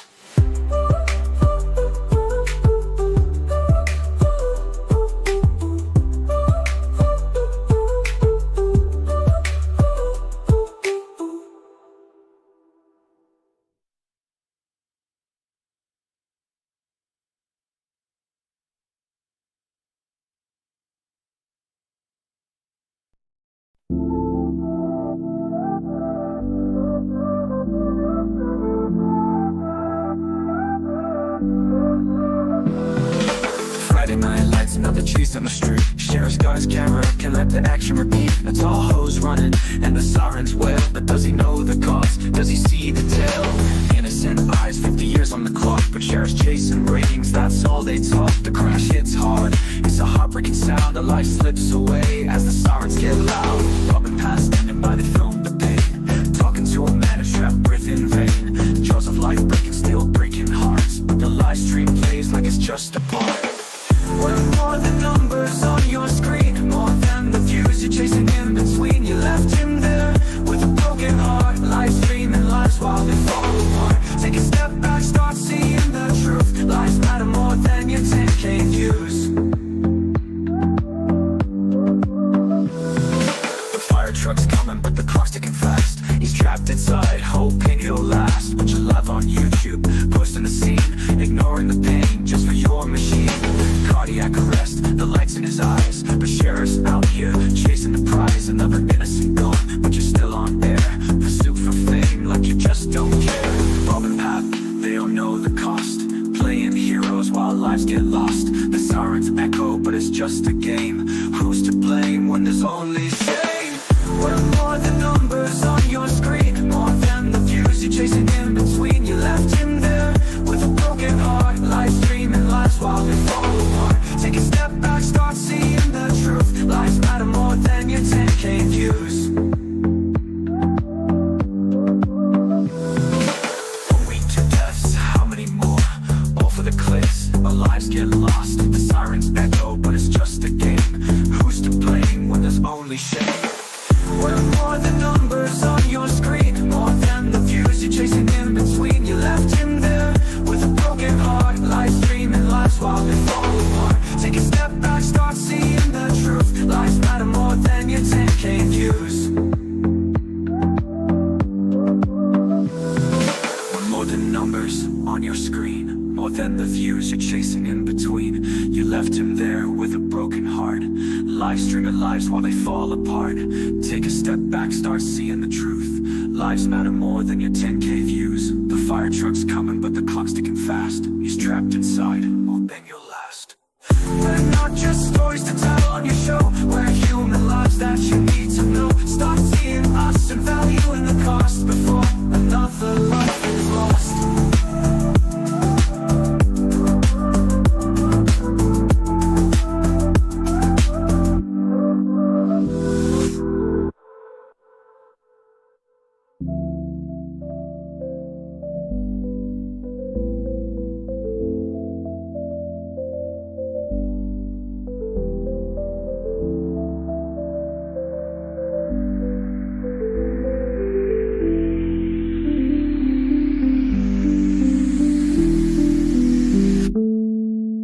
police on the street. Sheriff's got his camera, can let the action repeat. That's all hoes running and the sirens wail. But does he know the cost? Does he see the tale? Innocent eyes, 50 years on the clock, but sheriff's chasing ratings, that's all they talk. The crash hits hard, it's a heartbreaking sound. The life slips away as the sirens get loud. Robbing past standing by, they film the pain. Talking to a man who's trapped, breath in vain. Jaws of life breaking, still breaking hearts. But the live stream plays like it's just a part. What more than numbers on your screen? More than the views you're chasing in between. You left him there with a broken heart. Live streaming lives while they fall apart. Take a step back, start seeing the truth. Lives matter more than your 10K views. The fire truck's coming, but the clock's ticking fast. He's trapped inside, hoping he'll last. But you're live on YouTube, posting the scene, ignoring the pain just for your machine. Cardiac arrest, the lights in his eyes. But sheriff's out here, chasing the prize. Another innocent gone, but you're still on air. Pursuit for fame, like you just don't care. Robbing path, they don't know the cost. Playing heroes while lives get lost. The sirens echo, but it's just a game. Who's to blame when there's only shame? What more than numbers on your screen? More than the views you're chasing in between. You left him there with a broken heart. Live streaming lives while they fall apart. Take a step back, start seeing the truth. Lives matter more than your 10K views. A week to deaths, how many more? All for the clicks, our lives get lost. The sirens echo, but it's just a game. Who's to blame when there's only shame? What more than numbers on your screen? More than the views you're chasing in between. You left him there with a broken heart. Live streaming lives while they fall apart. Take a step back, start seeing the truth. Lives matter more than your 10K views. One more than numbers on your screen. More than the views you're chasing in between. You left him there with a broken heart. Live streaming lives while they fall apart. Take a step back, start seeing the truth. Lives matter more than your 10K views. The fire truck's coming, but the clock's ticking fast. He's trapped inside, hoping you'll last. We're not just stories to tell on your show. We're human lives that you need to know. Start seeing us and valuing the